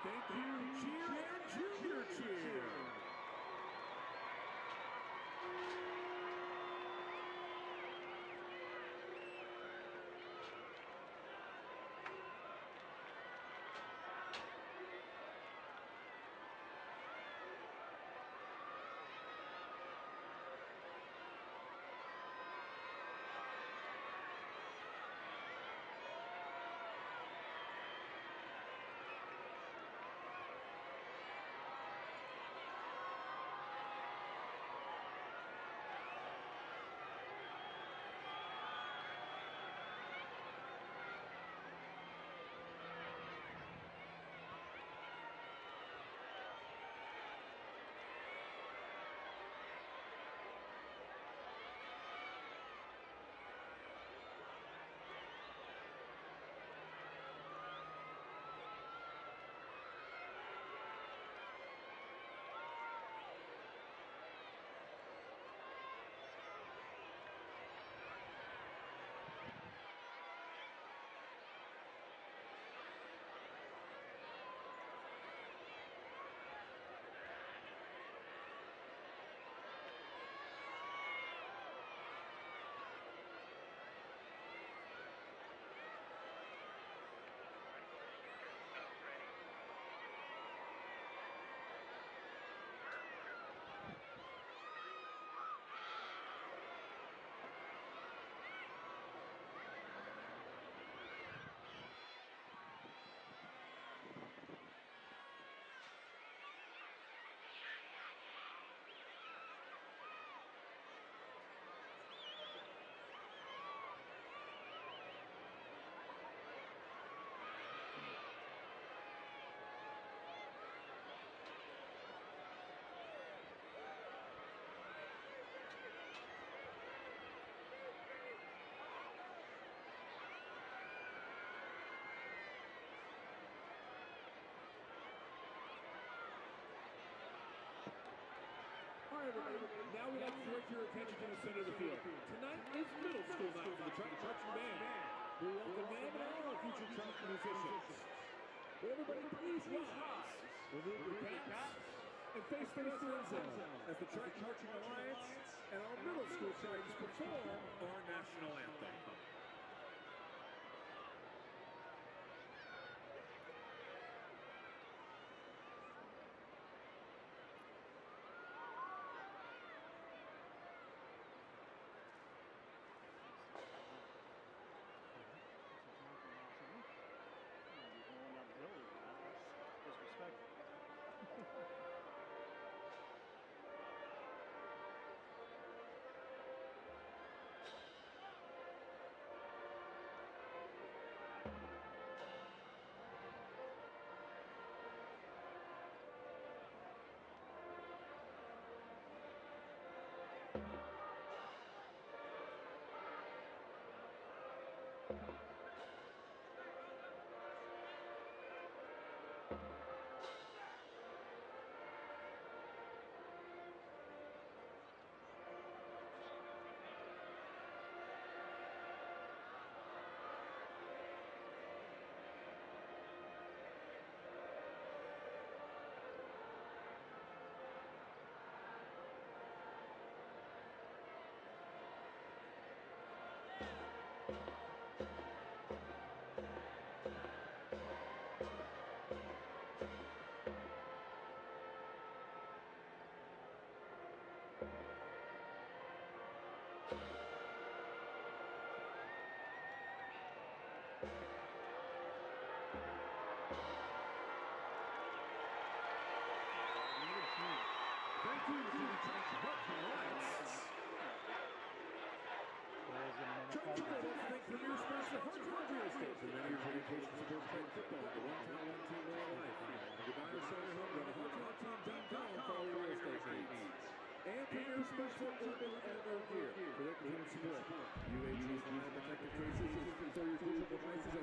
Thank you, cheer and junior cheer. Now we'd like to direct your attention to the center of the field. Tonight is middle school night for the Tritons Marching Band. We welcome them and all our future Triton musicians. Will everybody please rise, remove your caps, and face the west end zone as the Triton Marching Alliance and our middle school Tritons perform our national anthem.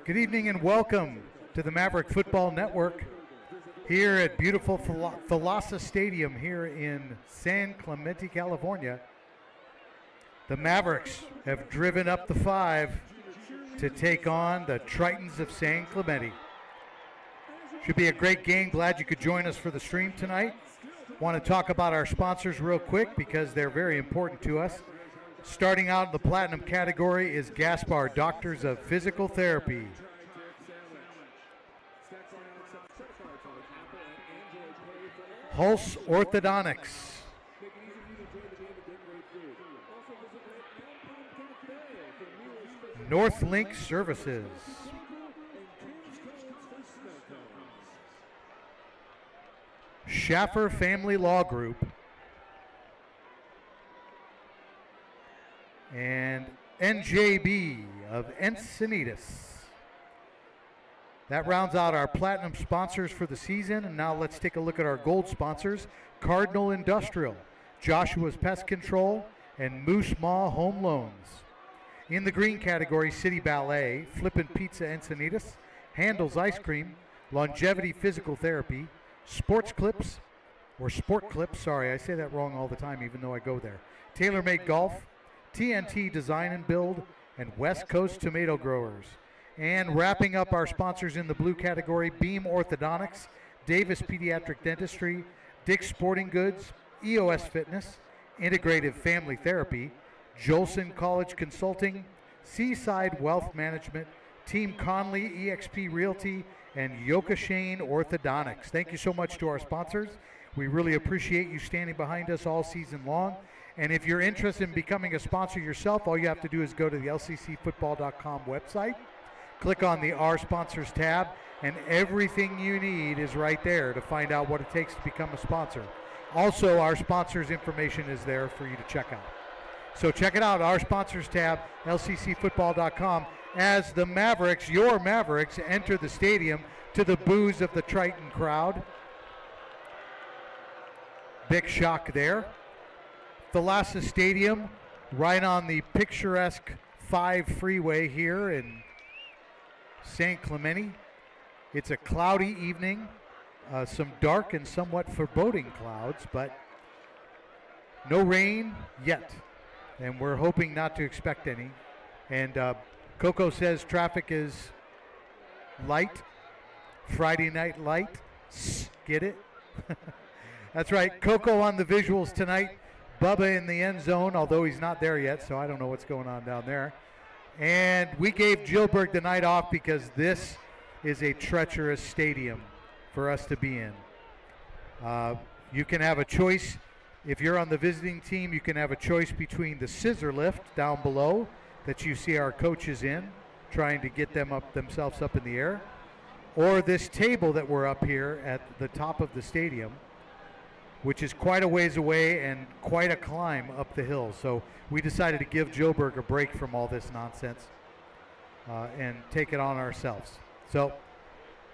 Good evening and welcome to the Maverick Football Network here at beautiful Thalassa Stadium here in San Clemente, California. The Mavericks have driven up the 5 to take on the Tritons of San Clemente. Should be a great game. Glad you could join us for the stream tonight. Want to talk about our sponsors real quick because they're very important to us. Starting out in the platinum category is Gaspar Doctors of Physical Therapy. Hulse Orthodontics. Northlink Services. Schaffer Family Law Group. And NJB of Encinitas. That rounds out our platinum sponsors for the season. And now let's take a look at our gold sponsors. Cardinal Industrial, Joshua's Pest Control, and Moose Maw Home Loans. In the green category, City Ballet, Flippin' Pizza Encinitas, Handel's Ice Cream, Longevity Physical Therapy, Sports Clips, or Sport Clips, sorry, I say that wrong all the time even though I go there. TaylorMade Golf, TNT Design and Build, and West Coast Tomato Growers. And wrapping up our sponsors in the blue category, Beam Orthodontics, Davis Pediatric Dentistry, Dick's Sporting Goods, EOS Fitness, Integrative Family Therapy, Jolson College Consulting, Seaside Wealth Management, Team Conley eXp Realty, and Yokashane Orthodontics. Thank you so much to our sponsors. We really appreciate you standing behind us all season long. And if you're interested in becoming a sponsor yourself, all you have to do is go to the LCCfootball.com website, click on the Our Sponsors tab, and everything you need is right there to find out what it takes to become a sponsor. Also, our sponsors' information is there for you to check out. So check it out, Our Sponsors tab, LCCfootball.com, as the Mavericks, your Mavericks, enter the stadium to the boos of the Triton crowd. Big shock there. Thalassa Stadium, right on the picturesque 5 freeway here in San Clemente. It's a cloudy evening, some dark and somewhat foreboding clouds, but no rain yet. And we're hoping not to expect any. And Coco says traffic is light, Friday night light. Get it? That's right, Coco on the visuals tonight. Bubba in the end zone, although he's not there yet, so I don't know what's going on down there. And we gave Gilbert the night off because this is a treacherous stadium for us to be in. You can have a choice. If you're on the visiting team, you can have a choice between the scissor lift down below that you see our coaches in, trying to get themselves up in the air, or this table that we're up here at the top of the stadium, which is quite a ways away and quite a climb up the hill. So we decided to give Joburg a break from all this nonsense and take it on ourselves. So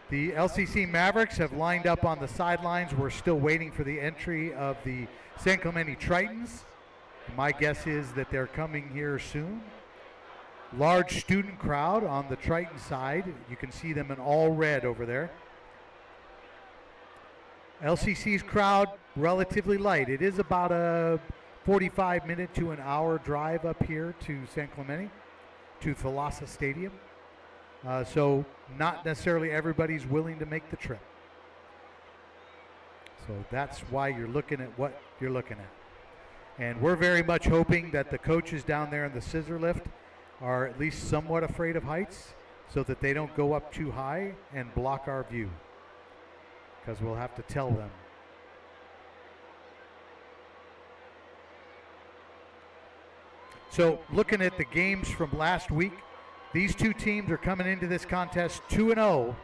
the LCC Mavericks have lined up on the sidelines. We're still waiting for the entry of the San Clemente Tritons. My guess is that they're coming here soon. Large student crowd on the Triton side. You can see them in all red over there. LCC's crowd relatively light. It is about a 45-minute to an hour drive up here to San Clemente, to Thalassa Stadium. So not necessarily everybody's willing to make the trip. So that's why you're looking at what you're looking at. And we're very much hoping that the coaches down there in the scissor lift are at least somewhat afraid of heights so that they don't go up too high and block our view, because we'll have to tell them. So looking at the games from last week, these two teams are coming into this contest 2-0,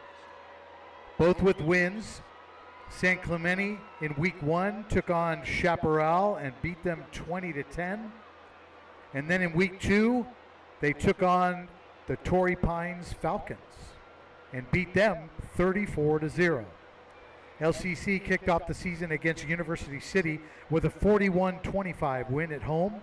both with wins. San Clemente in week 1 took on Chaparral and beat them 20-10. And then in week 2, they took on the Torrey Pines Falcons and beat them 34-0. LCC kicked off the season against University City with a 41-25 win at home,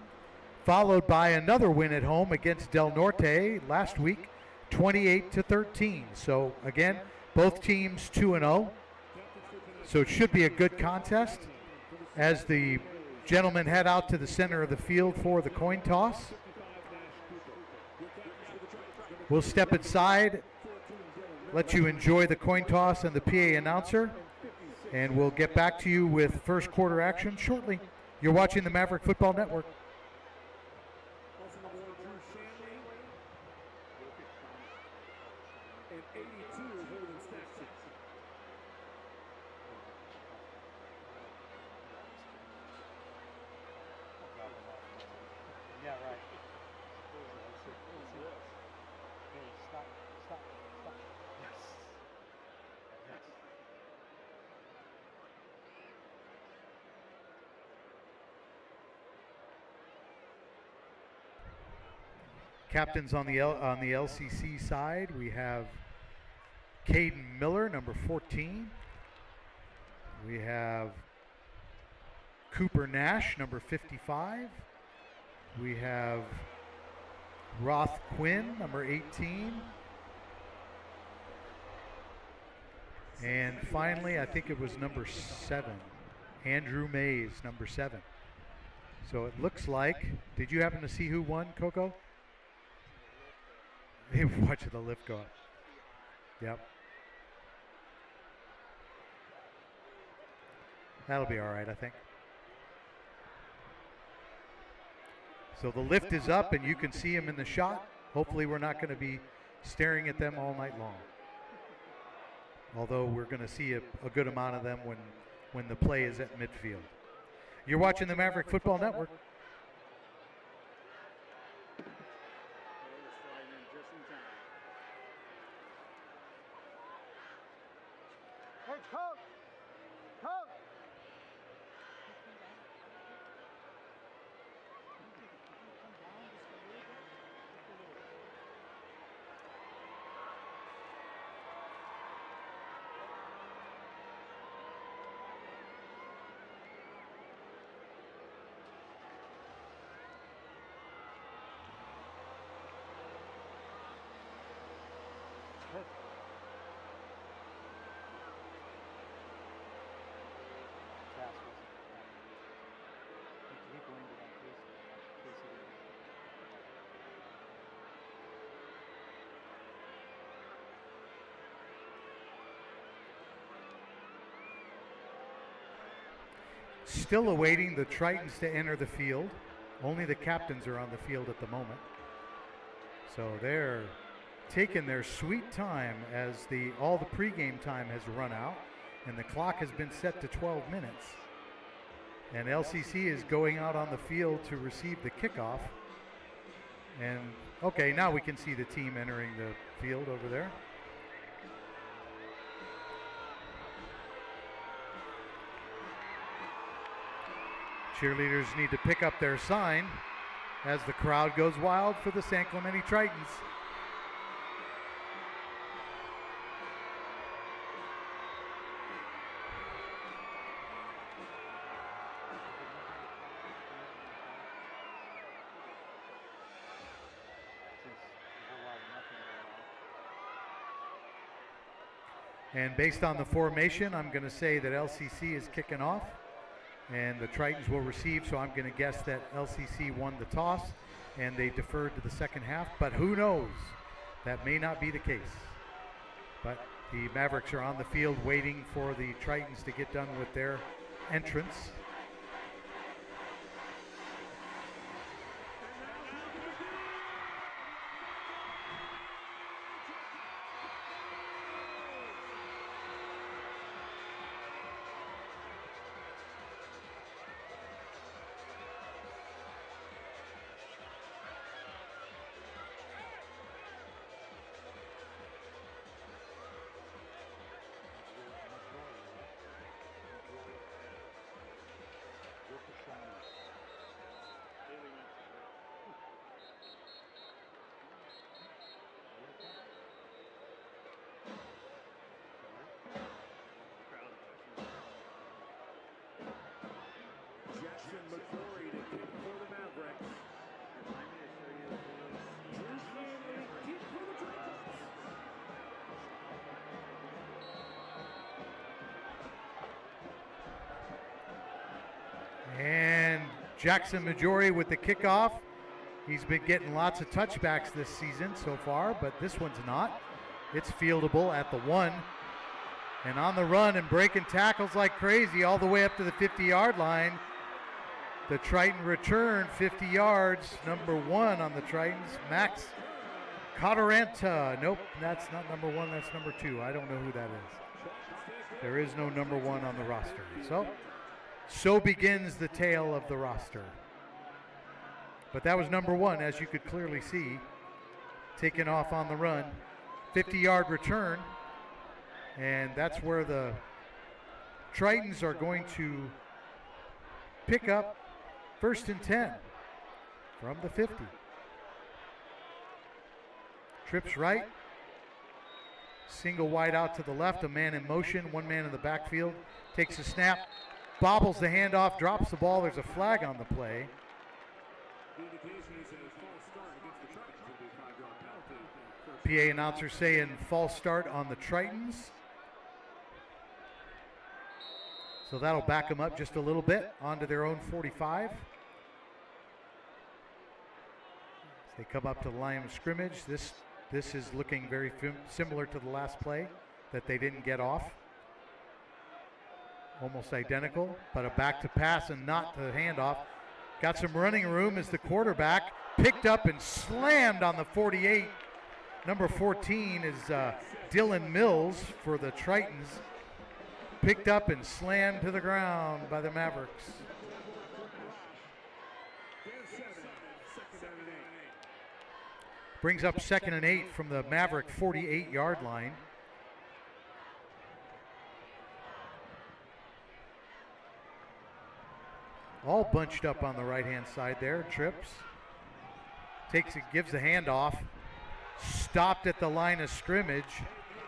followed by another win at home against Del Norte last week, 28-13. So again, both teams 2-0. So it should be a good contest as the gentlemen head out to the center of the field for the coin toss. We'll step inside let you enjoy the coin toss and the PA announcer, and we'll get back to you with first quarter action shortly. You're watching the Maverick Football Network. Also number 1, Drew Shanley. And 82, Holden Stackson. Yeah, right. Hey, stop. Yes. Yes. Captains on the LCC side, we have Caden Miller, number 14. We have Cooper Nash, number 55. We have Roth Quinn, number 18. And finally, I think it was number 7, Andrew Mays, number 7. So it looks like, did you happen to see who won, Coco? Watch the lift go up. Yep. That'll be all right, I think. So the lift is up and you can see him in the shot. Hopefully we're not going to be staring at them all night long. Although we're going to see a good amount of them when the play is at midfield. You're watching the Maverick Football Network. Hey, coach! Coach! Still awaiting the Tritons to enter the field. Only the captains are on the field at the moment. So they're taking their sweet time as all the pregame time has run out and the clock has been set to 12 minutes. And LCC is going out on the field to receive the kickoff. And okay, now we can see the team entering the field over there. Cheerleaders need to pick up their sign as the crowd goes wild for the San Clemente Tritons. And based on the formation, I'm going to say that LCC is kicking off and the Tritons will receive, so I'm going to guess that LCC won the toss and they deferred to the second half, but who knows? That may not be the case. But the Mavericks are on the field waiting for the Tritons to get done with their entrance. McCrory to kick for the Mavericks. Drew Shanley, kick for the Tritons. And Jackson Majori with the kickoff. He's been getting lots of touchbacks this season so far, but this one's not. It's fieldable at the 1. And on the run and breaking tackles like crazy all the way up to the 50-yard line. The Triton return 50 yards. Number 1 on the Tritons, Max Cotaranta. Nope, that's not number 1, that's number 2. I don't know who that is. There is no number 1 on the roster. So begins the tale of the roster. But that was number 1, as you could clearly see, taking off on the run. 50-yard return. And that's where the Tritons are going to pick up 1st and 10 from the 50. Trips right. Single wide out to the left, a man in motion, 1 man in the backfield. Takes a snap, bobbles the handoff, drops the ball. There's a flag on the play. PA announcer saying false start on the Tritons. So that'll back them up just a little bit onto their own 45. They come up to the line of scrimmage. This is looking very similar to the last play that they didn't get off. Almost identical, but a back to pass and not the handoff. Got some running room as the quarterback picked up and slammed on the 48. Number 14 is Dylan Mills for the Tritons. Picked up and slammed to the ground by the Mavericks. Brings up 2nd and 8 from the Maverick 48-yard line. All bunched up on the right-hand side there. Trips. Takes it, gives the handoff. Stopped at the line of scrimmage.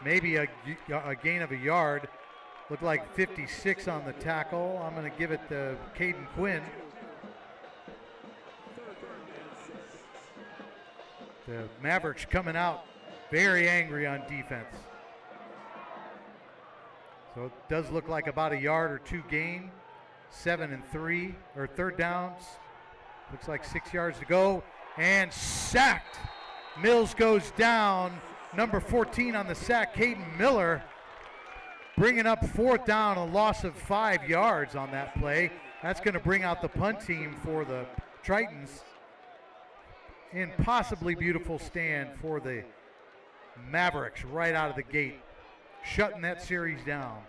Maybe a gain of a yard. Looked like 56 on the tackle. I'm going to give it to Caden Quinn. The Mavericks coming out very angry on defense. So it does look like about a yard or 2 gain. 7 and 3, or 3rd downs. Looks like 6 yards to go. And sacked. Mills goes down. Number 14 on the sack, Caden Miller. Bringing up 4th down, a loss of 5 yards on that play. That's going to bring out the punt team for the Tritons. Impossibly beautiful stand for the Mavericks right out of the gate, shutting that series down.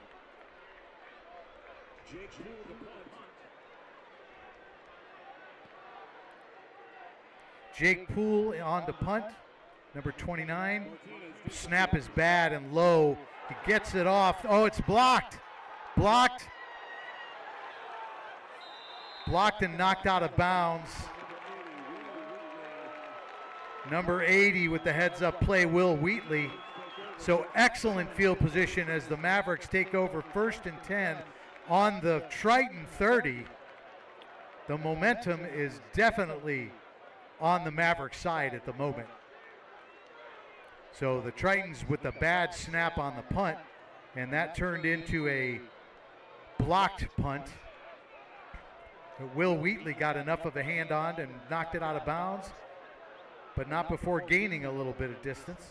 Jake Poole on to punt, number 29. Snap is bad and low. He gets it off. Oh, it's blocked. Blocked and knocked out of bounds. Number 80 with the heads-up play, Will Wheatley. So excellent field position as the Mavericks take over 1st and 10 on the Triton 30. The momentum is definitely on the Mavericks side at the moment. So the Tritons with the bad snap on the punt, and that turned into a blocked punt. But Will Wheatley got enough of a hand on and knocked it out of bounds, but not before gaining a little bit of distance.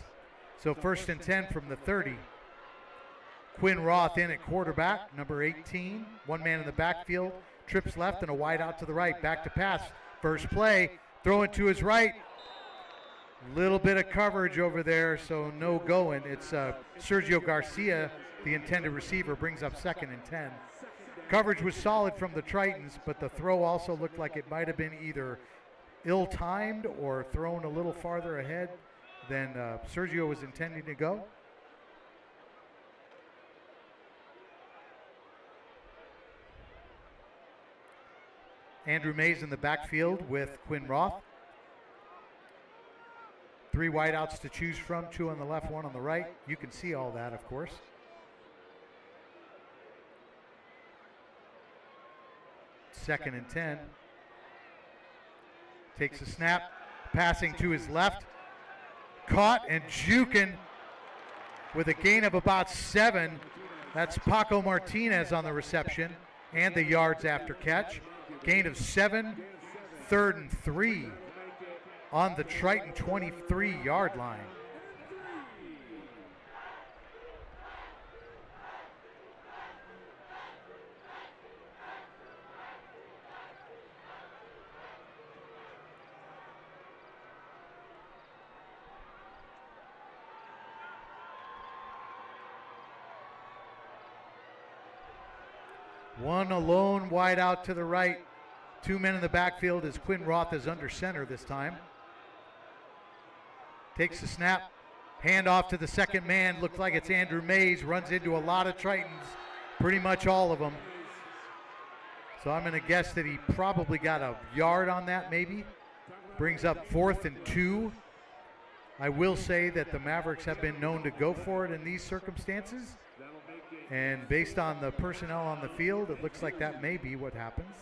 So 1st and 10 from the 30. Quinn Roth in at quarterback, number 18. 1 man in the backfield, trips left and a wide out to the right. Back to pass, first play, throwing to his right. Little bit of coverage over there, so no going. It's Sergio Garcia, the intended receiver, brings up 2nd and 10. Coverage was solid from the Tritons, but the throw also looked like it might have been either ill-timed or thrown a little farther ahead than Sergio was intending to go. Andrew Mays in the backfield with Quinn Roth. 3 wideouts to choose from, 2 on the left, 1 on the right. You can see all that, of course. Second and 10. Takes a snap, passing to his left. Caught and juking with a gain of about 7. That's Paco Martinez on the reception and the yards after catch. Gain of 7, 3rd and 3 on the Triton 23-yard line. One alone wide out to the right. 2 men in the backfield as Quinn Roth is under center this time. Takes the snap. Hand off to the second man. Looks like it's Andrew Mays. Runs into a lot of Tritons. Pretty much all of them. So I'm going to guess that he probably got a yard on that maybe. Brings up 4th and 2. I will say that the Mavericks have been known to go for it in these circumstances. And based on the personnel on the field, it looks like that may be what happens.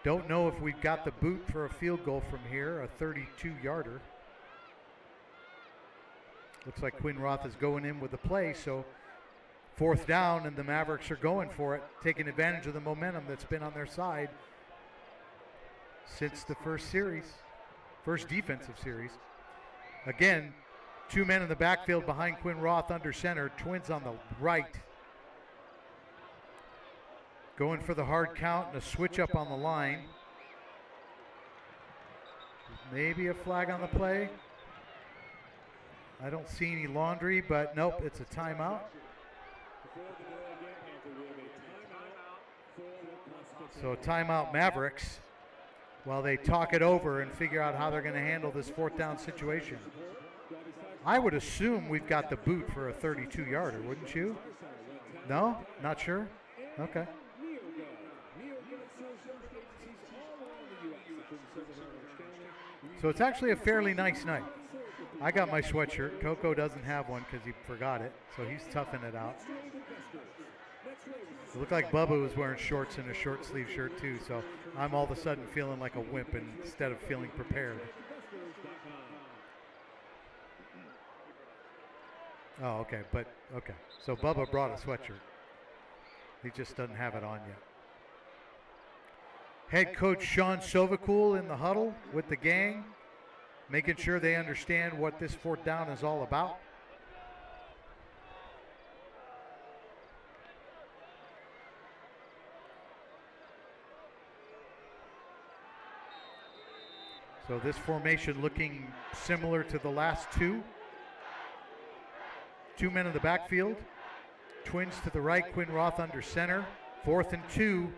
Don't know if we've got the boot for a field goal from here, a 32-yarder. Looks like Quinn Roth is going in with the play, so 4th down, and the Mavericks are going for it, taking advantage of the momentum that's been on their side since the first defensive series. Again, 2 men in the backfield behind Quinn Roth under center, Twins on the right. Going for the hard count and a switch up on the line. Maybe a flag on the play. I don't see any laundry, but nope, it's a timeout. So timeout Mavericks while they talk it over and figure out how they're going to handle this 4th down situation. I would assume we've got the boot for a 32-yarder, wouldn't you? No? Not sure? Okay. So it's actually a fairly nice night. I got my sweatshirt. Coco doesn't have one because he forgot it, so he's toughing it out. It looked like Bubba was wearing shorts and a short sleeve shirt too, so I'm all of a sudden feeling like a wimp instead of feeling prepared. Oh, okay, okay. So Bubba brought a sweatshirt. He just doesn't have it on yet. Head coach Sean Sovacool in the huddle with the gang, making sure they understand what this 4th down is all about. So this formation looking similar to the last two. 2 men in the backfield. Twins to the right, Quinn Roth under center. 4th and 2.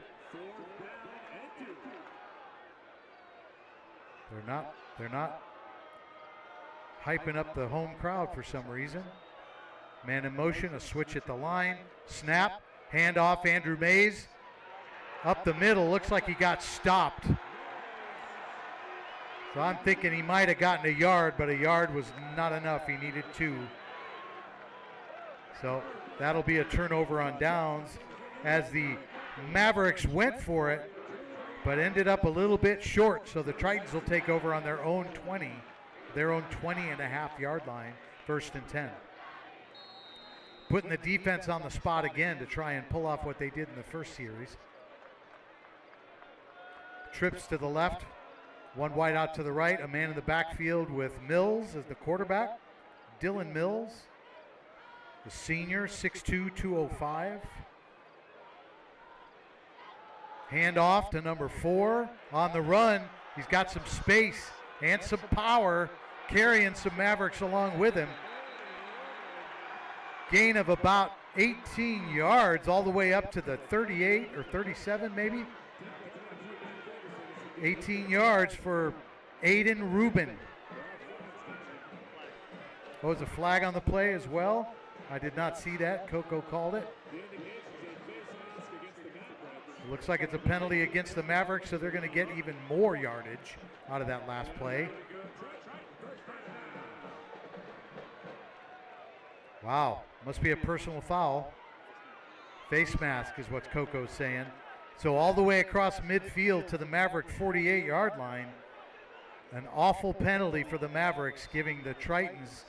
They're not hyping up the home crowd for some reason. Man in motion, a switch at the line. Snap, handoff, Andrew Mays. Up the middle, looks like he got stopped. So I'm thinking he might have gotten a yard, but a yard was not enough. He needed 2. So that'll be a turnover on downs as the Mavericks went for it, but ended up a little bit short. So the Tritons will take over on their own 20, their own 20.5-yard line, 1st and 10. Putting the defense on the spot again to try and pull off what they did in the first series. Trips to the left, 1 wide out to the right, a man in the backfield with Mills as the quarterback. Dylan Mills, the senior, 6'2", 205. Hand off to number 4 on the run. He's got some space and some power, carrying some Mavericks along with him. Gain of about 18 yards all the way up to the 38 or 37 maybe. 18 yards for Aiden Rubin. Oh, was a flag on the play as well? I did not see that. Coco called it. It looks like it's a penalty against the Mavericks, so they're going to get even more yardage out of that last play. Wow, must be a personal foul. Face mask is what Coco's saying. So all the way across midfield to the Maverick 48-yard line. An awful penalty for the Mavericks, giving the Tritons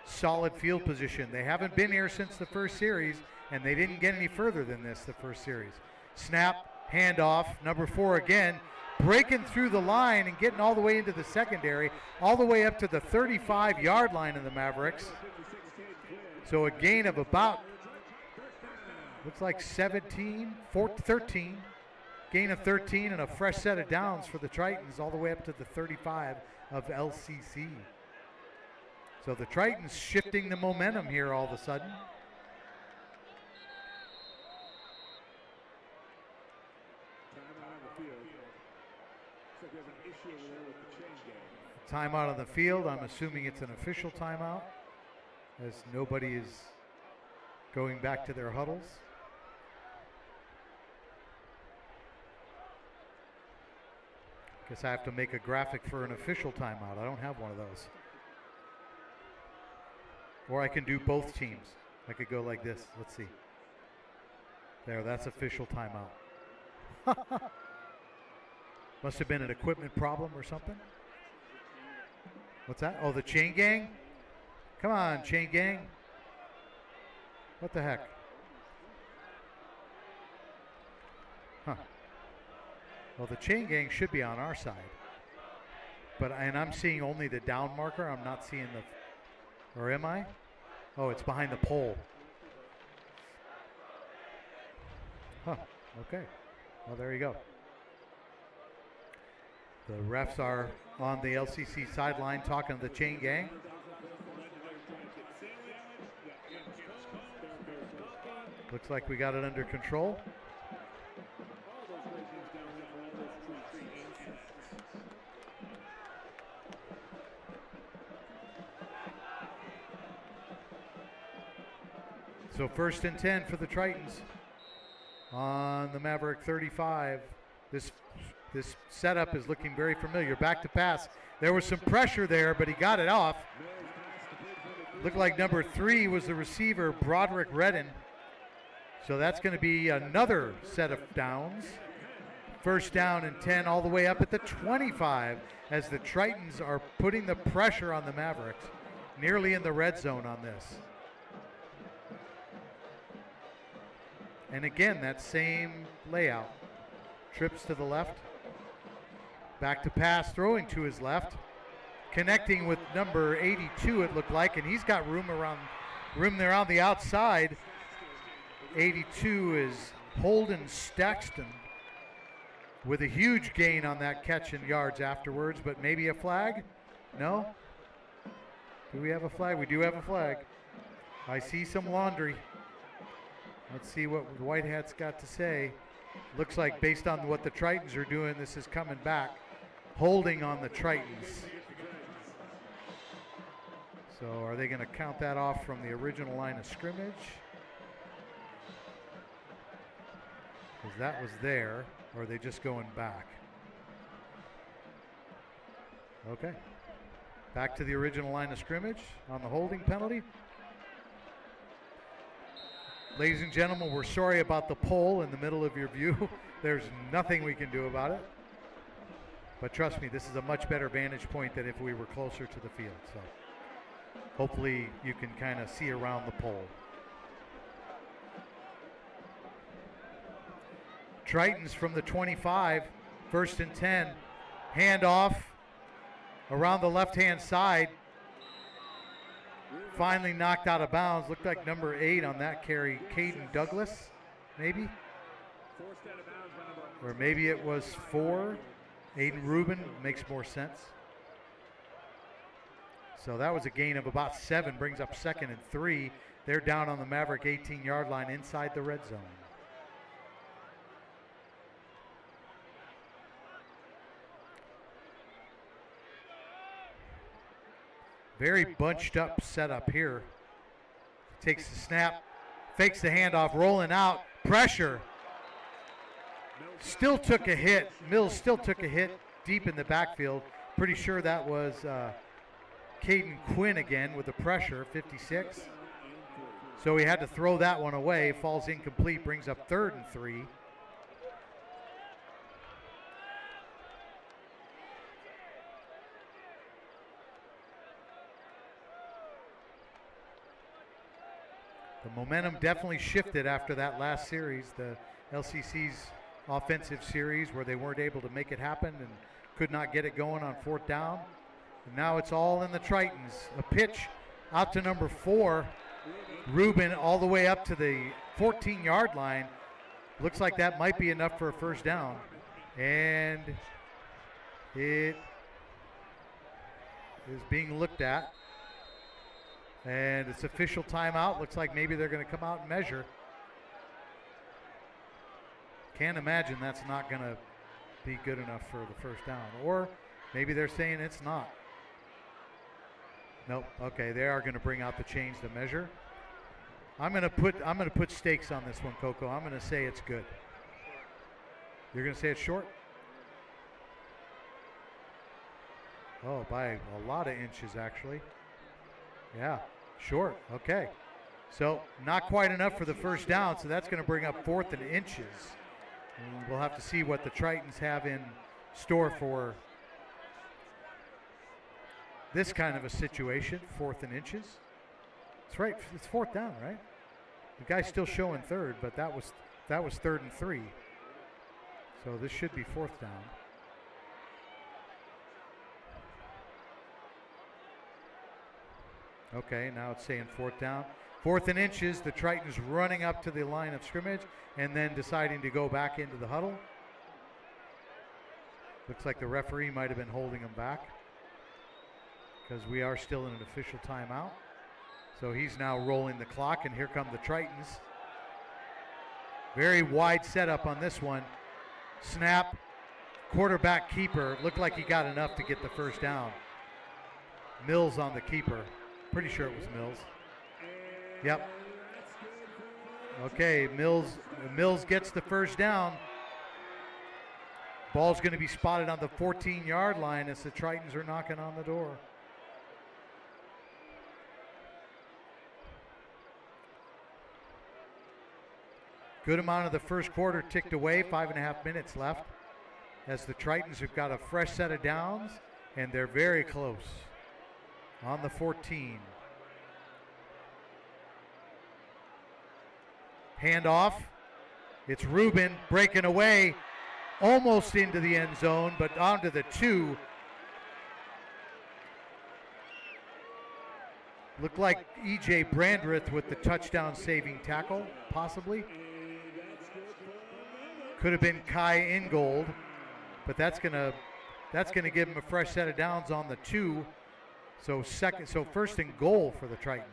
solid field position. They haven't been here since the first series, and they didn't get any further than this the first series. Snap, handoff, number 4 again, breaking through the line and getting all the way into the secondary, all the way up to the 35-yard line of the Mavericks. So a gain of about, looks like 13, gain of 13 and a fresh set of downs for the Tritons all the way up to the 35 of LCC. So the Tritons shifting the momentum here all of a sudden. Timeout on the field. I'm assuming it's an official timeout, as nobody is going back to their huddles. Guess I have to make a graphic for an official timeout. I don't have one of those. Or I can do both teams. I could go like this. Let's see. There, that's official timeout. Must have been an equipment problem or something. What's that? Oh, the chain gang? Come on, chain gang. What the heck? Huh. Well, the chain gang should be on our side. And I'm seeing only the down marker. I'm not seeing the, or am I? Oh, it's behind the pole. Huh, okay. Well, there you go. The refs are on the LCC sideline talking to the chain gang. Looks like we got it under control. So 1st and 10 for the Tritons on the Maverick 35. This setup is looking very familiar. Back to pass. There was some pressure there, but he got it off. Looked like number 3 was the receiver, Broderick Redden. So that's going to be another set of downs. 1st down and 10 all the way up at the 25 as the Tritons are putting the pressure on the Mavericks. Nearly in the red zone on this. And again, that same layout. Trips to the left. Back to pass, throwing to his left. Connecting with number 82, it looked like, and he's got room there on the outside. 82 is Holden Staxton with a huge gain on that catch in yards afterwards, but maybe a flag? No? Do we have a flag? We do have a flag. I see some laundry. Let's see what the White Hats got to say. Looks like based on what the Tritons are doing, this is coming back. Holding on the Tritons. So are they going to count that off from the original line of scrimmage? Because that was there, or are they just going back? Okay. Back to the original line of scrimmage on the holding penalty. Ladies and gentlemen, we're sorry about the pole in the middle of your view. There's nothing we can do about it. But trust me, this is a much better vantage point than if we were closer to the field. So hopefully you can kind of see around the pole. Tritons from the 25, 1st and 10. Handoff around the left-hand side. Finally knocked out of bounds. Looked like number 8 on that carry, Caden Douglas, maybe? Or maybe it was 4. Aiden Rubin, makes more sense. So that was a gain of about 7, brings up 2nd and 3. They're down on the Maverick 18-yard line inside the red zone. Very bunched up setup here. Takes the snap, fakes the handoff, rolling out, pressure. Still took a hit. Mills still took a hit deep in the backfield. Pretty sure that was Caden Quinn again with the pressure, 56. So he had to throw that one away. Falls incomplete, brings up 3rd and 3. The momentum definitely shifted after that last series, the LCC's offensive series, where they weren't able to make it happen and could not get it going on 4th down. And now it's all in the Tritons. A pitch out to number 4, Rubin, all the way up to the 14-yard line. Looks like that might be enough for a 1st down. And it is being looked at. And it's official timeout. Looks like maybe they're going to come out and measure. Can't imagine that's not going to be good enough for the 1st down. Or Maybe they're saying it's not. Nope. Okay, they are going to bring out the change to measure. I'm going to put stakes on this one, Coco. I'm going to say it's good. You're going to say it's short? Oh, by a lot of inches, actually. Yeah, short. Okay. So not quite enough for the first down, so that's going to bring up 4th and inches. And we'll have to see what the Tritons have in store for this kind of a situation, 4th and inches. That's right, it's 4th down, right? The guy's still showing 3rd, but that was 3rd and 3. So this should be 4th down. Okay, now it's saying 4th down. 4th and inches, the Tritons running up to the line of scrimmage and then deciding to go back into the huddle. Looks like the referee might have been holding them back because we are still in an official timeout. So he's now rolling the clock, and here come the Tritons. Very wide setup on this one. Snap, quarterback keeper. Looked like he got enough to get the first down. Mills on the keeper. Pretty sure it was Mills. Yep. Okay, Mills gets the first down. Ball's going to be spotted on the 14-yard line as the Tritons are knocking on the door. Good amount of the first quarter ticked away, 5.5 minutes left, as the Tritons have got a fresh set of downs, and they're very close on the 14. Handoff. It's Rubin breaking away, almost into the end zone, but onto the 2. Looked like E.J. Brandreth with the touchdown-saving tackle, possibly. Could have been Kai Ingold, but that's gonna give him a fresh set of downs on the 2. So 1st and goal for the Tritons.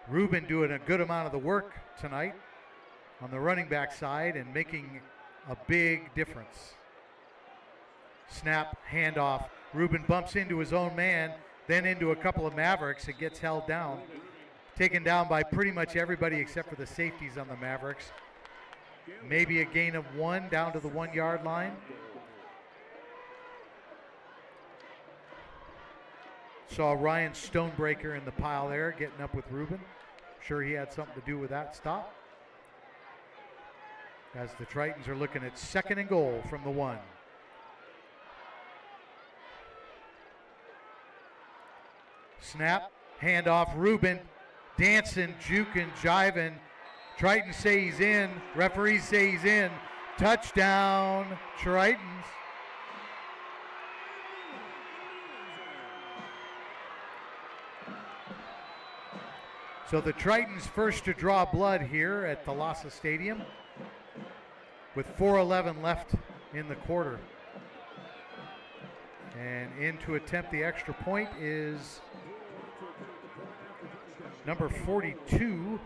Rubin doing a good amount of the work tonight on the running back side and making a big difference. Snap, handoff. Rubin bumps into his own man, then into a couple of Mavericks and gets held down. Taken down by pretty much everybody except for the safeties on the Mavericks. Maybe a gain of 1 down to the 1-yard line. Saw Ryan Stonebreaker in the pile there, getting up with Rubin. Sure he had something to do with that stop. As the Tritons are looking at 2nd and goal from the 1. Snap, handoff, Rubin. Dancing, juking, jiving. Tritons say he's in. Referees say he's in. Touchdown, Tritons. So the Tritons first to draw blood here at Thalassa Stadium with 4:11 left in the quarter. And in to attempt the extra point is number 42,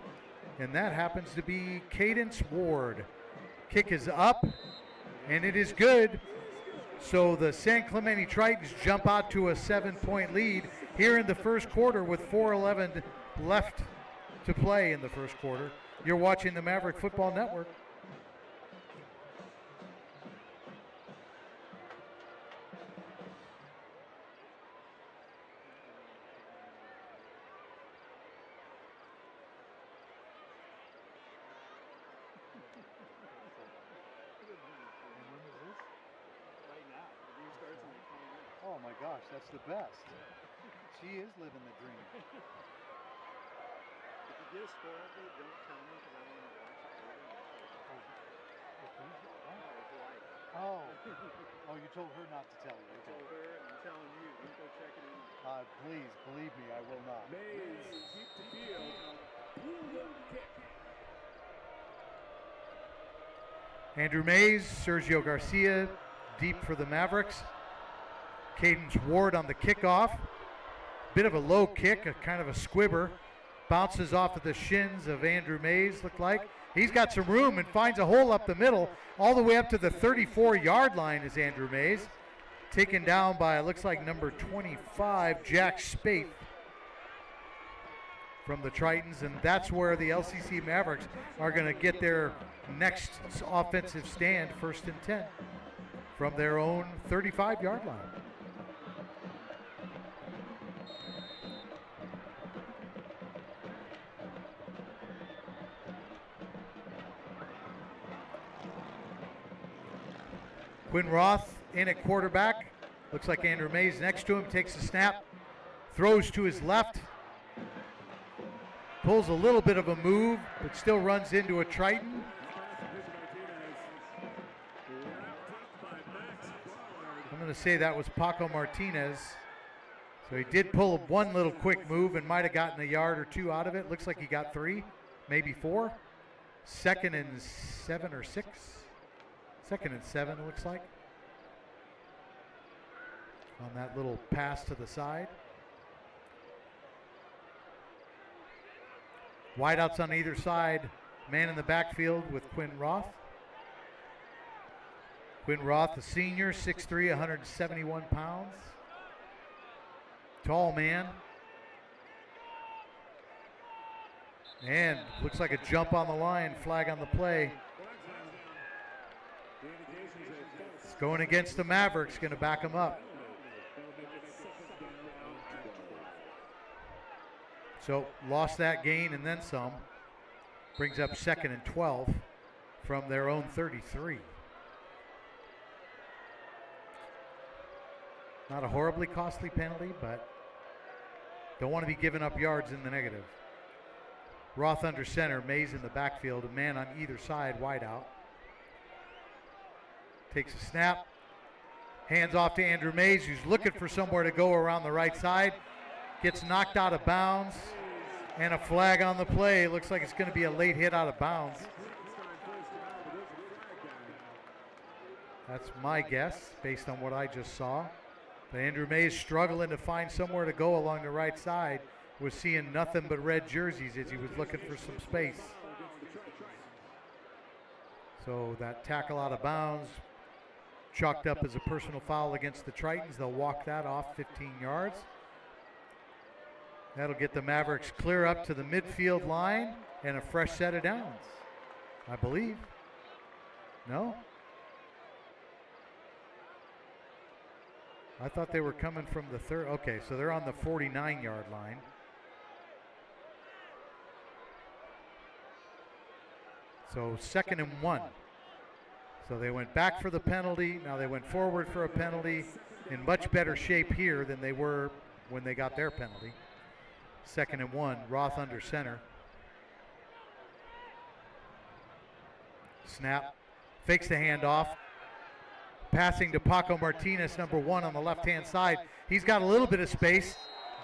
and that happens to be Cadence Ward. Kick is up, and it is good. So the San Clemente Tritons jump out to a 7-point lead here in the first quarter with 4:11 left to play in the first quarter. You're watching the Maverick Football Network. Oh my gosh, that's the best. She is living the dream. If you get a spoiled date, don't tell me because I want to watch it later. Oh, you told her not to tell you. I told her, and I'm telling you, don't go check it in. Please, believe me, I will not. Mays deep to field. Blue kick. Andrew Mays, Sergio Garcia deep for the Mavericks. Cadence Ward on the kickoff. Bit of a low kick, a kind of a squibber. Bounces off of the shins of Andrew Mays, looked like. He's got some room and finds a hole up the middle, all the way up to the 34-yard line is Andrew Mays. Taken down by, it looks like number 25, Jack Spaeth from the Tritons, and that's where the LCC Mavericks are going to get their next offensive stand, 1st and 10, from their own 35-yard line. Quinn Roth in at quarterback. Looks like Andrew Mays next to him, takes the snap, throws to his left, pulls a little bit of a move, but still runs into a Triton. I'm going to say that was Paco Martinez. So he did pull one little quick move and might have gotten a yard or two out of it. Looks like he got 3, maybe 4. 2nd and 7 or 6. 2nd and 7, it looks like, on that little pass to the side. Wideouts on either side. Man in the backfield with Quinn Roth. Quinn Roth, the senior, 6'3", 171 pounds. Tall man. And looks like a jump on the line, flag on the play. It's going against the Mavericks, going to back them up. So lost that gain and then some. Brings up 2nd and 12 from their own 33. Not a horribly costly penalty, but don't want to be giving up yards in the negative. Roth under center, Mays in the backfield, a man on either side, wide out. Takes a snap, hands off to Andrew Mays, who's looking for somewhere to go around the right side. Gets knocked out of bounds, and a flag on the play. Looks like it's going to be a late hit out of bounds. That's my guess, based on what I just saw. But Andrew Mays struggling to find somewhere to go along the right side. Was seeing nothing but red jerseys as he was looking for some space. So that tackle out of bounds, chalked up as a personal foul against the Tritons. They'll walk that off 15 yards. That'll get the Mavericks clear up to the midfield line and a fresh set of downs, I believe. No? I thought they were coming from the third. Okay, so they're on the 49-yard line. So 2nd and 1. So they went back for the penalty. Now they went forward for a penalty. In much better shape here than they were when they got their penalty. 2nd and 1. Roth under center. Snap. Fakes the handoff. Passing to Paco Martinez, number 1 on the left-hand side. He's got a little bit of space.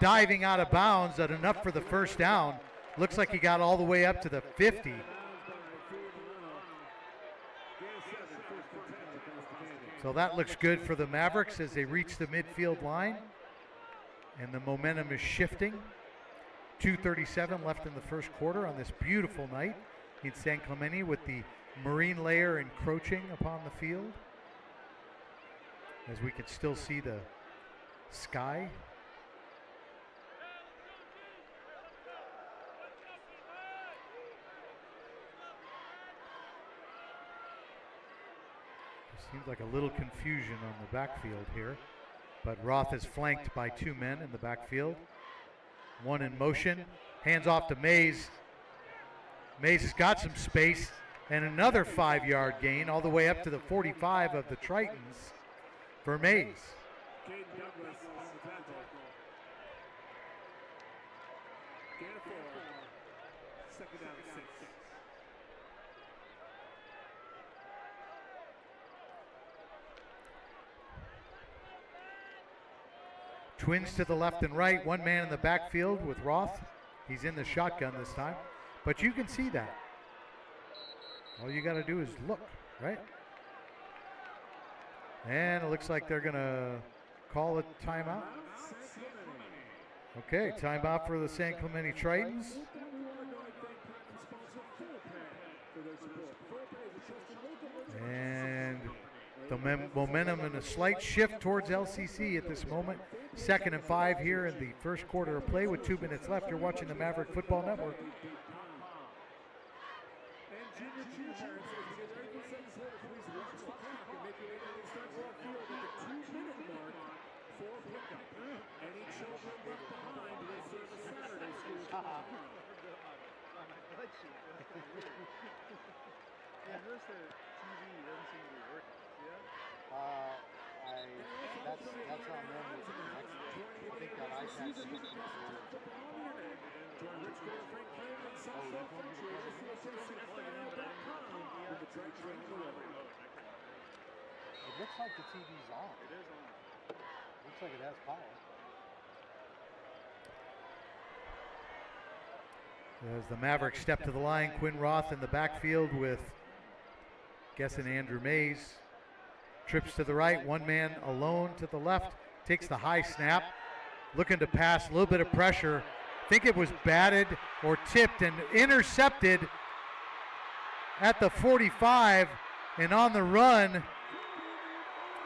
Diving out of bounds at enough for the first down. Looks like he got all the way up to the 50. So that looks good for the Mavericks as they reach the midfield line. And the momentum is shifting. 2:37 left in the first quarter on this beautiful night in San Clemente with the marine layer encroaching upon the field. As we can still see the sky. Seems like a little confusion on the backfield here, but Roth is flanked by 2 men in the backfield. 1 in motion, hands off to Mays. Mays has got some space and another 5-yard gain all the way up to the 45 of the Tritons for Mays. Twins to the left and right, 1 man in the backfield with Roth. He's in the shotgun this time, but you can see that. All you got to do is look, right? And it looks like they're going to call a timeout. Okay, timeout for the San Clemente Tritons. The momentum and a slight shift towards LCC at this moment. 2nd and 5 here in the first quarter of play with 2 minutes left. You're watching the Maverick Football Network. Yeah, notice the TV doesn't seem to be working. Yeah? That's on them. I think that iPad system is It looks like the TV's on. It is on. Looks like it has power. As the Mavericks step to the line, Quinn Roth in the backfield with, guessing Andrew Mays. Trips to the right, one man alone to the left, takes the high snap, looking to pass, a little bit of pressure. I think it was batted or tipped and intercepted at the 45 and on the run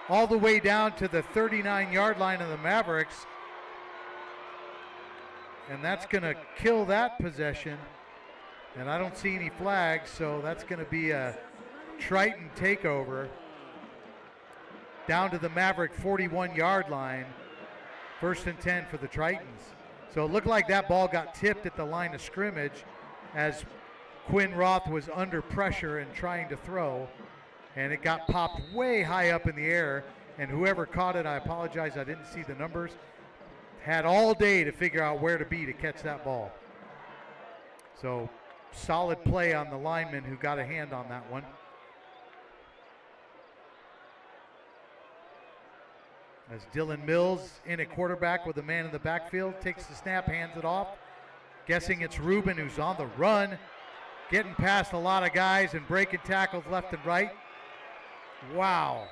all the way down to the 39-yard line of the Mavericks. And that's going to kill that possession. And I don't see any flags, so that's going to be a Triton takeover down to the Maverick 41-yard line. 1st and 10 for the Tritons. So it looked like that ball got tipped at the line of scrimmage as Quinn Roth was under pressure and trying to throw. And it got popped way high up in the air. And whoever caught it, I apologize, I didn't see the numbers, had all day to figure out where to be to catch that ball. So solid play on the lineman who got a hand on that one. As Dylan Mills in at quarterback with a man in the backfield, takes the snap, hands it off. Guessing it's Ruben who's on the run, getting past a lot of guys and breaking tackles left and right. Wow.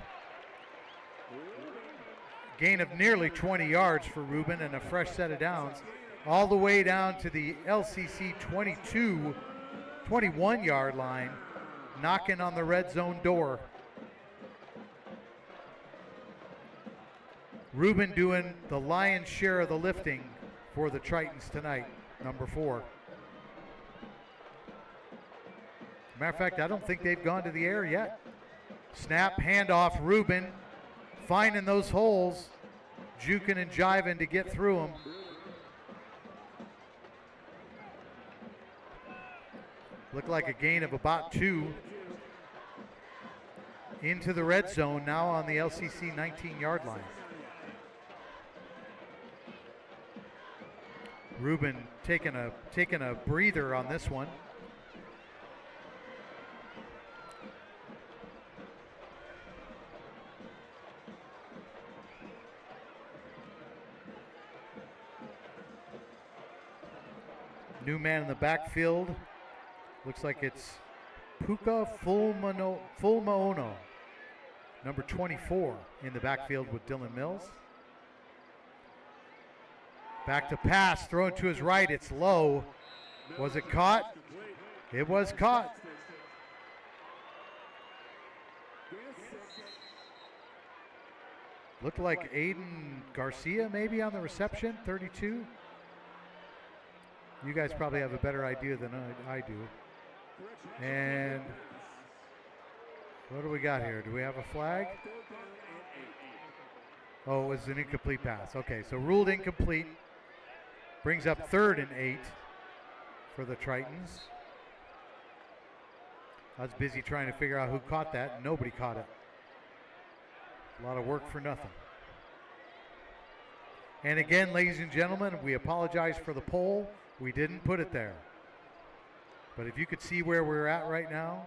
Gain of nearly 20 yards for Ruben and a fresh set of downs. All the way down to the LCC 21-yard line, knocking on the red zone door. Ruben doing the lion's share of the lifting for the Tritons tonight, number 4. Matter of fact, I don't think they've gone to the air yet. Snap, handoff, Ruben finding those holes, juking and jiving to get through them. Looked like a gain of about 2. Into the red zone now on the LCC 19-yard line. Ruben taking a breather on this one. New man in the backfield. Looks like it's Puka Fulmaono, number 24 in the backfield with Dylan Mills. Back to pass, thrown to his right, it's low. Was it caught? It was caught. Looked like Aiden Garcia maybe on the reception, 32. You guys probably have a better idea than I do. And what do we got here? Do we have a flag? Oh, it was an incomplete pass. Okay, so ruled incomplete. Brings up 3rd and 8 for the Tritons. I was busy trying to figure out who caught that, and nobody caught it. A lot of work for nothing. And again, ladies and gentlemen, we apologize for the poll. We didn't put it there. But if you could see where we're at right now,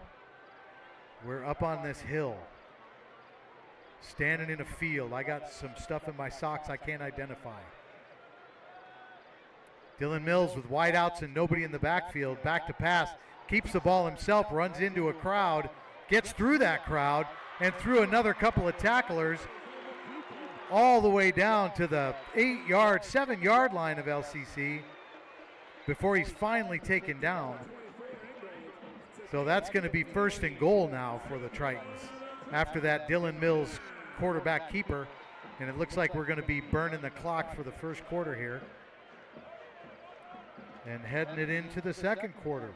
we're up on this hill, standing in a field. I got some stuff in my socks I can't identify. Dylan Mills with wideouts and nobody in the backfield, back to pass, keeps the ball himself, runs into a crowd, gets through that crowd, and through another couple of tacklers, all the way down to the 7-yard line of LCC before he's finally taken down. So that's going to be 1st and goal now for the Tritons. after that Dylan Mills quarterback keeper. And it looks like we're going to be burning the clock for the first quarter here. And heading it into the second quarter.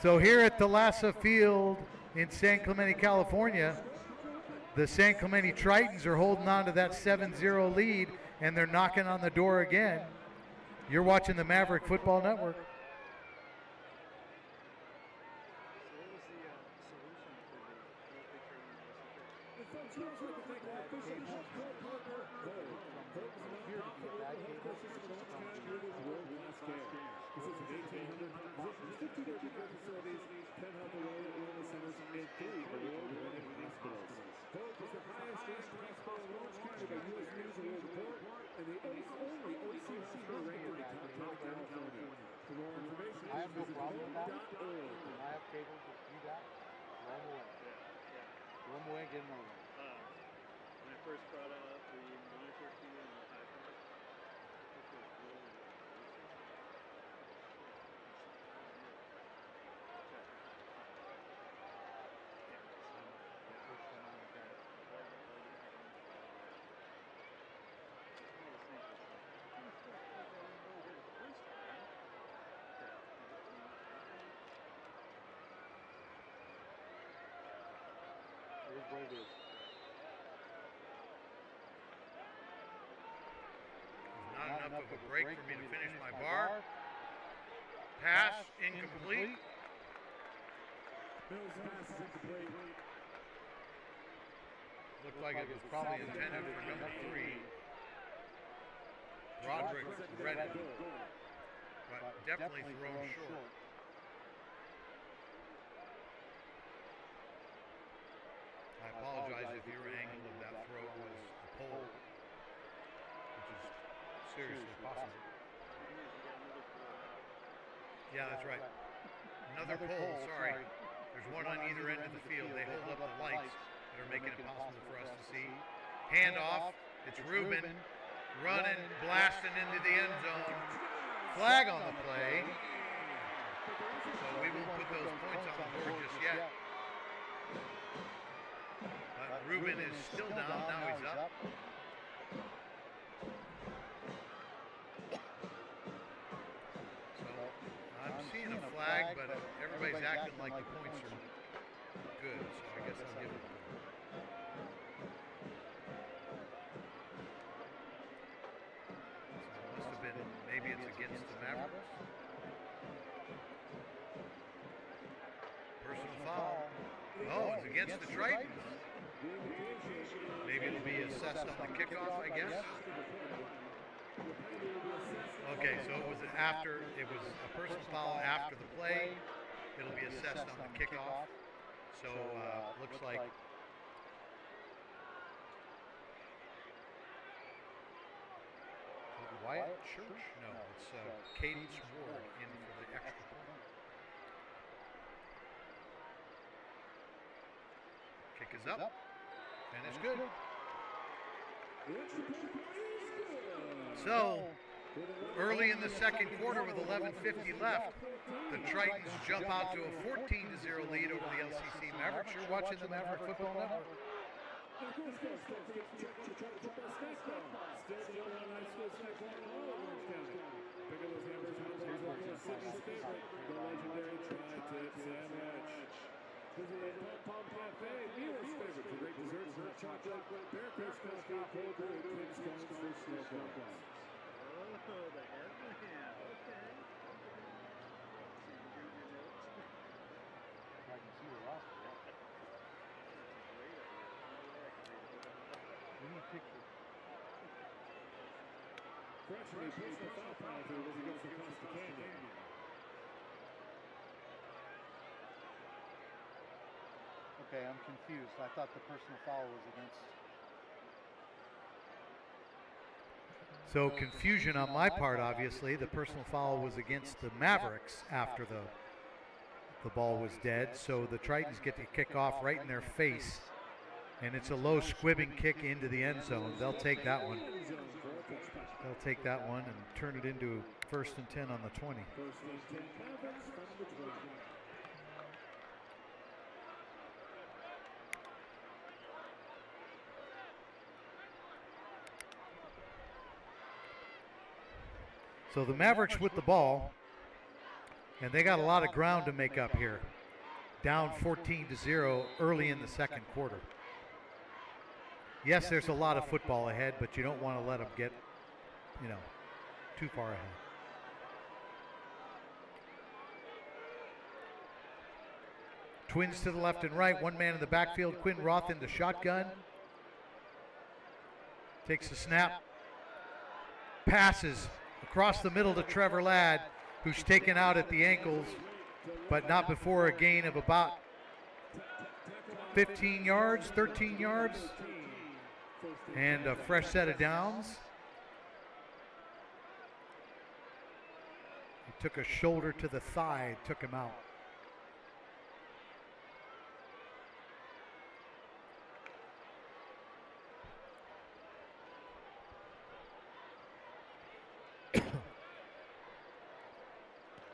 So here at Thalassa Field in San Clemente, California, the San Clemente Tritons are holding on to that 7-0 lead, and they're knocking on the door again. You're watching the Maverick Football Network. I have no problem with that. I have cables that do that. Throw them away. Throw them away, get another one. When I first brought out the monitor to you and the iPad, this was really Here's what it is. Not enough of a break for me to finish my bar. Pass incomplete. Mills pass is incomplete. Looked like it was probably intended for number 3. Roderick read it, but definitely thrown short. I apologize if your angle of that throw was the pole, which is seriously possible. Yeah, that's right. Another pole, sorry. There's one on either end of the field. They hold up the lights that are making it possible for us to see. Hand off. It's Ruben running, blasting into the end zone. Flag on the play. So we won't put those points on the board just yet. But Ruben is still down. Now he's up. So I'm seeing a flag, but everybody's acting like the points are good. So I guess I'll give it. Must have been, maybe it's against the Mavericks. Personal foul. Oh, it's against the Tritons. Maybe it'll be assessed on the kickoff, I guess. Okay, so it was a personal foul after the play. It'll be assessed on the kickoff. So looks like Wyatt Church? No, it's Cadence Ward in for the extra point. Kick is up, and it's good. So, early in the second quarter with 11:50 left, the Tritons jump out to a 14-0 lead over the LCC Mavericks. You're watching the Maverick Football Network. Okay, I'm confused. I thought the personal foul was against. So confusion on my part, obviously. The personal foul was against the Mavericks after the ball was dead. So the Tritons get to kick off right in their face. And it's a low squibbing kick into the end zone. They'll take that one. They'll take that one and turn it into 1st and 10 on the 20. So the Mavericks with the ball, and they got a lot of ground to make up here. Down 14-0 early in the second quarter. Yes, there's a lot of football ahead, but you don't want to let them get, too far ahead. Twins to the left and right, one man in the backfield. Quinn Roth in the shotgun. Takes the snap. Passes across the middle to Trevor Ladd, who's taken out at the ankles, but not before a gain of about 15 yards, 13 yards, and a fresh set of downs. He took a shoulder to the thigh, took him out.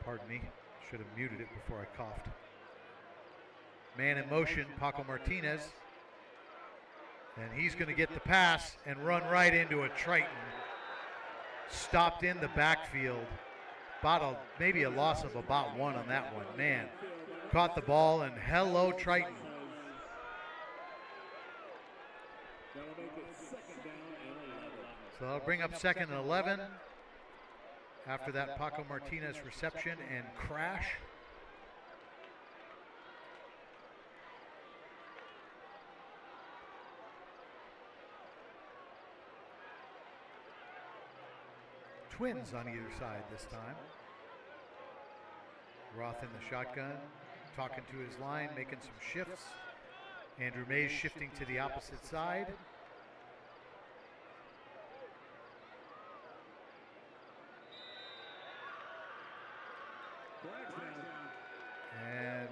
Pardon me, should have muted it before I coughed. Man in motion, Paco Martinez. And he's going to get the pass and run right into a Triton. Stopped in the backfield. Maybe a loss of about 1 on that one. Man, caught the ball and hello Triton. So that'll bring up 2nd and 11. After that Paco Martinez reception and crash. Twins on either side this time. Roth in the shotgun, talking to his line, making some shifts. Andrew Mays shifting to the opposite side. And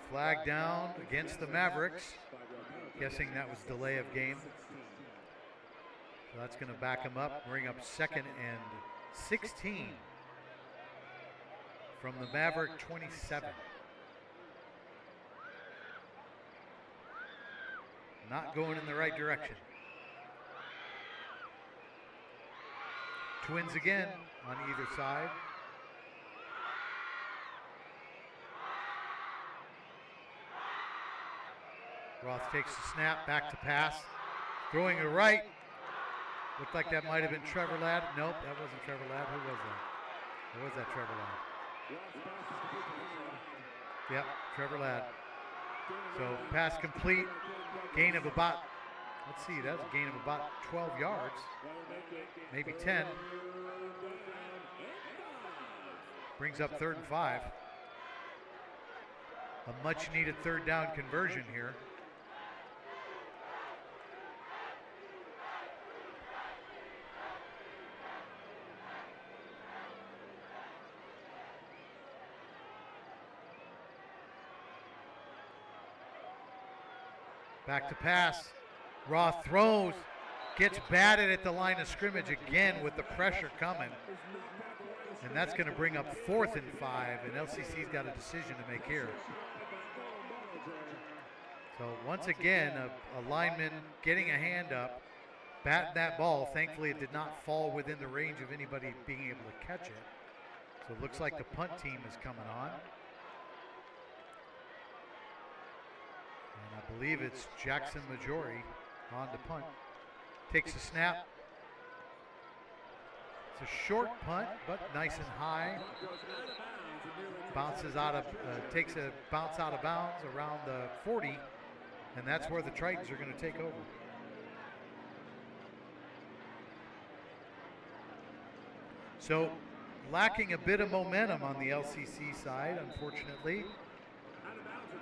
flag down against the Mavericks. Guessing that was delay of game. So that's going to back him up, bring up 2nd and 16 from the Maverick 27. Not going in the right direction. Twins again on either side. Roth takes the snap, back to pass. Throwing it right. Looked like that might have been Trevor Ladd. Nope, that wasn't Trevor Ladd. Who was that? Or was that Trevor Ladd? Yep, Trevor Ladd. So pass complete. Gain of about, let's see, that's a gain of about 12 yards. Maybe 10. Brings up 3rd and 5. A much needed 3rd down conversion here. Back to pass. Roth throws, gets batted at the line of scrimmage again with the pressure coming. And that's going to bring up 4th and 5, and LCC's got a decision to make here. So once again, a lineman getting a hand up, batting that ball. Thankfully, it did not fall within the range of anybody being able to catch it. So it looks like the punt team is coming on. And I believe it's Jackson Majori on to punt. Takes a snap. It's a short punt, but nice and high. Bounces out of, takes a bounce out of bounds around the 40, and that's where the Tritons are going to take over. So, lacking a bit of momentum on the LCC side, unfortunately,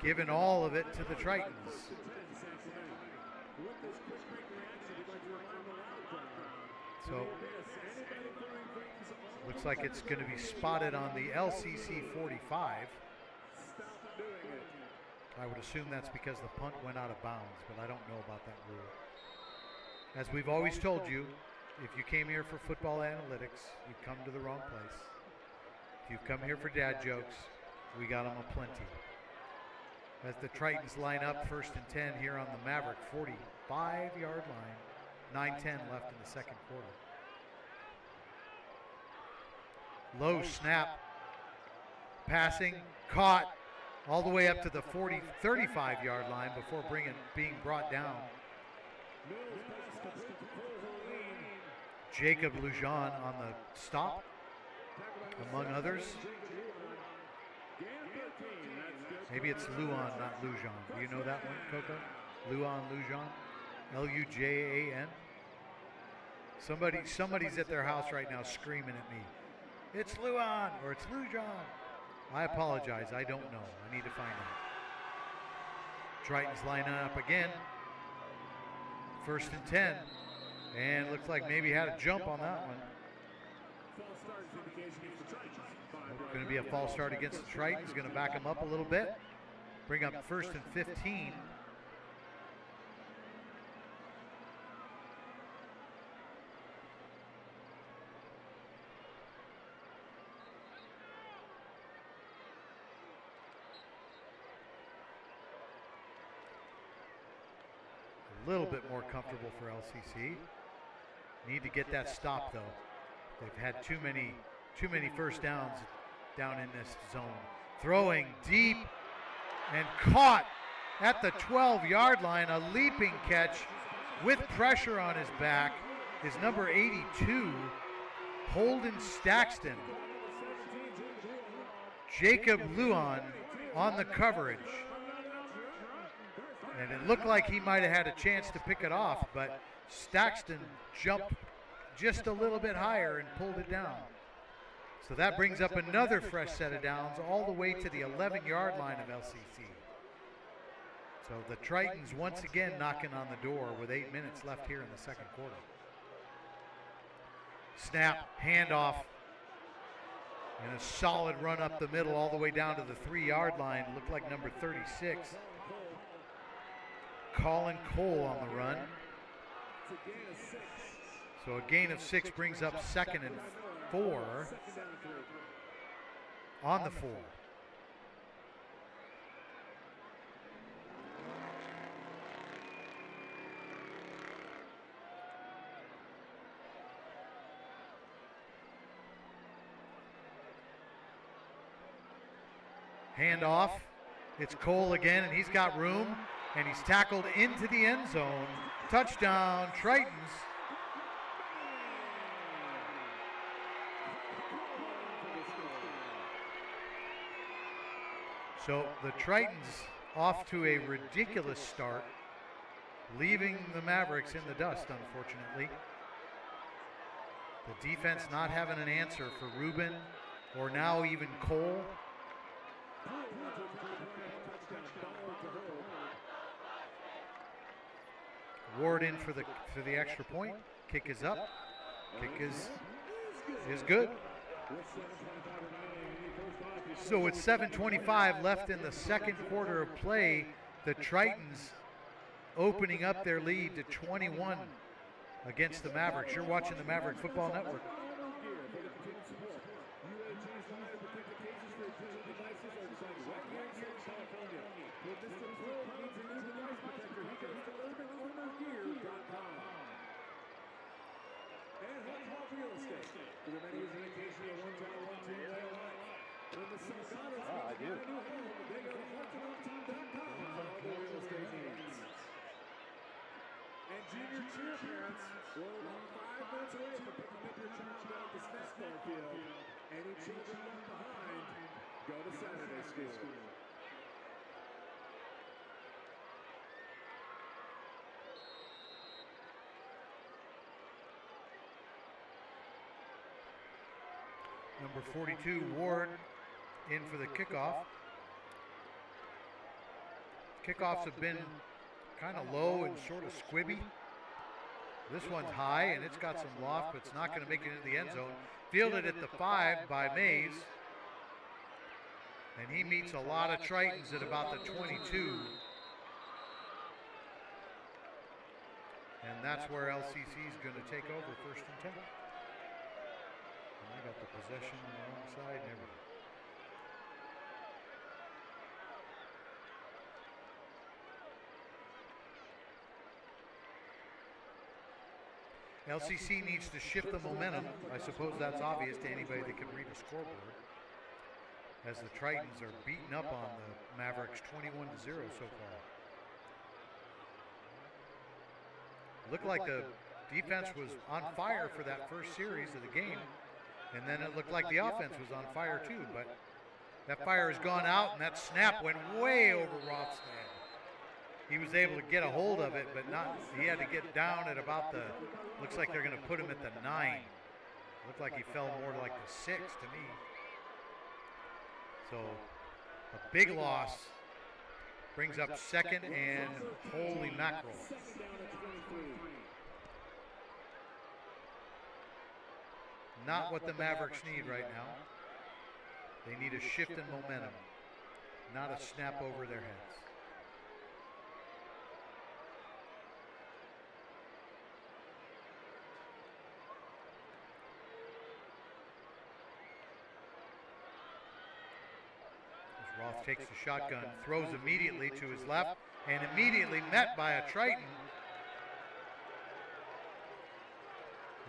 giving all of it to the Tritons. So, looks like it's going to be spotted on the LCC 45. I would assume that's because the punt went out of bounds, but I don't know about that rule. As we've always told you, if you came here for football analytics, you've come to the wrong place. If you've come here for dad jokes, we got them aplenty. As the Tritons line up 1st and 10 here on the Maverick 45-yard line. 9:10 left in the second quarter. Low snap, passing, caught all the way up to the 35-yard line before being brought down. Jacob Lujan on the stop, among others. Maybe it's Luan, not Lujan. Do you know that one, Coco? Lujan? L-U-J-A-N? Somebody's at their house right now screaming at me. It's Luan or it's Lujan. I apologize, I don't know. I need to find out. Tritons lining up again. 1st and 10. And looks like maybe had a jump on that one. Going to be a false start against the Tritons. Going to back them up a little bit. Bring up 1st and 15. A little bit more comfortable for LCC. Need to get that stop though. They've had too many first downs down in this zone. Throwing deep and caught at the 12-yard line. A leaping catch with pressure on his back is number 82, Holden Staxton. Jacob Luan on the coverage. And it looked like he might have had a chance to pick it off, but Staxton jumped just a little bit higher and pulled it down. So that brings up another fresh set of downs all the way to the 11-yard line of LCC. So the Tritons once again knocking on the door with 8 minutes left here in the second quarter. Snap, handoff, and a solid run up the middle all the way down to the 3-yard line. Looked like number 36. Colin Cole on the run. So a gain of 6 brings up 2nd and 4 on the 4. Handoff. It's Cole again, and he's got room. And he's tackled into the end zone. Touchdown, Tritons. So the Tritons off to a ridiculous start, leaving the Mavericks in the dust, unfortunately. The defense not having an answer for Ruben or now even Cole. Ward in for the extra point. Kick is up. Kick is good. So with 7:25 left in the second quarter of play, the Tritons opening up their lead to 21 against the Mavericks. You're watching the Maverick Football Network. I do. And junior cheer parents, we're 5 minutes away from picking up your child at the snack bar field. Any children left behind, go to Saturday school. Number 42, Ward, in for the kickoff. Kickoffs have been kind of low and sort of squibby. This one's high and it's got some loft, but it's not going to make it into the end zone. Fielded at the 5 by Mays. And he meets a lot of Tritons at about the 22. And that's where LCC is going to take over 1st and 10. I got the possession on the wrong side and everything. LCC needs to shift the momentum. I suppose that's obvious to anybody that can read a scoreboard, as the Tritons are beating up on the Mavericks 21-0 so far. Looked like the defense was on fire for that first series of the game, and then it looked like the offense was on fire too, but that fire has gone out, and that snap went way over Roth's head. He was able to get a hold of it, but not, he had to get down at about the, looks like they're going to put him at the 9. Looked like he fell more like the 6 to me. So a big loss brings up second, and holy mackerel. Not what the Mavericks need right now. They need a shift in momentum, not a snap over their heads. As Roth takes the shotgun, throws immediately to his left, and immediately met by a Triton.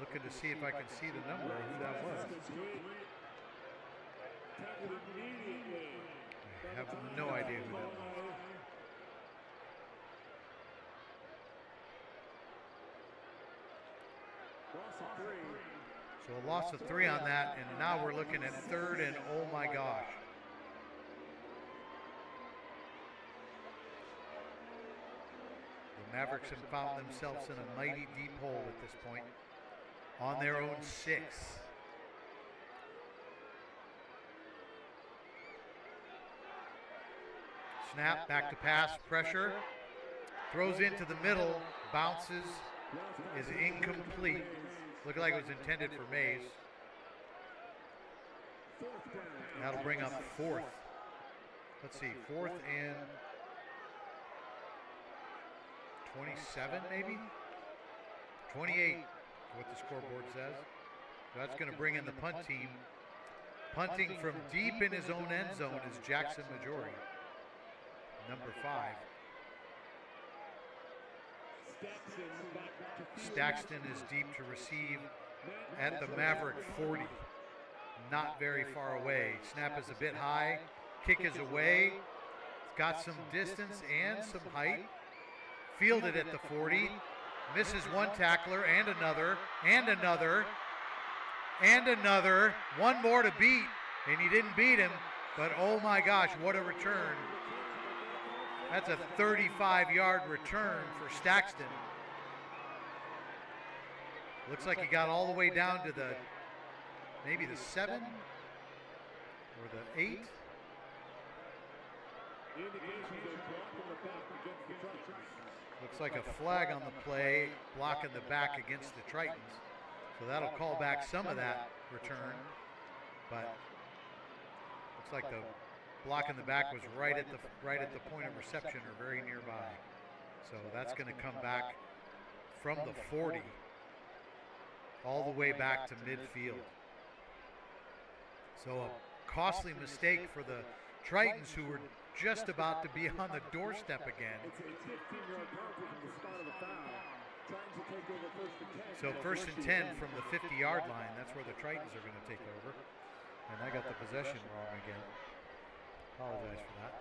Looking to see if I can see the number of who that was. I have no idea who that was. So a loss of 3 on that, and now we're looking at third, and oh my gosh. The Mavericks have found themselves in a mighty deep hole at this point, on their own 6. Snap, back to pass, pressure, throws into the middle, bounces, is incomplete. Looked like it was intended for Mays. That'll bring up 4th. Let's see, 4th and 27 maybe? 28, what the scoreboard says. That's going to bring in the punt team. Punting from deep in his own end zone is Jackson Majori, number 5. Staxton is deep to receive at the Maverick 40. Not very far away. Snap is a bit high. Kick is away. It's got some distance and some height. Fielded at the 40. Misses one tackler and another and another and another. One more to beat, and he didn't beat him. But oh my gosh, what a return. That's a 35-yard return for Staxton. Looks like he got all the way down to the, maybe the 7 or the 8. Looks like a flag on the play, blocking the back against the Tritons. So that'll call back some of that return. But looks like the block in the back was right at the point of reception or very nearby. So that's going to come back from the 40 all the way back to midfield. So a costly mistake for the Tritons, who were just about to be on the doorstep again. So 1st and 10 from the 50-yard line. That's where the Tritons are going to take over. And I got the possession wrong again. Apologize for that.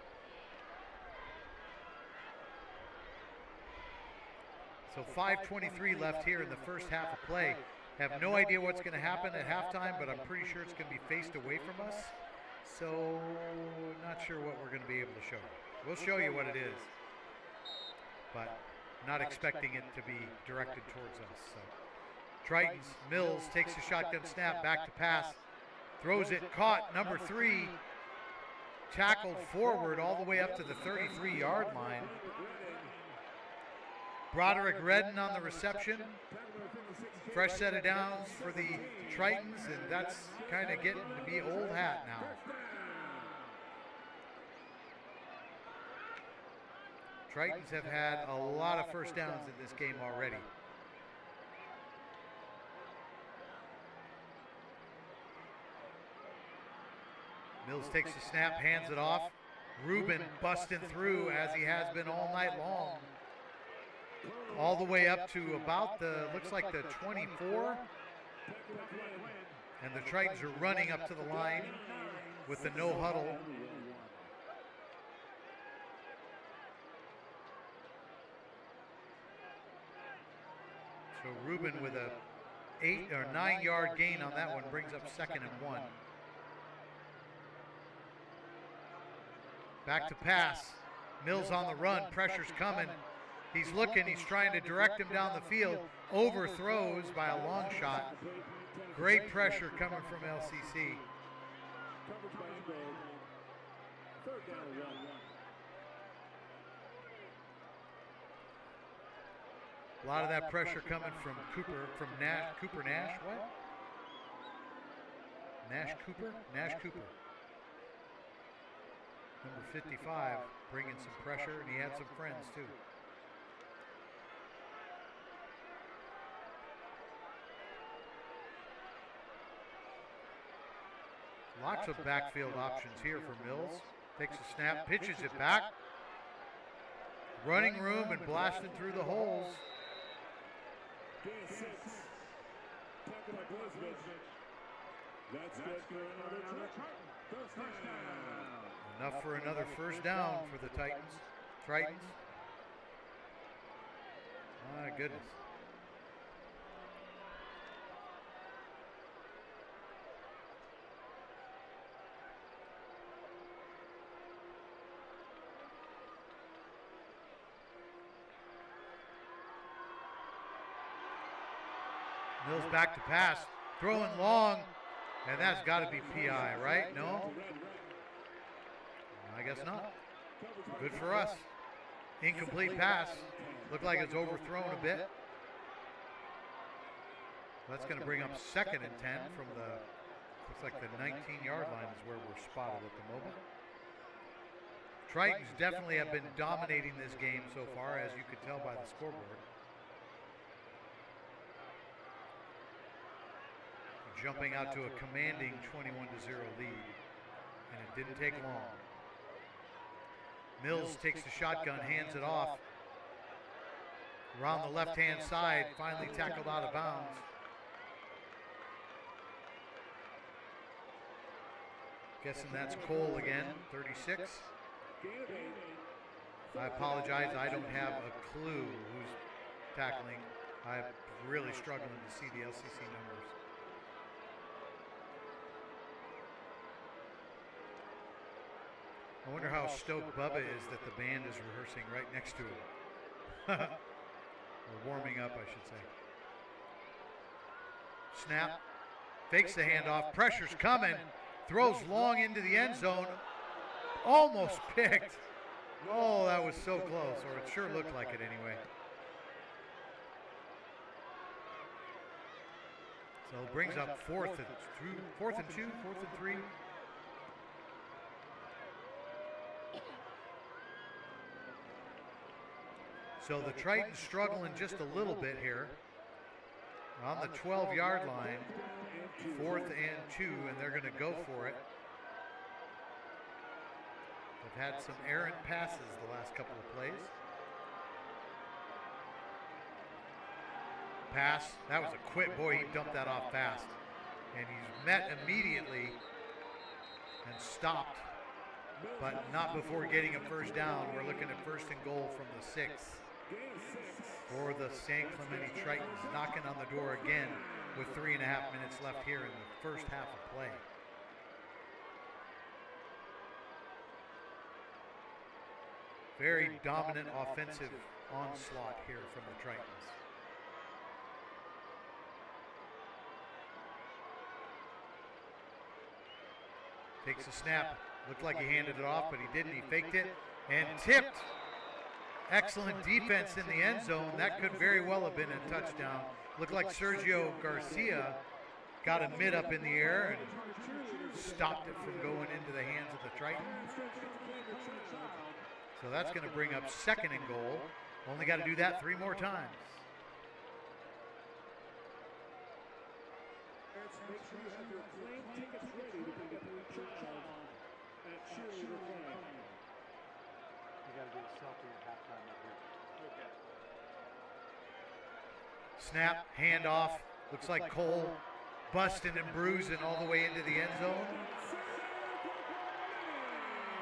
So 5:23 left here in the first half of play. Have no idea what's going to happen at halftime, but I'm pretty sure it's going to be faced away from us. So not sure what we're going to be able to show you. We'll show you what it is, but not expecting it to be directed towards us. So Tritons, Mills takes a shotgun snap, back to pass, throws it, caught, number 3, tackled forward all the way up to the 33-yard line. Broderick Redden on the reception. Fresh set of downs for the Tritons, and that's kind of getting to be old hat now. Tritons have had a lot of first downs in this game already. Mills takes the snap, hands it off. Rubin busting through as he has been all night long. all the way up to about the, looks like the 24. And the Tritons are running up to the line with the no huddle. So Ruben with a 8 or 9 yard gain on that one brings up 2nd and 1. Back to pass. Mills on the run. Pressure's coming. He's looking. He's trying to direct him down the field. Overthrows by a long shot. Great pressure coming from LCC. A lot of that pressure coming from Cooper, from Nash, Cooper Nash, what? Nash Cooper? Nash Cooper. Number 55, bringing some pressure, and he had some friends too. Lots of backfield options here for Mills. Takes a snap, pitches it back. Running room and blasting through the holes. Enough for another first down for the Tritons. My goodness. Mills back to pass, throwing long, and that's got to be PI, right? No? I guess not. Good for us. Incomplete pass. Looked like it's overthrown a bit. That's going to bring up 2nd and 10 from the, looks like the 19-yard line is where we're spotted at the moment. Tritons definitely have been dominating this game so far, as you could tell by the scoreboard. Jumping out to a commanding 21-0 lead, and it didn't take long. Mills takes the shotgun, hands it off. Around the left-hand side, finally tackled out of bounds. Guessing that's Cole again, 36. I apologize, I don't have a clue who's tackling. I'm really struggling to see the LCC numbers. I wonder how stoked Bubba is that the band is rehearsing right next to him. Or warming up, I should say. Snap. Fakes the handoff. Pressure's coming. Throws long into the end zone. Almost picked. Oh, that was so close. Or it sure looked like it anyway. So it brings up 4th and 2, 4th and 3. So the Tritons struggling just a little bit here. On the 12-yard line, 4th and 2, and they're going to go for it. They've had some errant passes the last couple of plays. Pass, that was a quick, boy, he dumped that off fast. And he's met immediately and stopped, but not before getting a first down. We're looking at 1st and goal from the 6. For the San Clemente Tritons, knocking on the door again with 3.5 minutes left here in the first half of play. Very dominant offensive onslaught here from the Tritons. Takes a snap. Looked like he handed it off, but he didn't. He faked it and tipped. Excellent defense in the end zone. That could very well have been a touchdown. Looked like Sergio Garcia got a mid up in the air and stopped it from going into the hands of the Tritons. So that's going to bring up 2nd and goal. Only got to do that 3 more times. Make sure you have your plane tickets ready to pick up your child at cheerleader camp. You got to do a selfie at halftime up here. Okay. Snap, handoff. Looks like Cole busting and bruising all the way into the end zone.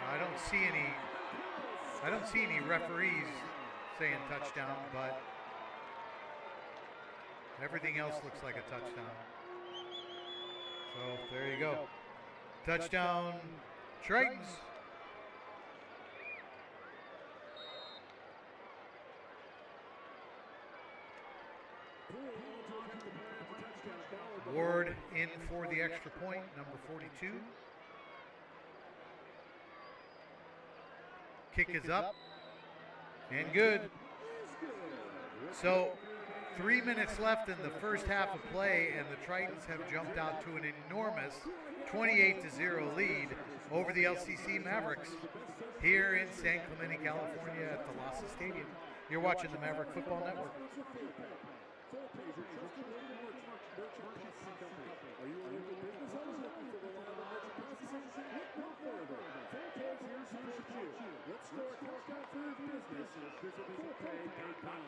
I don't see any referees saying touchdown, but everything else looks like a touchdown. So there you go. Touchdown, Tritons. Ward in for the extra point, number 42. Kick is up and good. So 3 minutes left in the first half of play, and the Tritons have jumped out to an enormous 28-0 lead over the LCC Mavericks here in San Clemente, California at the LCC Stadium. You're watching the Maverick Football Network. Are you a local business owner looking for reliable merchant processing? Look no further. Full Pay's here to support you. Let's store discount for your business. Visit fullpay.com.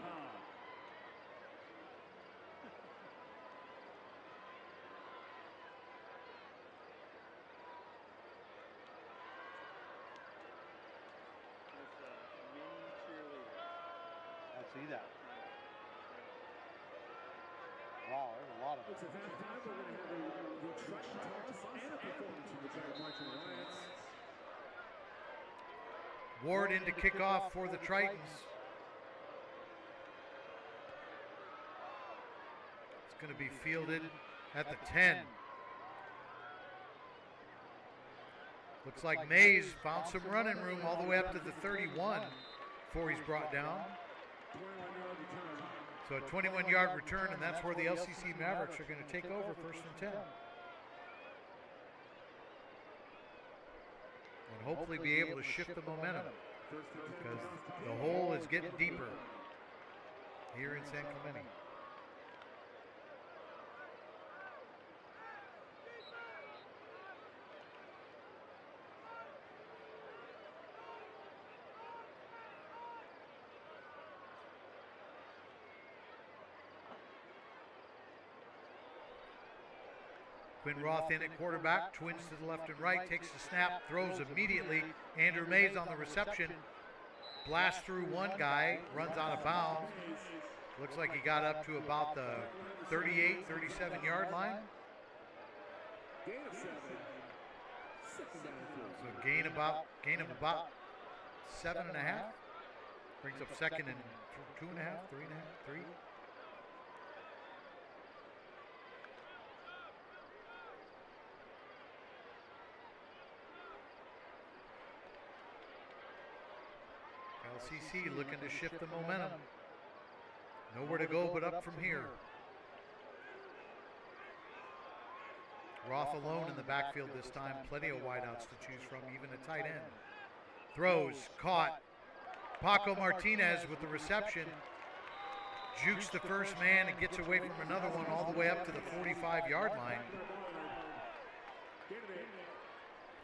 I see that. Wow, there's a lot of It's a halftime. We're going to have the Triton toss and a performance from the Triton Marching Alliance. Ward into kickoff for the Tritons. It's going to be fielded at the 10. Looks like Mays found some running room all the way up to the 31 before he's brought down. 21-yard return. So a 21-yard return, and that's where the LCC Mavericks are going to take over 1st and 10. And hopefully be able to shift the momentum, because the hole is getting deeper here in San Clemente. Quinn Roth in at quarterback, twins to the left and right, takes the snap, throws immediately. Andrew Mays on the reception, blasts through one guy, runs out of bounds. Looks like he got up to about the 38, 37-yard line. Gain of 7. Second down and 4. So gain of about 7.5. Brings up second and 2.5, 3.5, 3. LCC looking to shift the momentum. Nowhere to go but up from here. Roth alone in the backfield this time. Plenty of wideouts to choose from, even a tight end. Throws, caught. Paco Martinez with the reception. Jukes the first man and gets away from another one all the way up to the 45-yard line.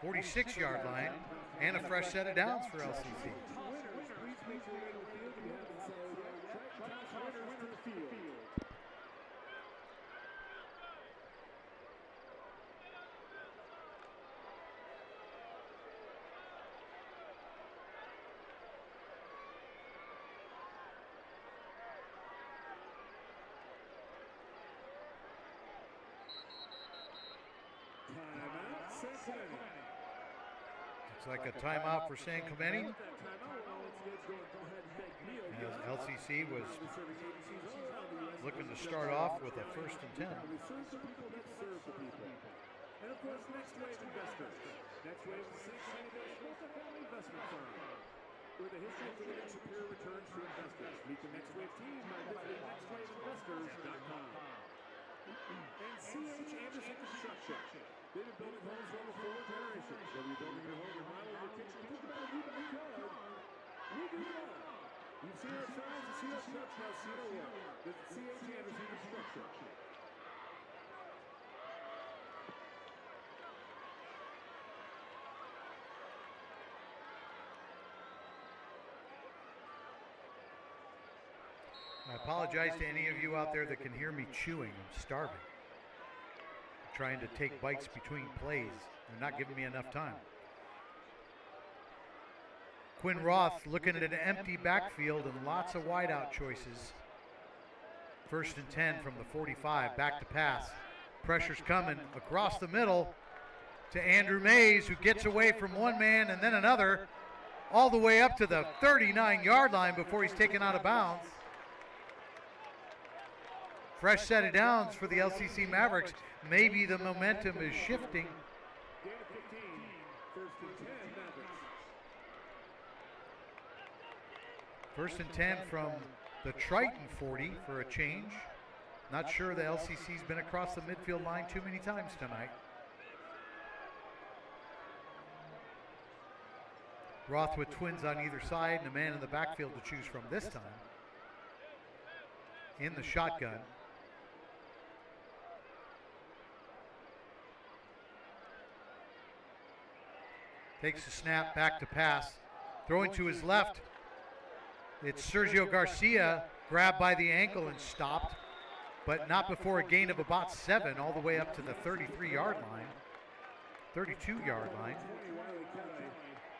46-yard line, and a fresh set of downs for LCC. Looks like a timeout for San Clemente. As LCC was looking to start off with a 1st and 10. And of course, Next Wave Investors. Next Wave is a San Clemente-based multifamily investment firm with a history of delivering superior returns to investors. Meet the Next Wave team by visiting nextwaveinvestors.com. And C.H. Anderson Construction. They've been building homes for over 4 generations. Whether you're building your home, remodeling your kitchen, think about a new backyard. We do it all. You've seen our signs, you see our trucks, now see our work. Visit C.H. Anderson Construction. I apologize to any of you out there that can hear me chewing. I'm starving. I'm trying to take bites between plays. They're not giving me enough time. Quinn Roth looking at an empty backfield and lots of wideout choices. 1st and 10 from the 45, back to pass. Pressure's coming across the middle to Andrew Mays, who gets away from one man and then another, all the way up to the 39-yard line before he's taken out of bounds. Fresh set of downs for the LCC Mavericks. Maybe the momentum is shifting. Gain of 15, 1st and 10, Mavericks. 1st and 10 from the Triton 40 for a change. Not sure the LCC's been across the midfield line too many times tonight. Roth with twins on either side and a man in the backfield to choose from this time. In the shotgun. Takes the snap, back to pass. Throwing to his left. It's Sergio Garcia, grabbed by the ankle and stopped, but not before a gain of about 7, all the way up to the 33-yard line, 32-yard line.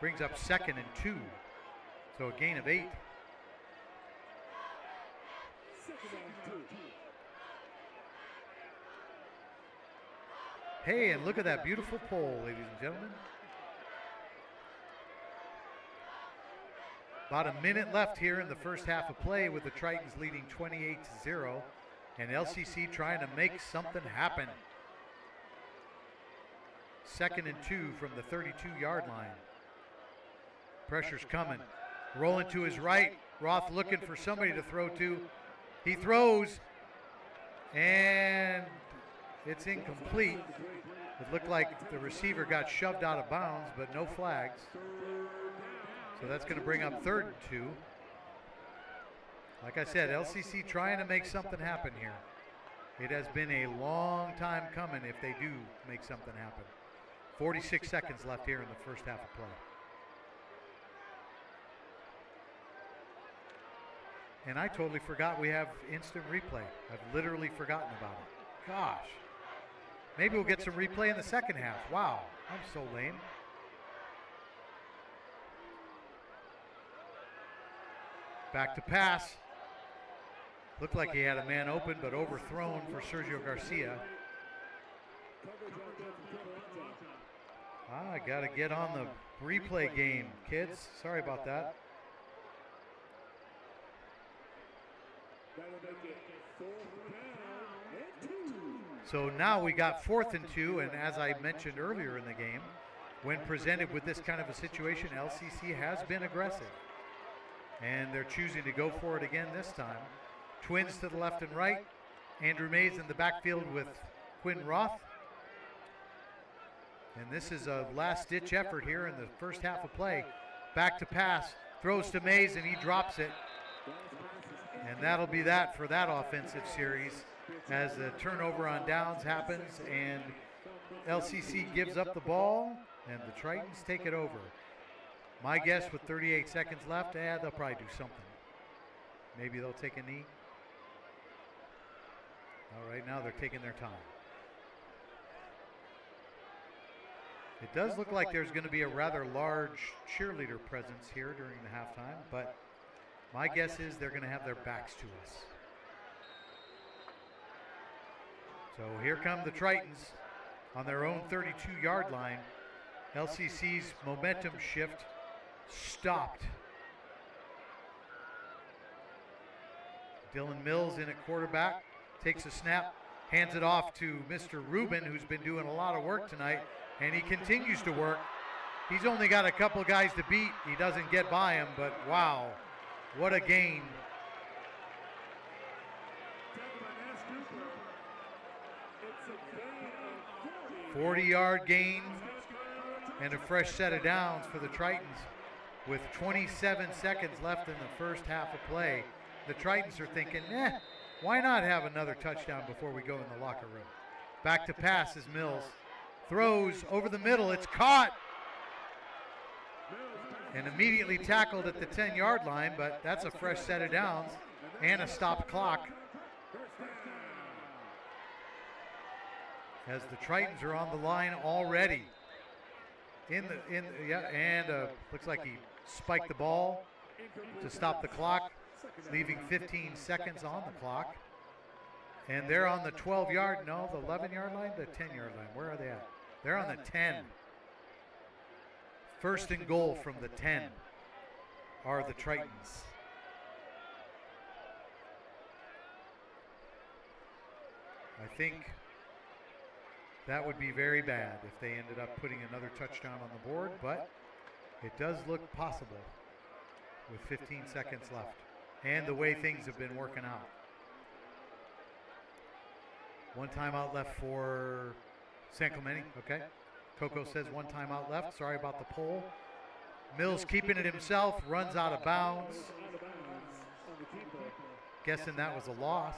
Brings up 2nd and 2, so a gain of 8. Hey, and look at that beautiful pole, ladies and gentlemen. About a minute left here in the first half of play with the Tritons leading 28-0 and LCC trying to make something happen. 2nd and 2 from the 32-yard line. Pressure's coming. Rolling to his right. Roth looking for somebody to throw to. He throws and it's incomplete. It looked like the receiver got shoved out of bounds, but no flags. So that's going to bring up 3rd and 2. Like I said, LCC trying to make something happen here. It has been a long time coming if they do make something happen. 46 seconds left here in the first half of play. And I totally forgot we have instant replay. I've literally forgotten about it. Gosh. Maybe we'll get some replay in the second half. Wow, I'm so lame. Back to pass. Looked like he had a man open, but overthrown for Sergio Garcia. I got to get on the replay game, kids. Sorry about that. So now we got 4th and 2, and as I mentioned earlier in the game, when presented with this kind of a situation, LCC has been aggressive. And they're choosing to go for it again this time. Twins to the left and right. Andrew Mays in the backfield with Quinn Roth. And this is a last-ditch effort here in the first half of play. Back to pass. Throws to Mays, and he drops it. And that'll be that for that offensive series as the turnover on downs happens and LCC gives up the ball and the Tritons take it over. My guess with 38 seconds left, they'll probably do something. Maybe they'll take a knee. All right, now they're taking their time. It does look like there's going to be a rather large cheerleader presence here during the halftime, but my guess is they're going to have their backs to us. So here come the Tritons on their own 32-yard line. LCC's momentum shift stopped. Dylan Mills in at quarterback, takes a snap, hands it off to Mr. Rubin, who's been doing a lot of work tonight, and he continues to work. He's only got a couple guys to beat. He doesn't get by him, but wow, what a gain. 40-yard gain and a fresh set of downs for the Tritons with 27 seconds left in the first half of play. The Tritons are thinking, why not have another touchdown before we go in the locker room? Back to pass is Mills. Throws over the middle. It's caught. And immediately tackled at the 10-yard line, but that's a fresh set of downs. and a stopped clock as the Tritons are on the line already. Looks like he spiked the ball to stop the clock, leaving 15 seconds on the clock. And they're on the 12-yard, no, the 11-yard line, the 10-yard line. Where are they at? They're on the 10. First and goal from the 10 are the Tritons. I think that would be very bad if they ended up putting another touchdown on the board, but it does look possible with 15 seconds left and the way things have been working out. One timeout left for San Clemente, okay. Coco says one timeout left. Sorry about the poll. Mills keeping it himself, runs out of bounds. Guessing that was a loss.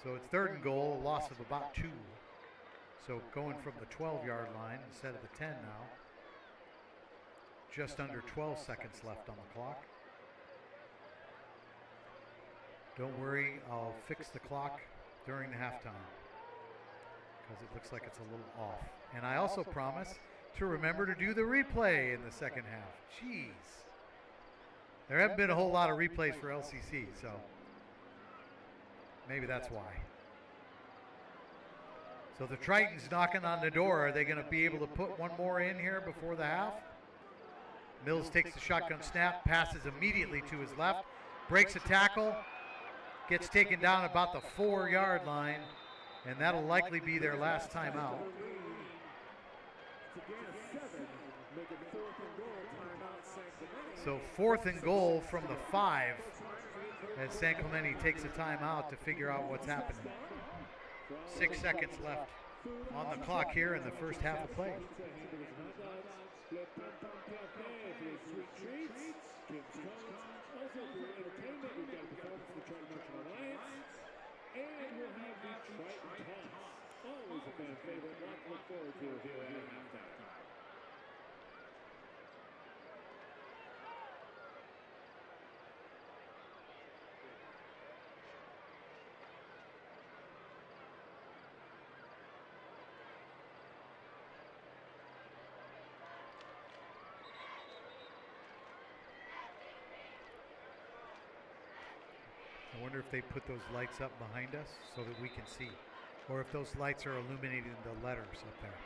So it's third and goal, a loss of about 2. So going from the 12-yard line instead of the 10 now. Just under 12 seconds left on the clock. Don't worry, I'll fix the clock during the halftime because it looks like it's a little off. And I also promise to remember to do the replay in the second half. Jeez. There haven't been a whole lot of replays for LCC, so maybe that's why. So the Tritons knocking on the door. Are they going to be able to put one more in here before the half? Mills takes the shotgun snap, passes immediately to his left, breaks a tackle, gets taken down about the 4-yard line, and that'll likely be their last timeout. So 4th and goal from the 5 as San Clemente takes a timeout to figure out what's happening. 6 seconds left on the clock here in the first half of play. And we'll have the Triton toss. Always a fan favorite. Lot to look forward to here at halftime. I wonder if they put those lights up behind us so that we can see, or if those lights are illuminating the letters up there.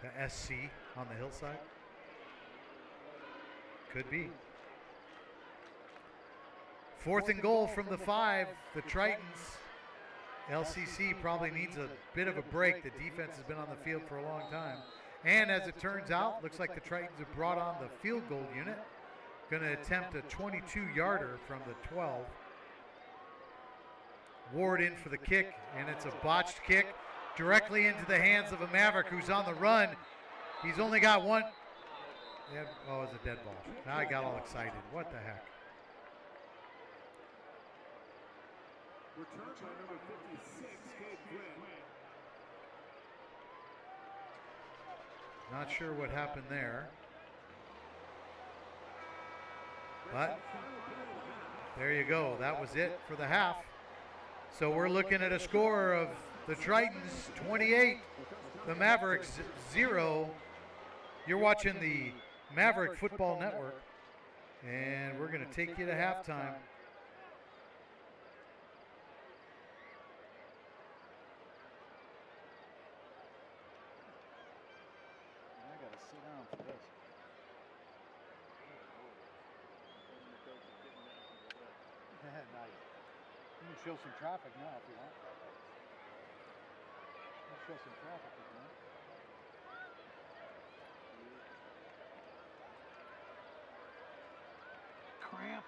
The SC on the hillside. Could be. 4th and goal from the 5. The Tritons. LCC probably needs a bit of a break. The defense has been on the field for a long time. And as it turns out, looks like the Tritons have brought on the field goal unit. Going to attempt a 22-yarder from the 12. Ward in for the kick, and it's a botched kick directly into the hands of a Maverick who's on the run. He's only got one. Yeah, oh, it's a dead ball. Now I got all excited. What the heck? Return by number 56, Gabe Grant. Not sure what happened there. But there you go. That was it for the half. So we're looking at a score of the Tritons 28, the Mavericks 0. You're watching the Maverick Football Network, and we're going to take you to halftime. I gotta sit down for this. Nice. You can show some traffic now if you want. You can show some traffic if you want. Cramp.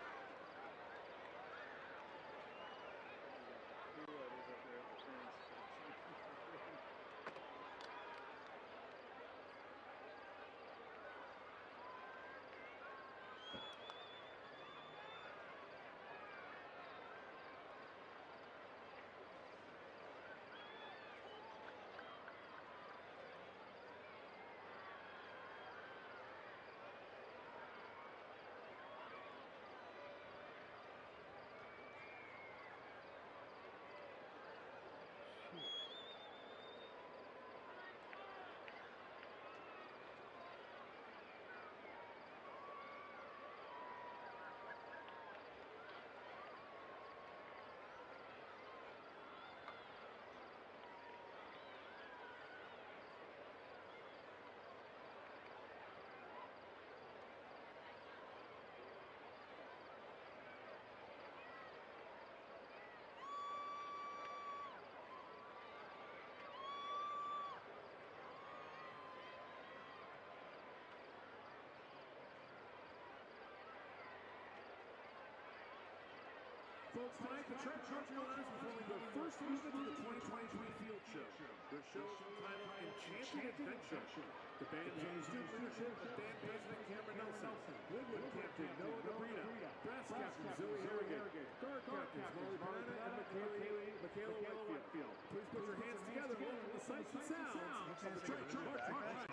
Folks, tonight the Triton Marching Orders performing their first movement to the 2023 field show. Their show is entitled Enchanted Adventure. The band's under student leadership of band president Cameron Nelson, woodwind captain Noah Mabrina, brass captain Zoe Harrigan, guard captains Molly Panetta and Michaela Whitefield. Please put your hands together and welcome the sights and sounds of the Triton Marching Orders.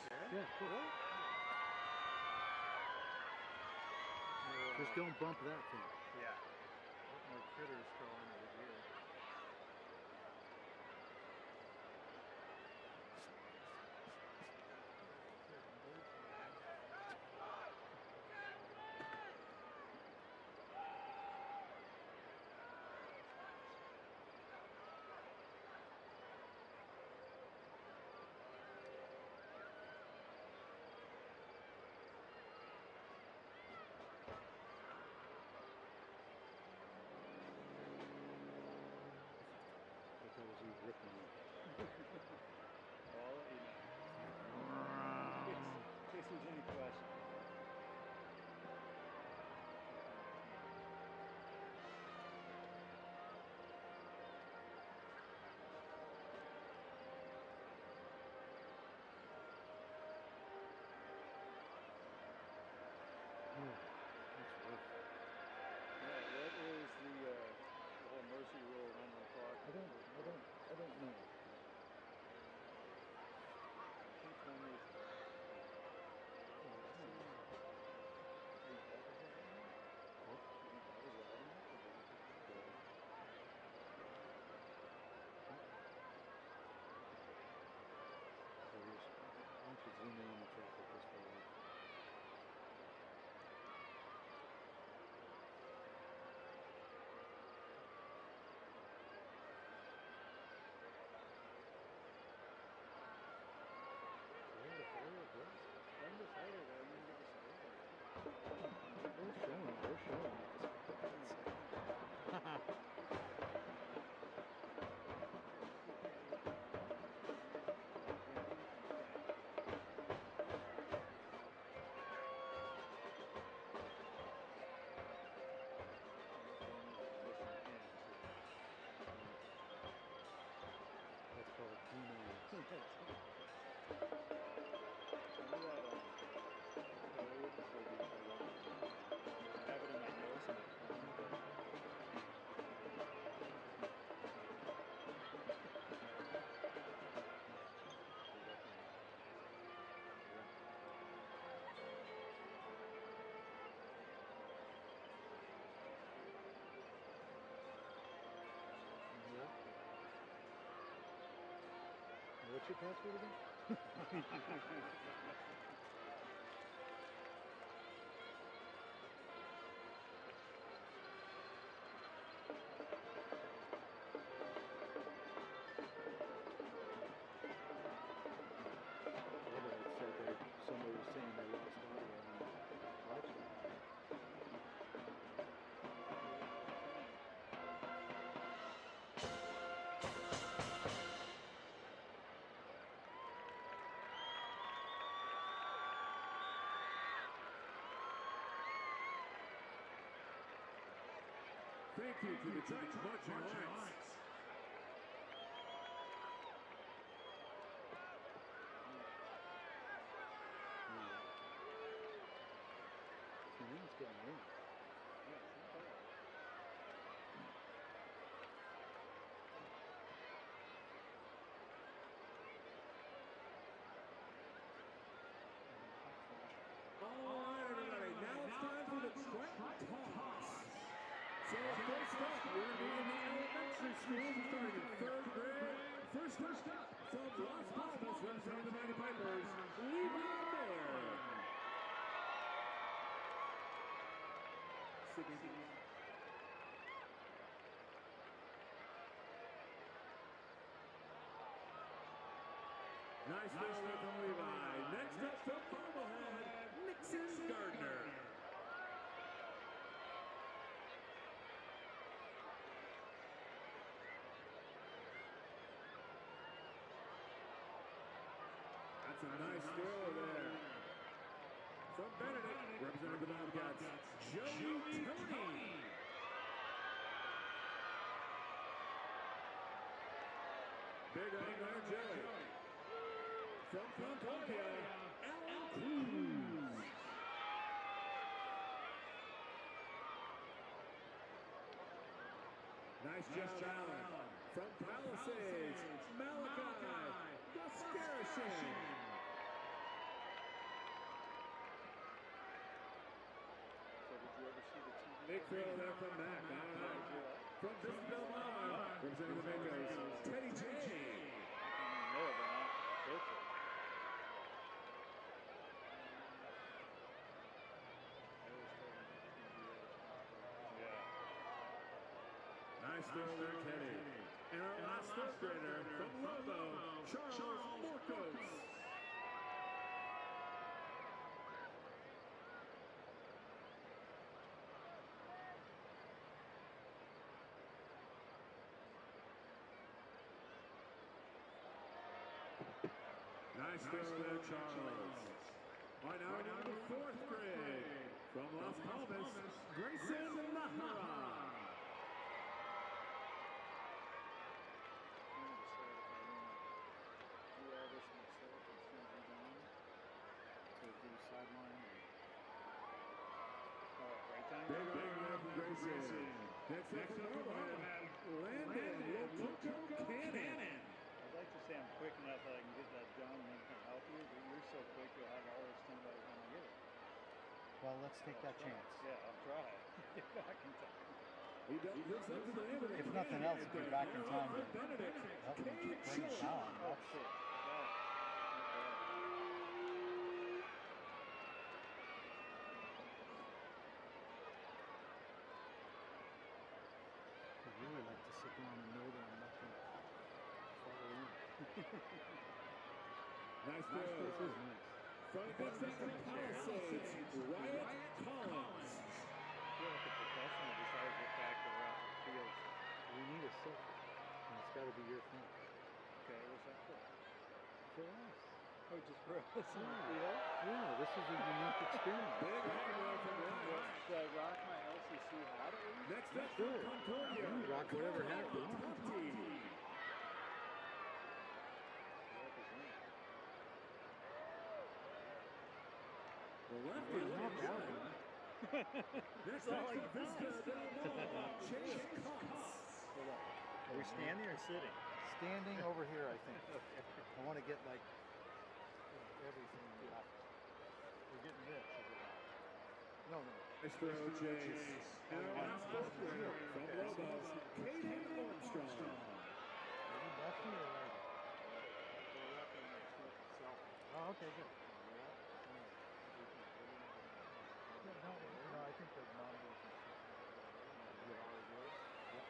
Yeah, cool. Just don't bump that thing. Yeah. More critters crawling over here. That was you ripping it. I'll let you know. In case there's any question. Oh, that's rough. Yeah, what is the whole mercy rule run the clock? I don't know. I think one is. Why don't you zoom in on the traffic this way? Undecided, I didn't get the score. We're showing. That's called D-man. Have it in my notes and What's your password again? Somebody was saying they lost audio on the live stream. Thank you to the Tritons Marching Orders. It's getting in. All right, everybody. Now it's time for the Triton toss. So first up, we're going to be in the elementary schools starting in 3rd grade. First up, from Las Palmas, representing the Mighty Pipers, Levi Miller. Nice throw there from Levi. Next up from Marblehead, Nixon Gardner. That's a nice throw there. From Benedict, representing the Bobcats, Joey Tony. Big on there, Jerry. From Concordia, Alan Cruz. Nice job, Alan. From Palisades, Malachi Guskarashin. So did you ever see the TV? Big throw there from Mac. From Vista Del Mar, representing the Bengals, Teddy J. No, but not built it. Nice throw there, Teddy. And our last fourth grader from Lobo, Charles Morcos. Nice throw there, Charles. All right, now we're on the fourth grade. From Las Palmas, Grayson Nahara. Big arm there from Grayson. Next up from Marblehead, Landon Lotoco Cannon. I'd like to say I'm quick enough that I can get that done and then can help you, but you're so quick you'll have all this done by the time I get it. Well, let's take that chance. Yeah, I'll try. Get back in time. If nothing else, if you're back in time to help me bring it down. Oh, shit. Got it. I'd really like to sit down and know that I'm not going to fall in. Nice throw. This is nice. From Vincent Palisades, Wyatt Collins. I feel like a professional decided to back the route in the field. We need a selfie, and it's got to be your phone. Okay, what's that for? For us. Oh, just for us in the Yeah. field? Yeah, this is a unique experience. Big arm from Wyatt. Should I rock my LCC hat at least? Next up, Sure. Concordia. You rock whatever hat you want. The lefty It's not looks that right. one. Next up, Vista Del Mar, Chase Cox. Are we standing or sitting? Standing over here, I think. I want to get like everything up. We're getting this. No, no. Nice throw, Chase. And our last fourth grader from Lobos, Caden Armstrong. Are you lefty or right? Oh, okay, good. No, I think the monitor can see. Yep.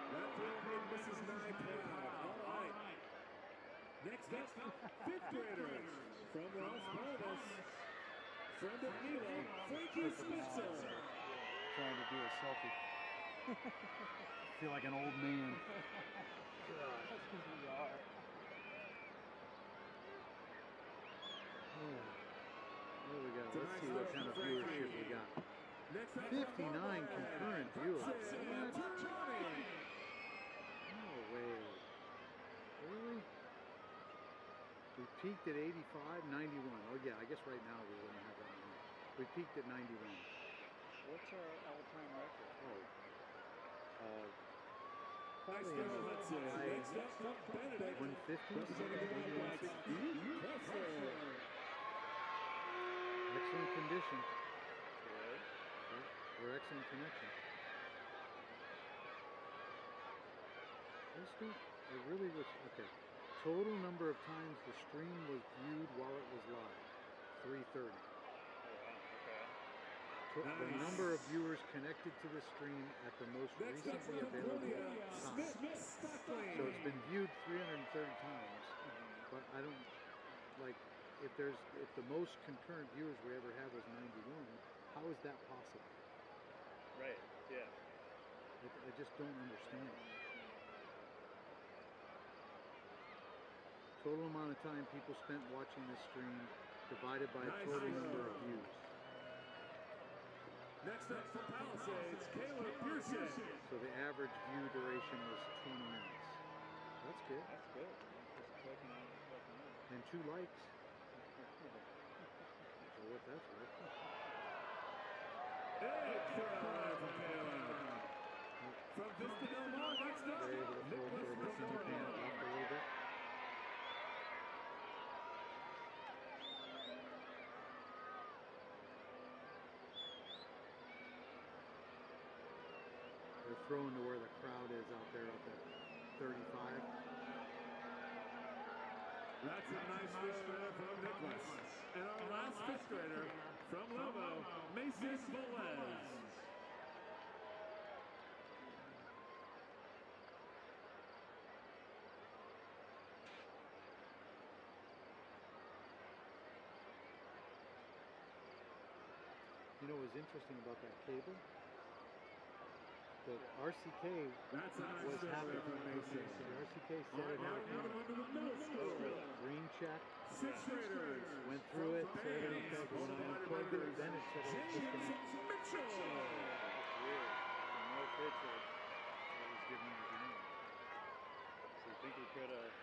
That throw made Mrs. Nye proud. All right. Next up, fifth graders from Las Palmas, friend of Milo, Frankie Spitzer. Trying to do a selfie. Feel like an old man. That's because we are. There we go. Let's see what kind of viewership we got. Next up, 59 concurrent viewers. What? No way. Really? We peaked at 85, 91. Oh yeah, I guess right now we wouldn't have that many. We peaked at 91. What's our all-time record? Oh. Nice Probably throw, that's it. Next up, from Benedict, 150? representing the Mavericks, Kessler. Excellent condition. Good. Or excellent connection. I really was, okay. Total number of times the stream was viewed while it was live, 330. Oh, wow. Okay. The number of viewers connected to the stream at the most Next up, recently from available Concordia, time. Stockley. So it's been viewed 330 times, but I don't, like, if the most concurrent viewers we ever had was 91, how is that possible? Right. Yeah. I just don't understand. Total amount of time people spent watching this stream divided by Nice total throw. number of views. Next up from Palisades, Caleb Pearson. So the average view duration was 20 minutes. That's good. That's good. Just clicking on it, clicking on it. And 2 likes. For what that's worth. Big throw from Caleb. From Vista Del Mar, next up, They're able to throw for a Nicholas decent Zamora. left a little bit. They're throwing to where the crowd is out there up at 35. That's a nice throw from Nicholas. And our last fifth grader from Lobo, Mason Velez. You know what was interesting about that cable? The RCK That's a nice was throw happening. from Mason. The RCK All set right, it now out. we're moving on to the middle school. Green check. Sixth graders. Went through it, From said everything Bands, okay. When I unplugged it, then it said it was James disconnected. Mitchell. That's weird. The no picture. It was giving me the green. So you think we could have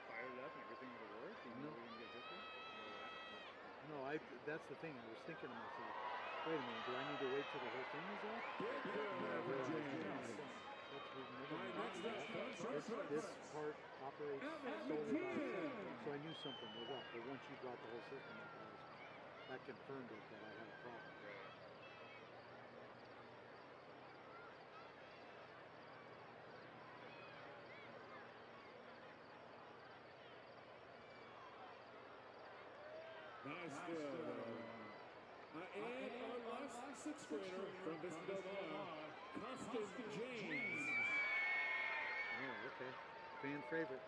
fired it up and everything would have worked? Even though we didn't get this one? No, that's the thing. I was thinking to myself, wait a minute, do I need to wait till the whole thing is off? Big throw And I from realized, James. no, we've never All right, done next that. up, This part operates Evan solely by McKeon. itself. So I knew something was up, but once you brought the whole system up, that confirmed it that I had a problem. Nice throw. And our last sixth grader from Vista Del Mar, Costin James. Oh, okay. Fan favorite.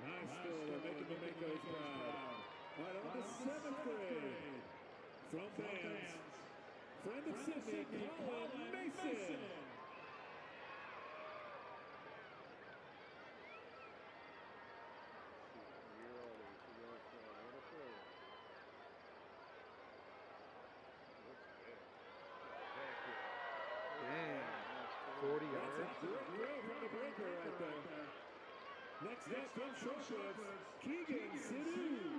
Nice throw. They're making the Makos proud. All right, on to seventh grade. From Bands, friend of Sydney, Colin Mason. Damn. 40 yards. That's a great throw from the breaker right there. Next up from short shorts, Keegan Sidhu.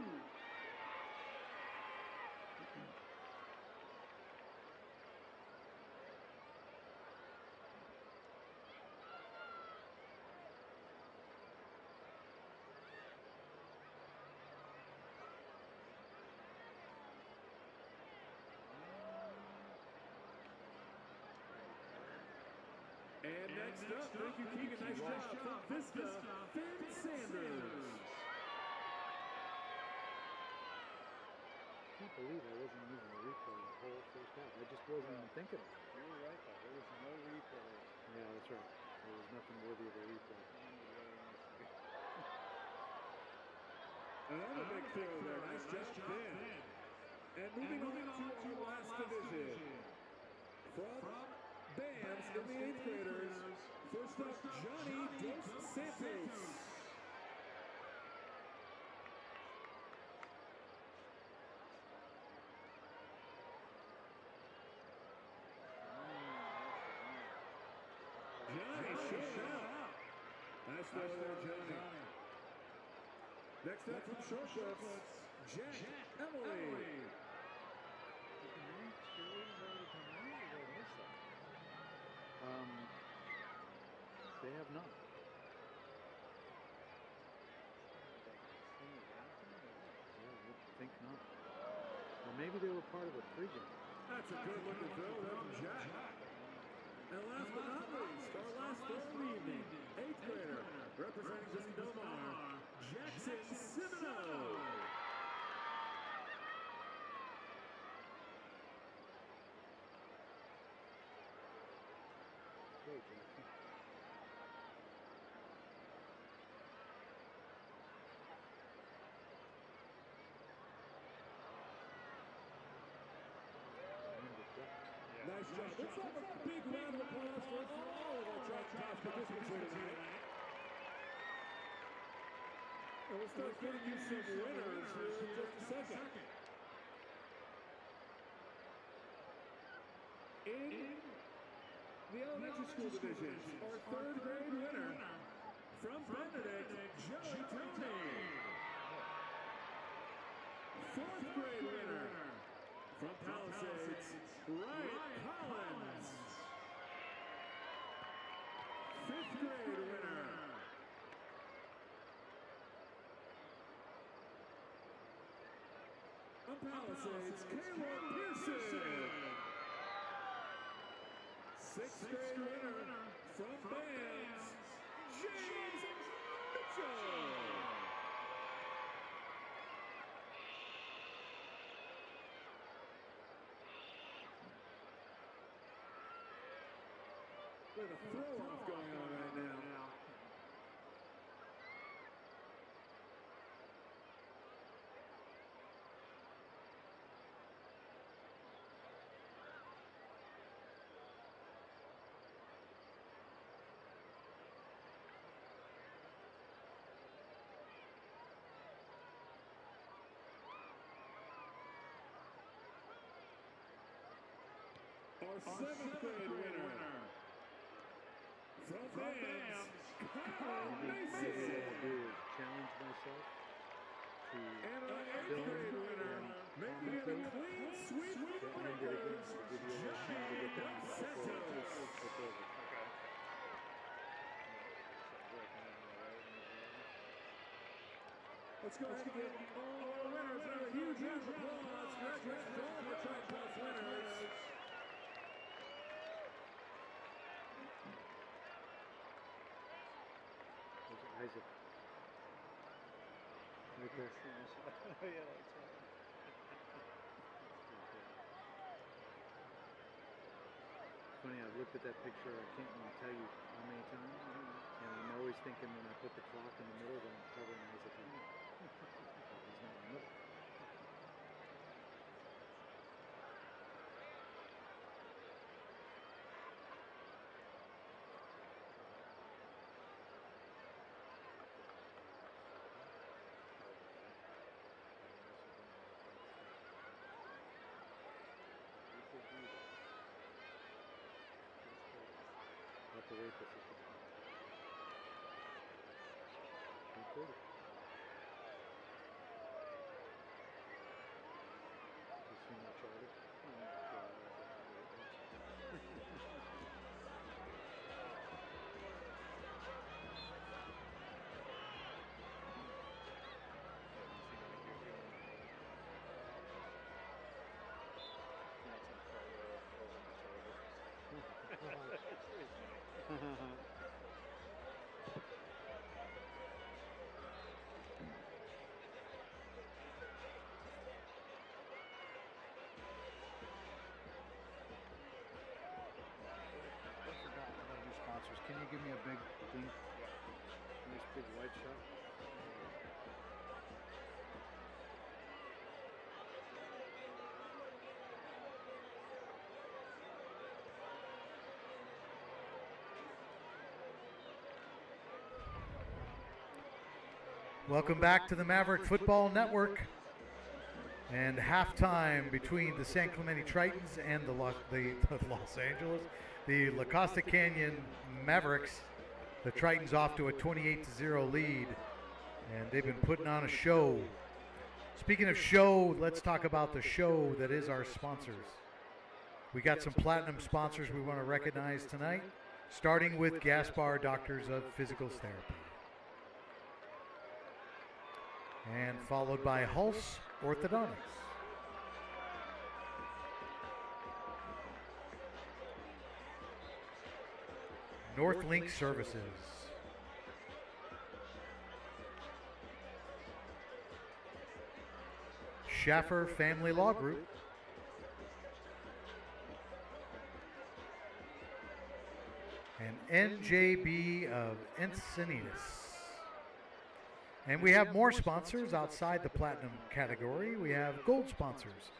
And next up, thank you, Keegan. Nice job from Vista, Finn Sanders. I can't believe I wasn't using the replay the whole first half. I just wasn't even thinking of it. You were right though. There was no replay. Yeah, that's right. There was nothing worthy of a replay. Another big throw there. Nice job, Finn. And moving on to our last division. From Bands in the eighth graders. First up, Johnny Dos Santos. Johnny showing out. Nice throw there, Johnny. Next up from short shorts, Jack Emily. They have not. Yeah, I think not. Or maybe they were part of a pregame. That's a good looking throw there from Jack. And last but not least, our last throw of the evening, eighth grader, representing Vista Del Mar, Jackson Simino. Hey, Jackson. job. Let's have a big round of applause for all of our Triton Toss participants here tonight. And we'll start getting you some winners here in just a second. In the elementary school divisions, our third grade winner from Benedict, Joey Tony. Fourth grade winner from Palisades, Wright Collins. Fifth grade winner from Palisades, Caleb Pearson. Sixth grade winner from Bands, James Mitchell. There's a throw-off going on right now. Our seventh grade winner from Bands, Kyle Mason. What I'll do is challenge myself to And our eighth film grade winner, and making it a commentate. clean sweep with Get into the breakers, video and try to get down to Santos. it's over. Let's go ahead and give all our winners another huge round of applause. Congratulations to all of our Triton Toss winners. There's Isaac. Right there. Yeah, that's right. Funny, I've looked at that picture, I can't even tell you how many times, and I'm always thinking when I put the clock in the middle that I'm covering Isaac in. But he's not in the middle. I'll have to wait this is the You see my Charlie? Sponsors. Can you give me a big thing? Nice big white shot. Welcome back to the Maverick Football Network. And halftime between the San Clemente Tritons and the Los Angeles, the La Costa Canyon Mavericks. The Tritons off to a 28-0 lead, and they've been putting on a show. Speaking of show, let's talk about the show that is our sponsors. We got some platinum sponsors we want to recognize tonight, starting with Gaspar Doctors of Physical Therapy, and followed by Hulse Orthodontics. Northlink Services. Schaffer Family Law Group. And NJB of Encinitas. And we have more sponsors outside the platinum category. We have gold sponsors: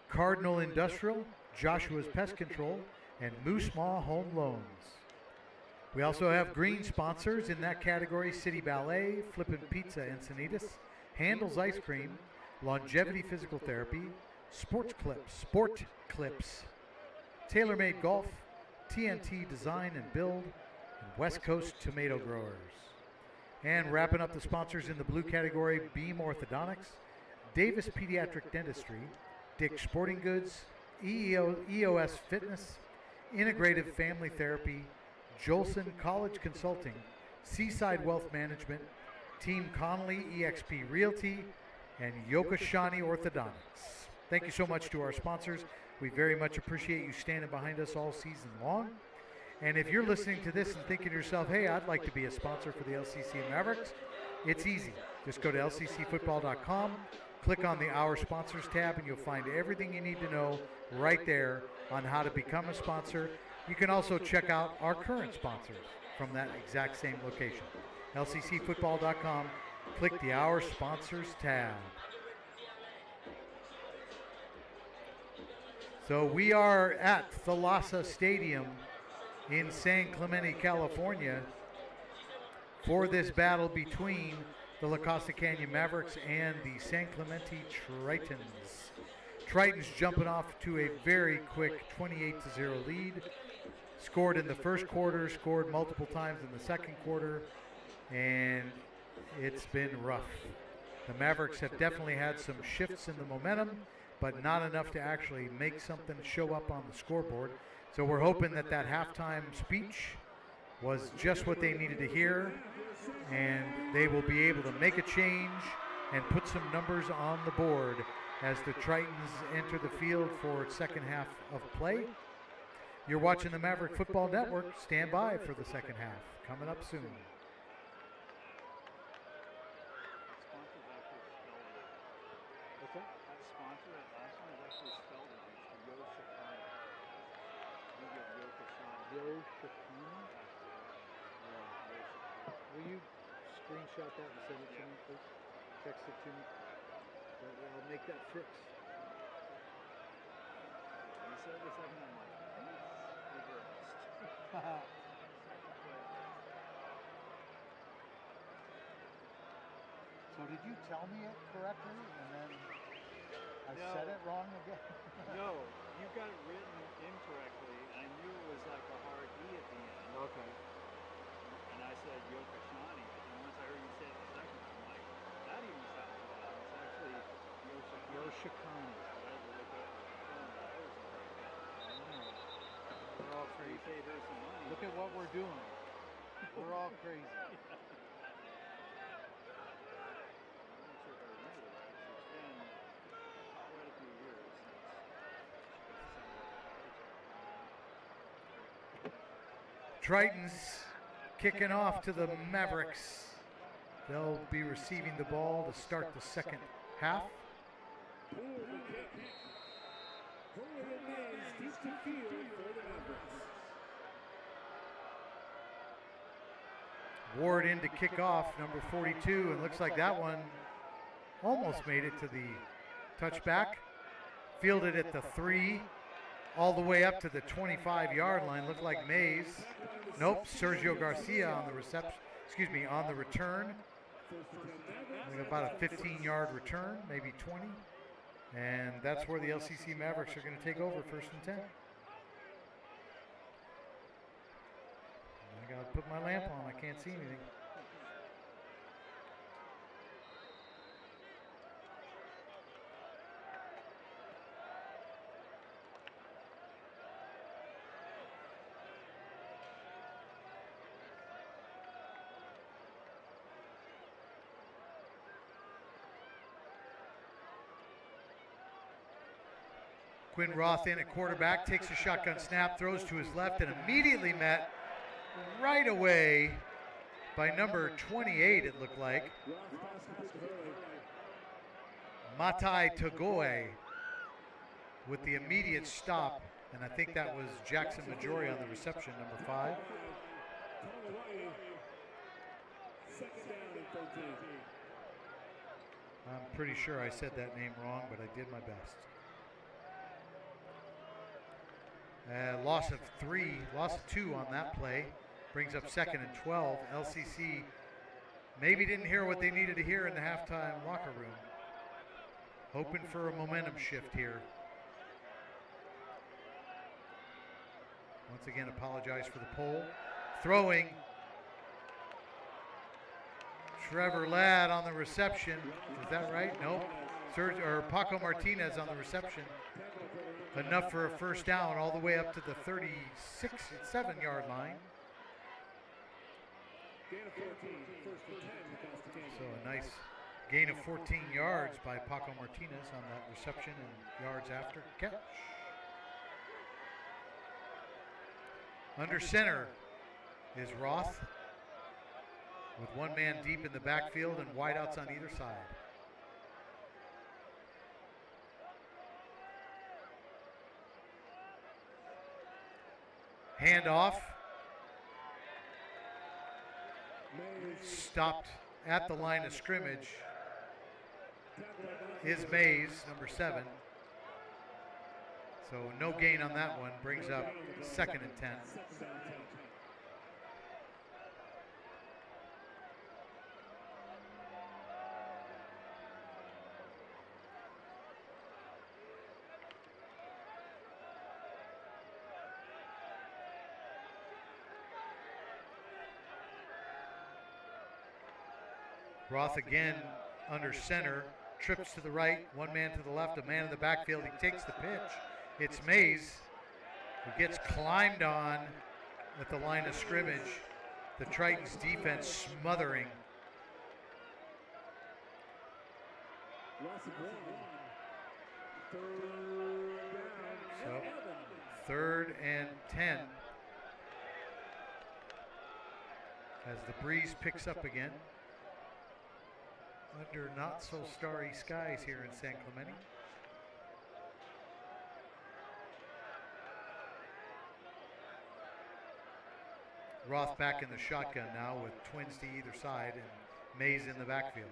Cardinal Industrial, Joshua's Pest Control, and Moose Maw Home Loans. We also have green sponsors in that category: City Ballet, Flippin' Pizza Encinitas, Handel's Ice Cream, Longevity Physical Therapy, Sport Clips, TaylorMade Golf, TNT Design and Build, and West Coast Tomato Growers. And wrapping up the sponsors in the blue category: Beam Orthodontics, Davis Pediatric Dentistry, Dick's Sporting Goods, EOS Fitness, Integrative Family Therapy, Jolson College Consulting, Seaside Wealth Management, Team Connolly eXp Realty, and Yokoshani Orthodontics. Thank you so much to our sponsors. We very much appreciate you standing behind us all season long. And if you're listening to this and thinking to yourself, hey, I'd like to be a sponsor for the LCC Mavericks, it's easy. Just go to lccfootball.com, click on the Our Sponsors tab, and you'll find everything you need to know right there on how to become a sponsor. You can also check out our current sponsors from that exact same location. lccfootball.com, click the Our Sponsors tab. So we are at Thalassa Stadium in San Clemente, California, for this battle between the La Costa Canyon Mavericks and the San Clemente Tritons. Tritons jumping off to a very quick 28-0 lead. Scored in the first quarter, scored multiple times in the second quarter, and it's been rough. The Mavericks have definitely had some shifts in the momentum, but not enough to actually make something show up on the scoreboard. So we're hoping that that halftime speech was just what they needed to hear, and they will be able to make a change and put some numbers on the board as the Tritons enter the field for second half of play. You're watching the Maverick Football Network. Stand by for the second half. Coming up soon. What's that? That sponsor, that last one is actually spelled wrong. It's Yoshikana. You get Yokoshana. Yoshikana? Yeah, Yoshikana. Will you screenshot that and send it to me, please? Text it to me. I'll make that fix. You said the second time, like, reversed. So did you tell me it correctly and then I No. said it wrong again? No, you got it written incorrectly, and I knew it was like a hard E at the end. Okay. And I said Yokoshani, but then once I heard you say it the second time, I'm like, that even sounds wrong. It's actually Yoshikana. Yoshikana. I had to look up. We're all So you crazy. paid her some money. Look at what we're doing. We're all crazy. I'm not sure if I remember that, 'cause it's been quite a few years since Tritons kicking off to the Mavericks. They'll be receiving the ball to start the second half. Ward in to kick off, number 42, and looks like that one almost made it to the touchback. Fielded at the 3, all the way up to the 25-yard line. Looked like Mays. Nope, Sergio Garcia on the on the return. Like about a 15-yard return, maybe 20. And that's where the LCC Mavericks are going to take over, 1st and 10. I got to put my lamp on. I can't see anything. Quinn Roth in at quarterback, takes a shotgun snap, throws to his left, and immediately met right away by number 28, it looked like. Matai Togoe with the immediate stop, and I think that was Jackson Majori on the reception, number 5. I'm pretty sure I said that name wrong, but I did my best. Loss of 2 on that play. Brings up 2nd and 12. LCC maybe didn't hear what they needed to hear in the halftime locker room. Hoping for a momentum shift here. Once again, apologize for the poll. Throwing. Trevor Ladd on the reception. Is that right? No. Paco Martinez on the reception. Enough for a first down all the way up to the 37-yard line. So a nice gain of 14 yards by Paco Martinez on that reception and yards after catch. Under center is Roth with one man deep in the backfield and wideouts on either side. Handoff. Stopped at the line of scrimmage is Mays, number 7. So no gain on that one. Brings up 2nd and 10. Roth again under center, trips to the right, one man to the left, a man in the backfield. He takes the pitch. It's Mays who gets climbed on at the line of scrimmage. The Tritons defense smothering. So 3rd and 10 as the breeze picks up again. Under not so starry skies here in San Clemente. Roth back in the shotgun now with twins to either side and Mays in the backfield.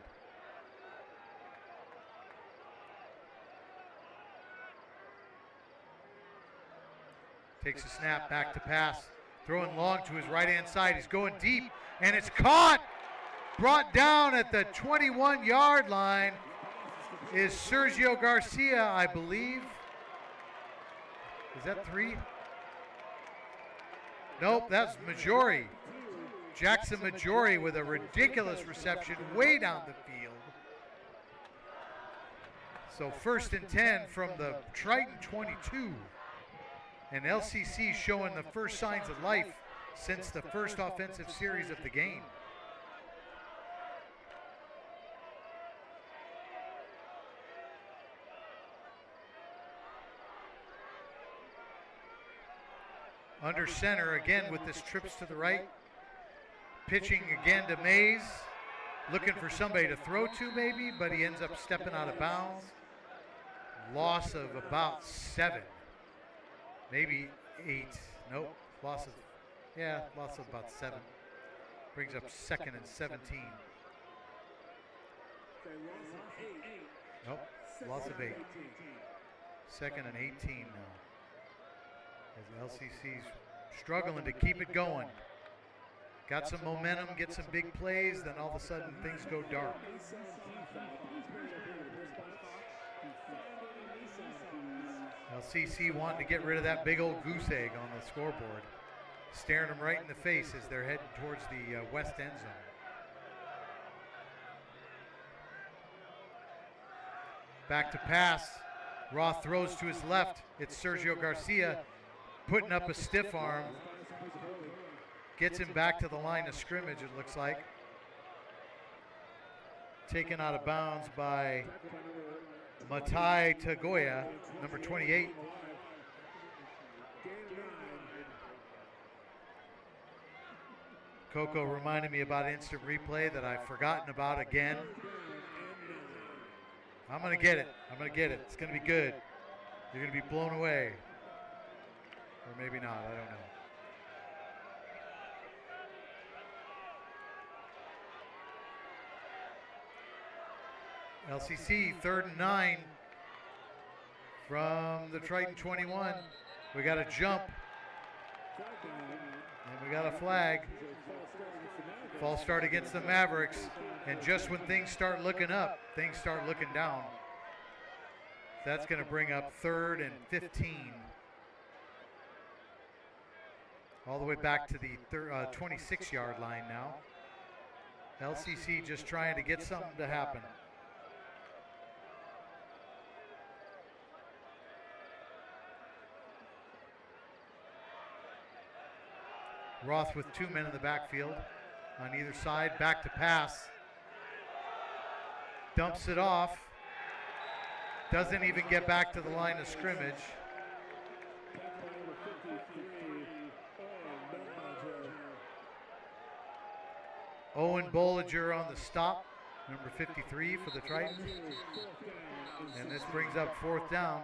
Takes a snap, back to pass, throwing long to his right-hand side. He's going deep, and it's caught! Brought down at the 21-yard line is Sergio Garcia, I believe. Is that 3? Nope, that's Majori. Jackson Majori with a ridiculous reception way down the field. So 1st and 10 from the Triton 22. And LCC showing the first signs of life since the first offensive series of the game. Under center again with this trips to the right. Pitching again to Mays. Looking for somebody to throw to maybe, but he ends up stepping out of bounds. Loss of about 7. Maybe 8. Nope. Loss of about 7. Brings up 2nd and 17. Nope. Loss of 8. 2nd and 18 now. As LCC's struggling to keep it going. Got some momentum, get some big plays, then all of a sudden things go dark. LCC wanting to get rid of that big old goose egg on the scoreboard. Staring them right in the face as they're heading towards the west end zone. Back to pass. Roth throws to his left. It's Sergio Garcia putting up a stiff arm. Gets him back to the line of scrimmage, it looks like. Taken out of bounds by Matai Tagoya, number 28. Coco reminded me about instant replay that I've forgotten about again. I'm going to get it. I'm going to get it. It's going to be good. You're going to be blown away. Or maybe not. I don't know. LCC 3rd and 9 from the Triton 21. We got a jump. And we got a flag. False start against the Mavericks. And just when things start looking up, things start looking down. That's going to bring up 3rd and 15. All the way back to the 26-yard line now. LCC just trying to get something to happen. Roth with 2 men in the backfield on either side. Back to pass. Dumps it off. Doesn't even get back to the line of scrimmage. Owen Bollinger on the stop, number 53 for the Tritons. And this brings up 4th down.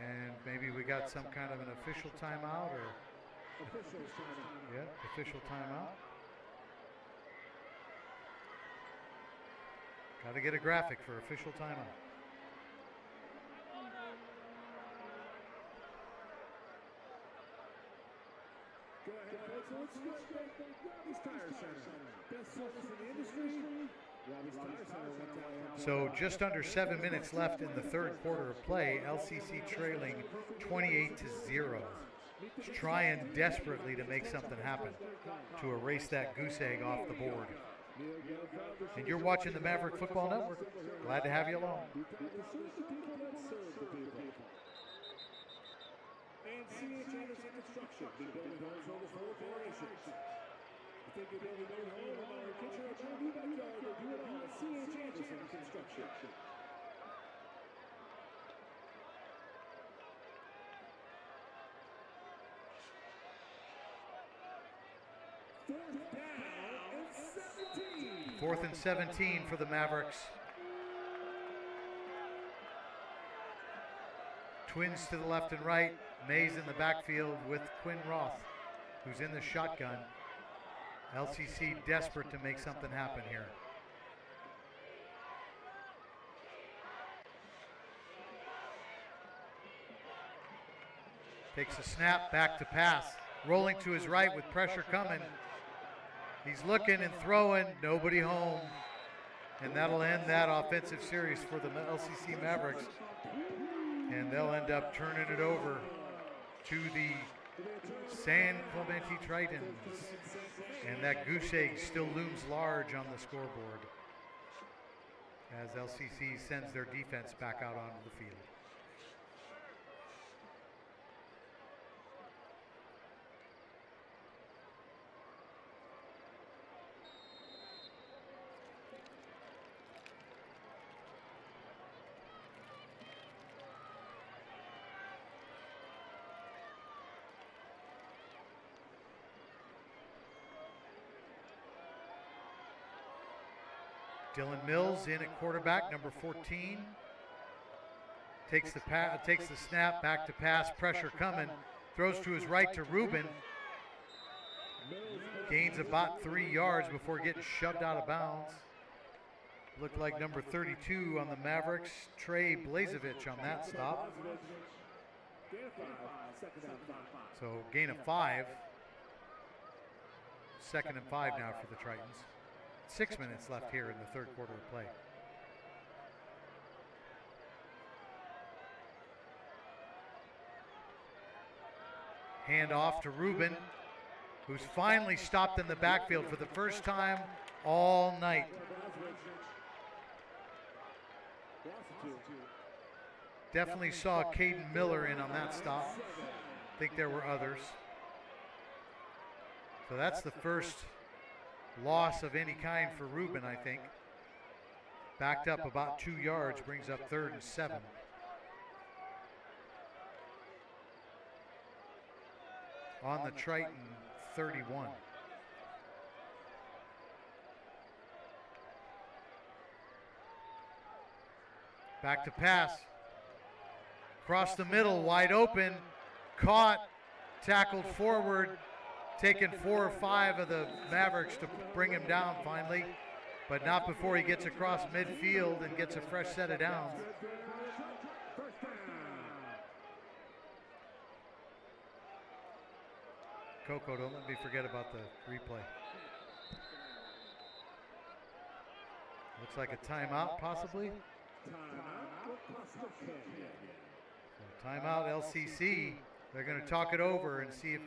And maybe we got some kind of an official timeout or official timeout. Got to get a graphic for official timeout. Go ahead, folks. Let's go. Robbie's Tire Center. Best service in the industry. Robbie's Tire Center. So just under 7 minutes left in the 3rd quarter of play. LCC trailing 28-0. Trying desperately to make something happen to erase that goose egg off the board. And you're watching the Maverick Football Network. Glad to have you along. And C.H. Anderson Construction, been building homes for over 4 generations. You think you're building a home or a kitchen or a new backyard, they do it all at C.H. Anderson Construction. Fourth and 17 for the Mavericks. Twins to the left and right. Mays in the backfield with Quinn Roth, who's in the shotgun. LCC desperate to make something happen here. Takes a snap, back to pass. Rolling to his right with pressure coming. He's looking and throwing, nobody home. And that'll end that offensive series for the LCC Mavericks. And they'll end up turning it over to the San Clemente Tritons. And that goose egg still looms large on the scoreboard as LCC sends their defense back out onto the field. Dylan Mills in at quarterback, number 14. Takes the snap, back to pass, pressure coming. Throws to his right to Rubin. Gains about 3 yards before getting shoved out of bounds. Looked like number 32 on the Mavericks, Trey Blazevich on that stop. So gain of 5. 2nd and 5 now for the Tritons. 6 minutes left here in the 3rd quarter of play. Hand off to Rubin, who's finally stopped in the backfield for the first time all night. Definitely saw Caden Miller in on that stop. I think there were others. So that's the first loss of any kind for Rubin, I think. Backed up about 2 yards, brings up 3rd and 7. On the Triton 31. Back to pass. Across the middle, wide open. Caught, tackled forward. Taken 4 or 5 of the Mavericks to bring him down finally. but not before he gets across midfield and gets a fresh set of downs. Coco, don't let me forget about the replay. Looks like a timeout, possibly. So timeout, LCC. They're going to talk it over and see if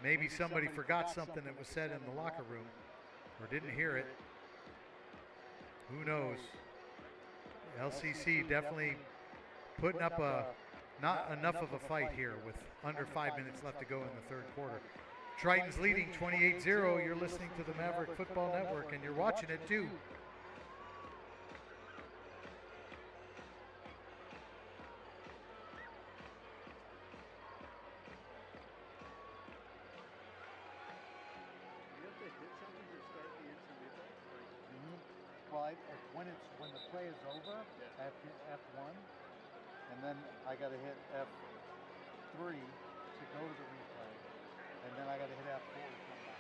maybe somebody forgot something that was said in the locker room or didn't hear it. Who knows? LCC definitely putting up not enough of a fight here with under 5 minutes left to go in the third quarter. Tritons leading 28-0. You're listening to the Maverick Football Network, and you're watching it too. When the play is over, I have to hit F1, and then I got to hit F3 to go to the replay, and then I got to hit F4 to come back.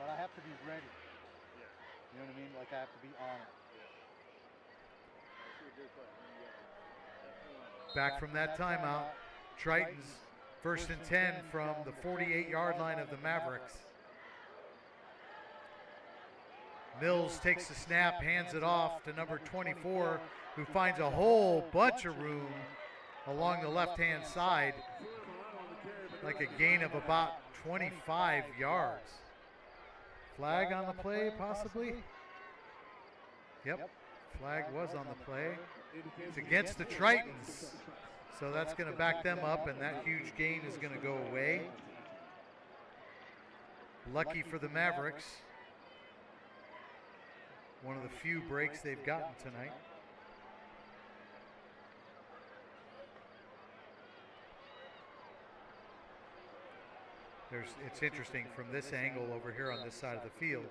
But I have to be ready. Yeah. You know what I mean? Like I have to be on it. Yeah. Back from that timeout, Tritons 1st and 10 from the 48-yard line of the Mavericks. Mills takes the snap, hands it off to number 24, who finds a whole bunch of room along the left-hand side, like a gain of about 25 yards. Flag on the play, possibly? Yep, flag was on the play. It's against the Tritons, so that's going to back them up, and that huge gain is going to go away. Lucky for the Mavericks. One of the few breaks they've gotten tonight. It's interesting from this angle over here on this side of the field.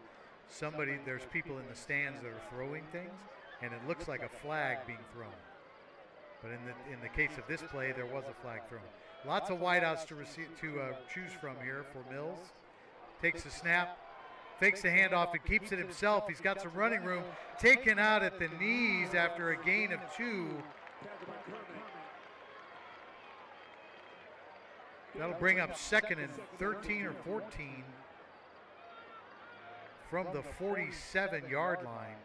There's people in the stands that are throwing things, and it looks like a flag being thrown. But in the case of this play, there was a flag thrown. Lots of wideouts to choose from here for Mills. Takes the snap. Fakes the handoff and keeps it himself. He's got some running room. Taken out at the knees after a gain of 2. That'll bring up 2nd and 13 or 14 from the 47-yard line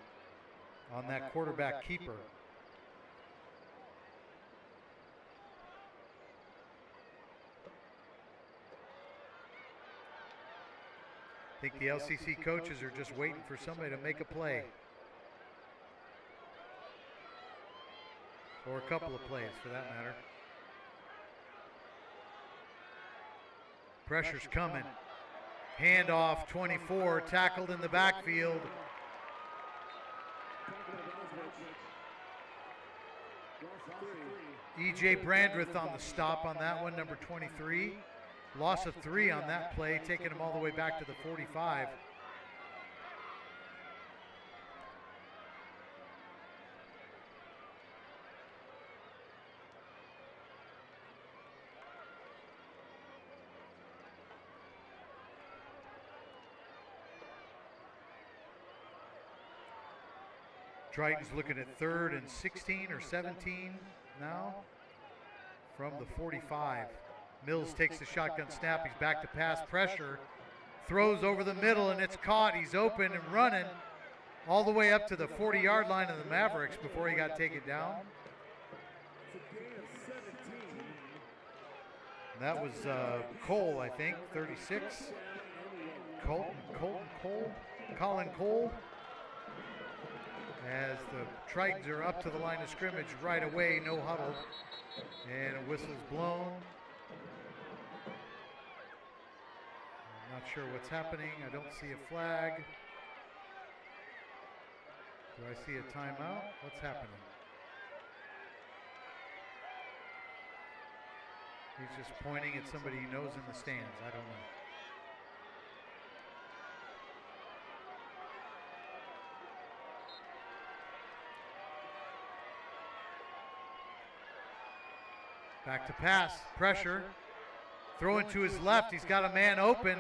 on that quarterback keeper. I think the LCC coaches are just waiting for somebody to make a play. Or a couple of plays, for that matter. Pressure's coming. Handoff, 24, tackled in the backfield. E.J. Brandreth on the stop on that one, number 23. Loss of 3 on that play, taking him all the way back to the 45. Tritons looking at 3rd and 16 or 17 now from the 45. Mills takes the shotgun snap. He's back to pass pressure. Throws over the middle, and it's caught. He's open and running all the way up to the 40-yard line of the Mavericks before he got taken down. And that was Cole, I think, 36. Colin Cole. As the Tritons are up to the line of scrimmage right away, no huddle. And a whistle's blown. I'm not sure what's happening. I don't see a flag. Do I see a timeout? What's happening? He's just pointing at somebody he knows in the stands. I don't know. Back to pass, pressure, throwing to his left, he's got a man open,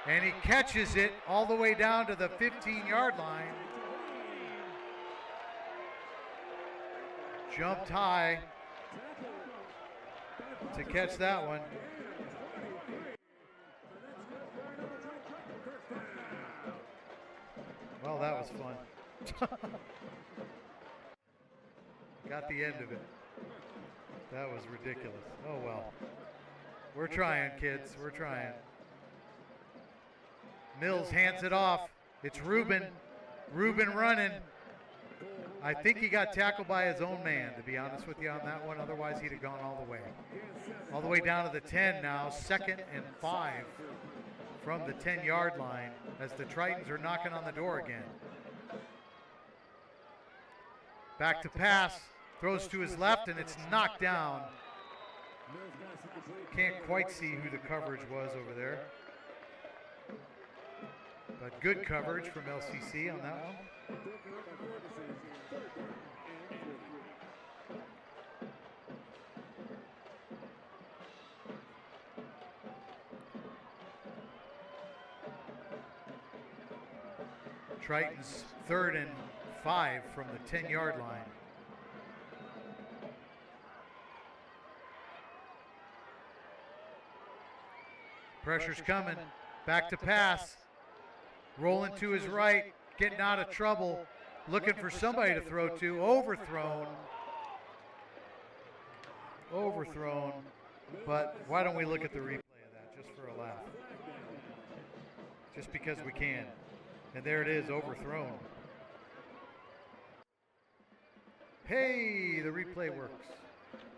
And he catches it all the way down to the 15-yard line. Jumped high to catch that one. Well, that was fun. Got the end of it. That was ridiculous. Oh, well. We're trying, kids. We're trying. Mills hands it off. It's Ruben. Ruben running. I think he got tackled by his own man, to be honest with you on that one. Otherwise, he'd have gone all the way. All the way down to the 10 now. 2nd and 5 from the 10-yard line as the Tritons are knocking on the door again. Back to pass. Throws to his left, and it's knocked down. Can't quite see who the coverage was over there. But good coverage from LCC on that one. Tritons 3rd and 5 from the 10-yard line. Pressure's coming. Back to pass. Rolling to his right. Getting out of trouble. Looking for somebody to throw to. Overthrown. Overthrown. But why don't we look at the replay of that just for a laugh? Just because we can. And there it is, overthrown. Hey, the replay works.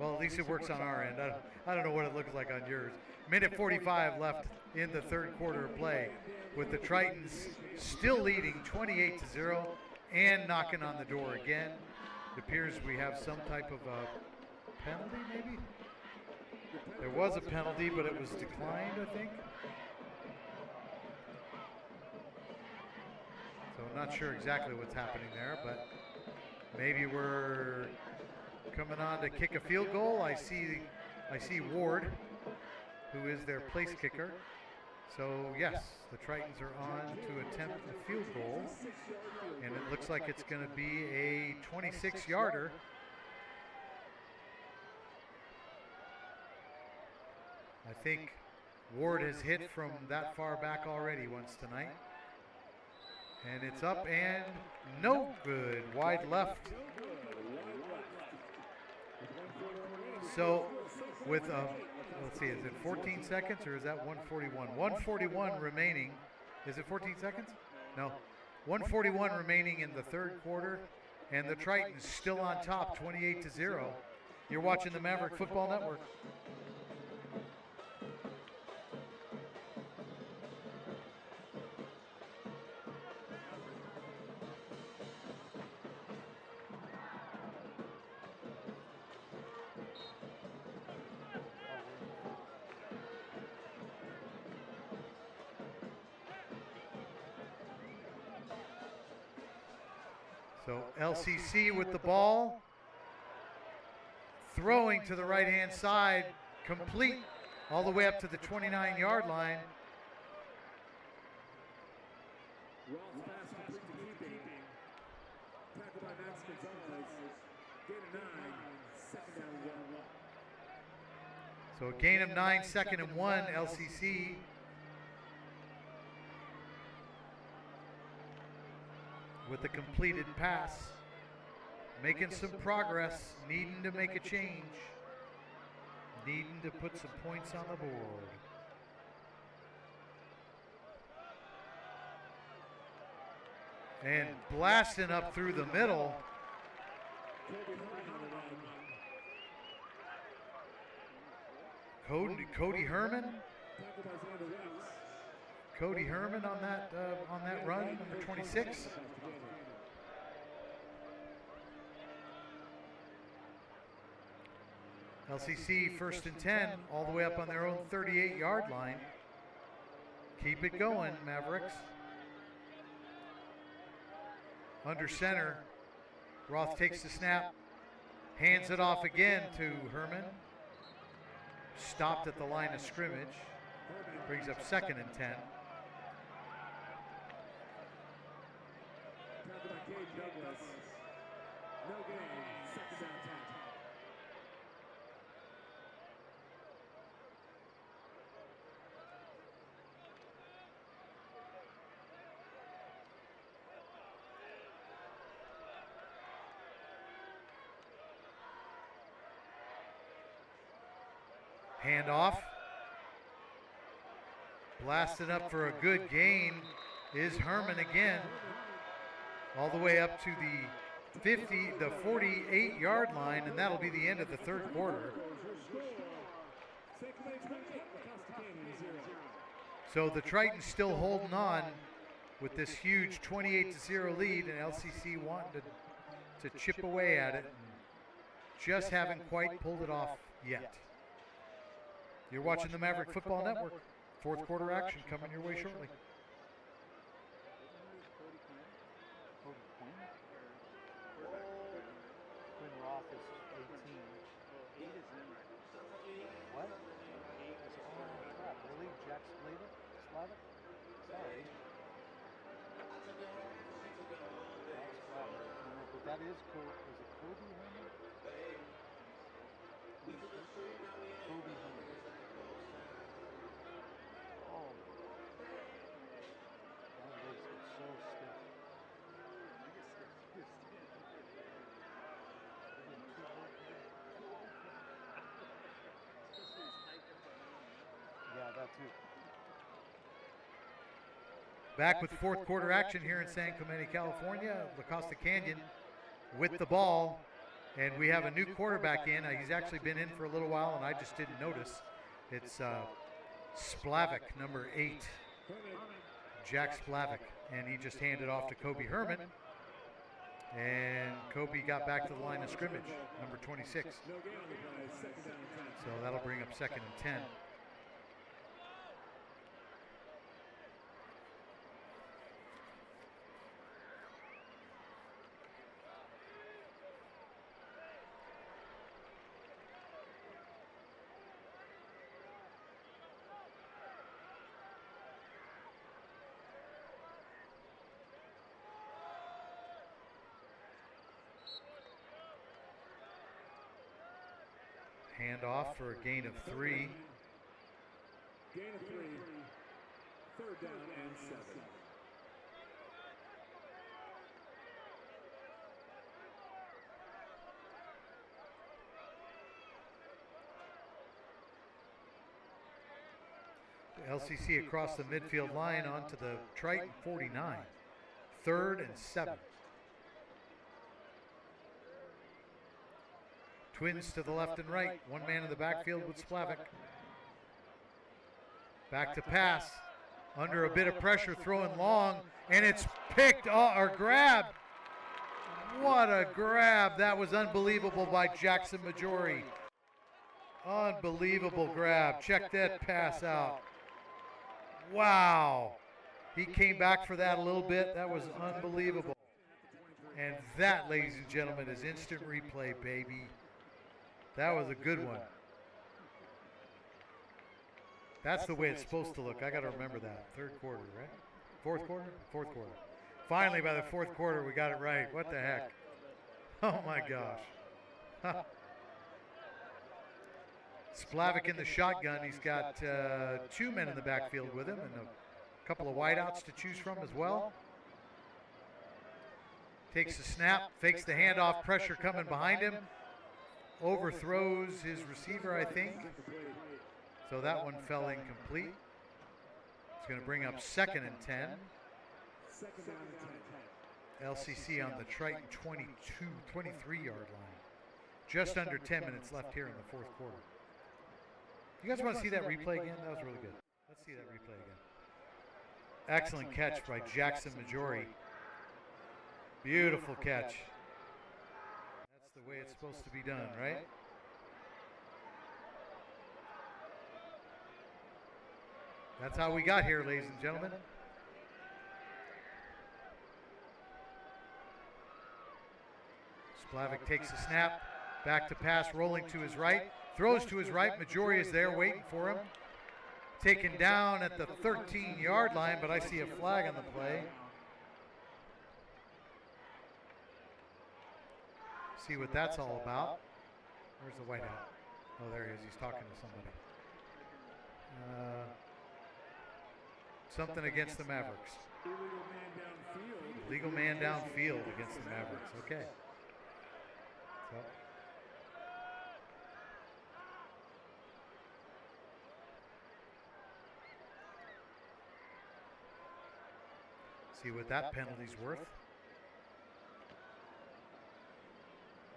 Well, at least it works on our end. I don't know what it looks like on yours. Minute 45 left in the 3rd quarter of play, with the Tritons still leading 28-0 and knocking on the door again. It appears we have some type of a penalty, maybe? There was a penalty, but it was declined, I think. So I'm not sure exactly what's happening there, but maybe we're coming on to kick a field goal. I see Ward, who is their place kicker. So yes, the Tritons are on to attempt a field goal, and it looks like it's going to be a 26-yarder. I think Ward has hit from that far back already once tonight. And it's up and no good. Wide left. So with, let's see, is it 14 seconds or is that 141? 141 remaining. Is it 14 seconds? No. 141 remaining in the 3rd quarter. And the Tritons still on top, 28-0. You're watching the Maverick Football Network. So LCC with the ball, throwing to the right-hand side, complete all the way up to the 29-yard line. So a gain of 9, 2nd and 1, LCC. With the completed pass, making some progress, needing to make a change, needing to put some points on the board. And blasting up through the middle. Cody Herman. Cody Herman on that run, number 26. LCC 1st and 10, all the way up on their own 38-yard line. Keep it going, Mavericks. Under center, Roth takes the snap, hands it off again to Herman. Stopped at the line of scrimmage. Brings up 2nd and 10. Douglas. No gain. Second down 10. Handoff. Blasted up for a good gain is Herman again. All the way up to the 48-yard line, and that'll be the end of the third quarter. So the Tritons still holding on with this huge 28-0 lead, and LCC wanting to chip away at it. Just haven't quite pulled it off yet. You're watching the Maverick Football Network. Fourth quarter action coming your way shortly. Quinn Roth is 18. What? Oh, crap. Really? Jack Slavic? Sorry. But that is cool. Is it Kobe Herman? Kobe Herman. Oh. That legs get so stiff. Yeah, that too. Back with fourth quarter action here in San Clemente, California. La Costa Canyon with the ball. And we have a new quarterback in. He's actually been in for a little while, and I just didn't notice. It's Splavik, number 8. Jack Splavik. And he just handed off to Kobe Herman. And Kobe got back to the line of scrimmage, number 26. So that'll bring up second and 10. Handoff for a gain of 3. Gain of 3. Third down and 7. LCC across the midfield line onto the Triton 49. Third and 7. Twins to the left and right. One man in the backfield with Splavik. Back to pass. Under a bit of pressure, throwing long, and it's picked or grabbed. What a grab. That was unbelievable by Jackson Majori. Unbelievable grab. Check that pass out. Wow. He came back for that a little bit. That was unbelievable. And that, ladies and gentlemen, is instant replay, baby. That was a good one. That's the way it's supposed to look. I got to remember that. Third quarter, right? Fourth quarter? Fourth quarter. Finally, by the fourth quarter, we got it right. What the heck? Oh, my gosh. Splavik in the shotgun. He's got 2 men in the backfield with him and a couple of wideouts to choose from as well. Takes the snap, fakes the handoff, pressure coming behind him. Overthrows his receiver, I think. So that one fell incomplete. It's going to bring up second and 10. LCC on the Triton 23-yard line. Just under 10 minutes left here in the fourth quarter. You guys want to see that replay again? That was really good. Let's see that replay again. Excellent catch by Jackson Majori. Beautiful catch. That's the way it's supposed to be done, right? That's how we got here, ladies and gentlemen. Splavik takes the snap, back to pass, rolling to his right, throws to his right. Majori is there waiting for him. Taken down at the 13-yard line, but I see a flag on the play. See what that's all about. Where's the white hat? Oh, there he is. He's talking to somebody. Something against the Mavericks. Illegal man downfield against the Mavericks. Okay. So. See what that penalty's worth.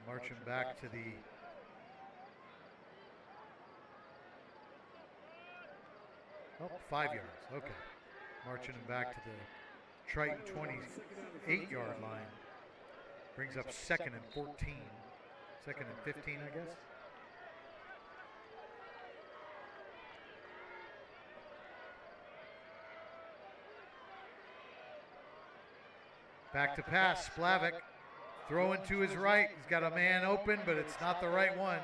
Marching back to the oh, 5 yards. Okay. Marching him back to the Triton 28-yard line. Brings up 2nd and 14. 2nd and 15, I guess. Back to pass, Splavik throwing to his right. He's got a man open, but it's not the right one.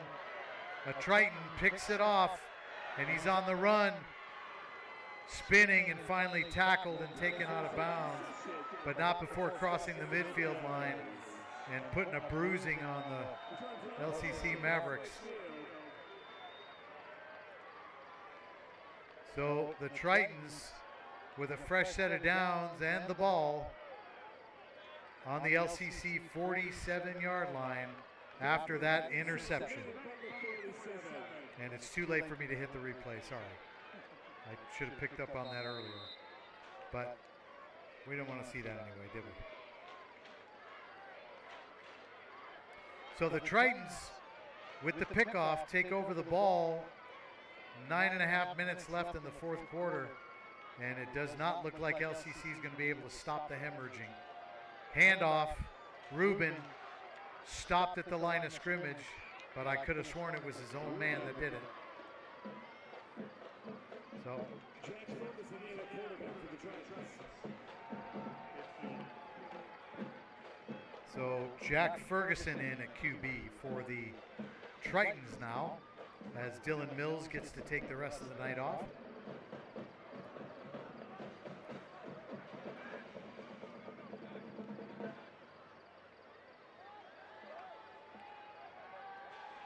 A Triton picks it off, and he's on the run, spinning and finally tackled and taken out of bounds, but not before crossing the midfield line and putting a bruising on the LCC Mavericks. So the Tritons, with a fresh set of downs and the ball, on the LCC 47-yard line after that interception. And it's too late for me to hit the replay, sorry. I should have picked up on that earlier. But we don't want to see that anyway, did we? So the Tritons, with the pickoff, take over the ball. 9.5 minutes left in the fourth quarter. And it does not look like LCC is going to be able to stop the hemorrhaging. Handoff, Ruben stopped at the line of scrimmage, but I could have sworn it was his own man that did it. So Jack Ferguson in at QB for the Tritons now, as Dylan Mills gets to take the rest of the night off.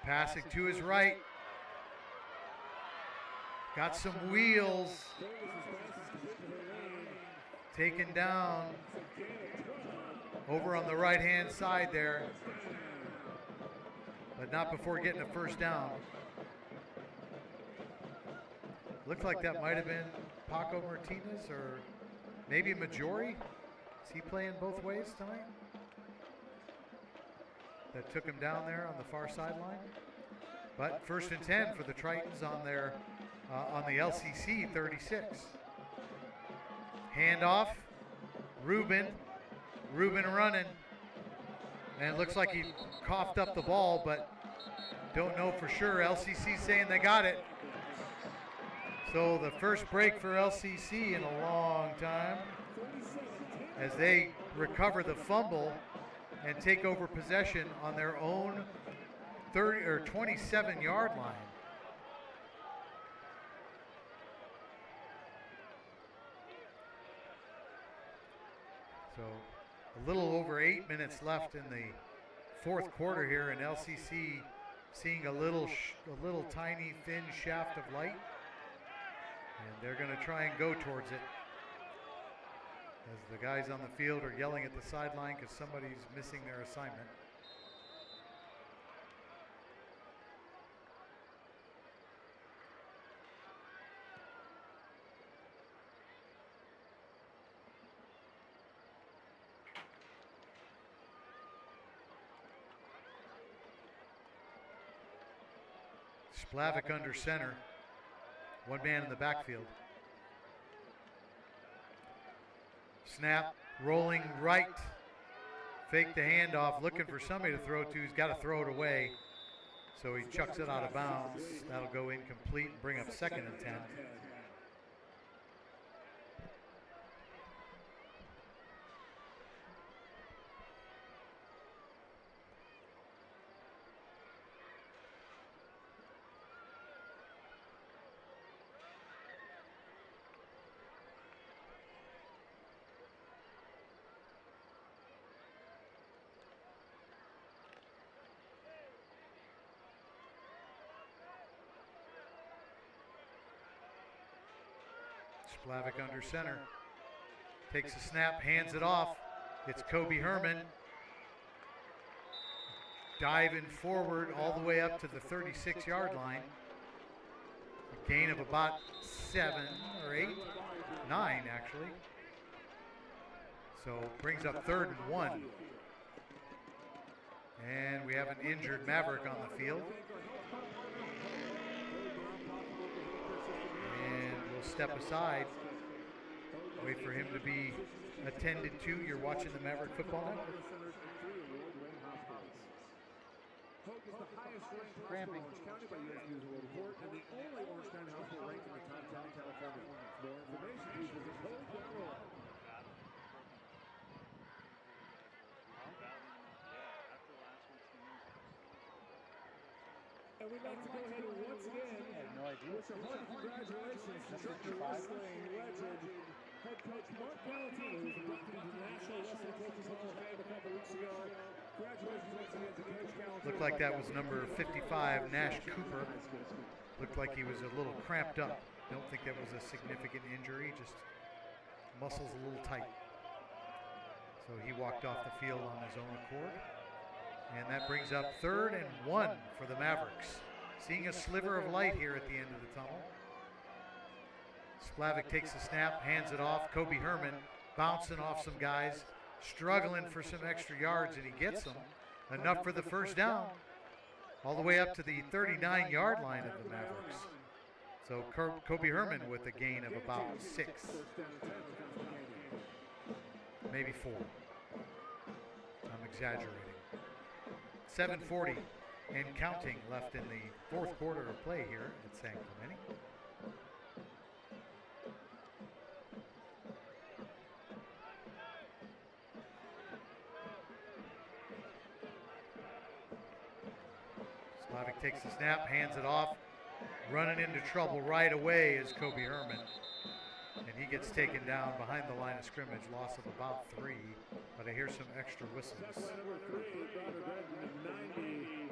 Passing to his right. Got some wheels. Taken down. Over on the right-hand side there. But not before getting a first down. Looked like that might have been Paco Martinez or maybe Majori. Is he playing both ways tonight? That took him down there on the far sideline. But 1st and 10 for the Tritons on their on the LCC 36. Handoff, Ruben running, and it looks like he coughed up the ball, but don't know for sure. LCC saying they got it. So the first break for LCC in a long time as they recover the fumble and take over possession on their own 30 or 27-yard line. So a little over 8 minutes left in the fourth quarter here, and LCC seeing a little tiny thin shaft of light, and they're going to try and go towards it. As the guys on the field are yelling at the sideline because somebody's missing their assignment. Splavik under center. One man in the backfield. Snap, rolling right. Fake the handoff, looking for somebody to throw to. He's got to throw it away. So he chucks it out of bounds. That'll go incomplete and bring up 2nd and 10. Splavik under center. Takes a snap, hands it off. It's Kobe Herman. Diving forward all the way up to the 36-yard line. A gain of about 7 or 8, 9 actually. So brings up 3rd and 1. And we have an injured Maverick on the field. And we'll step aside. Wait for him to be attended to. You're watching the Maverick Football Network. Cramping. Orange County by U.S. News and World Report, and the only Orange County hospital ranked in the top 10 in California. For more information, please visit Hope.org. And we'd like to go ahead and once again wish a hearty congratulations to Trucker Wrestling legend, head coach Mark Palatino, who was inducted into the National Wrestling Coaches Hall of Fame a couple weeks ago. Congratulations once again to Coach Palatino. Looked like that was number 55, Nash Cooper. Looked like he was a little cramped up. Don't think that was a significant injury, just muscles a little tight. So he walked off the field on his own accord. And that brings up 3rd and 1 for the Mavericks. Seeing a sliver of light here at the end of the tunnel. Splavik takes the snap, hands it off. Kobe Herman bouncing off some guys, struggling for some extra yards, and he gets them. Enough for the first down. All the way up to the 39-yard line of the Mavericks. So Kobe Herman with a gain of about 6. Maybe 4. I'm exaggerating. 7:40 and counting left in the 4th quarter of play here at San Clemente. Splavik takes the snap, hands it off. Running into trouble right away is Kobe Herman. And he gets taken down behind the line of scrimmage, loss of about 3. But I hear some extra whistles. Number 3, Robert Redmond, 90,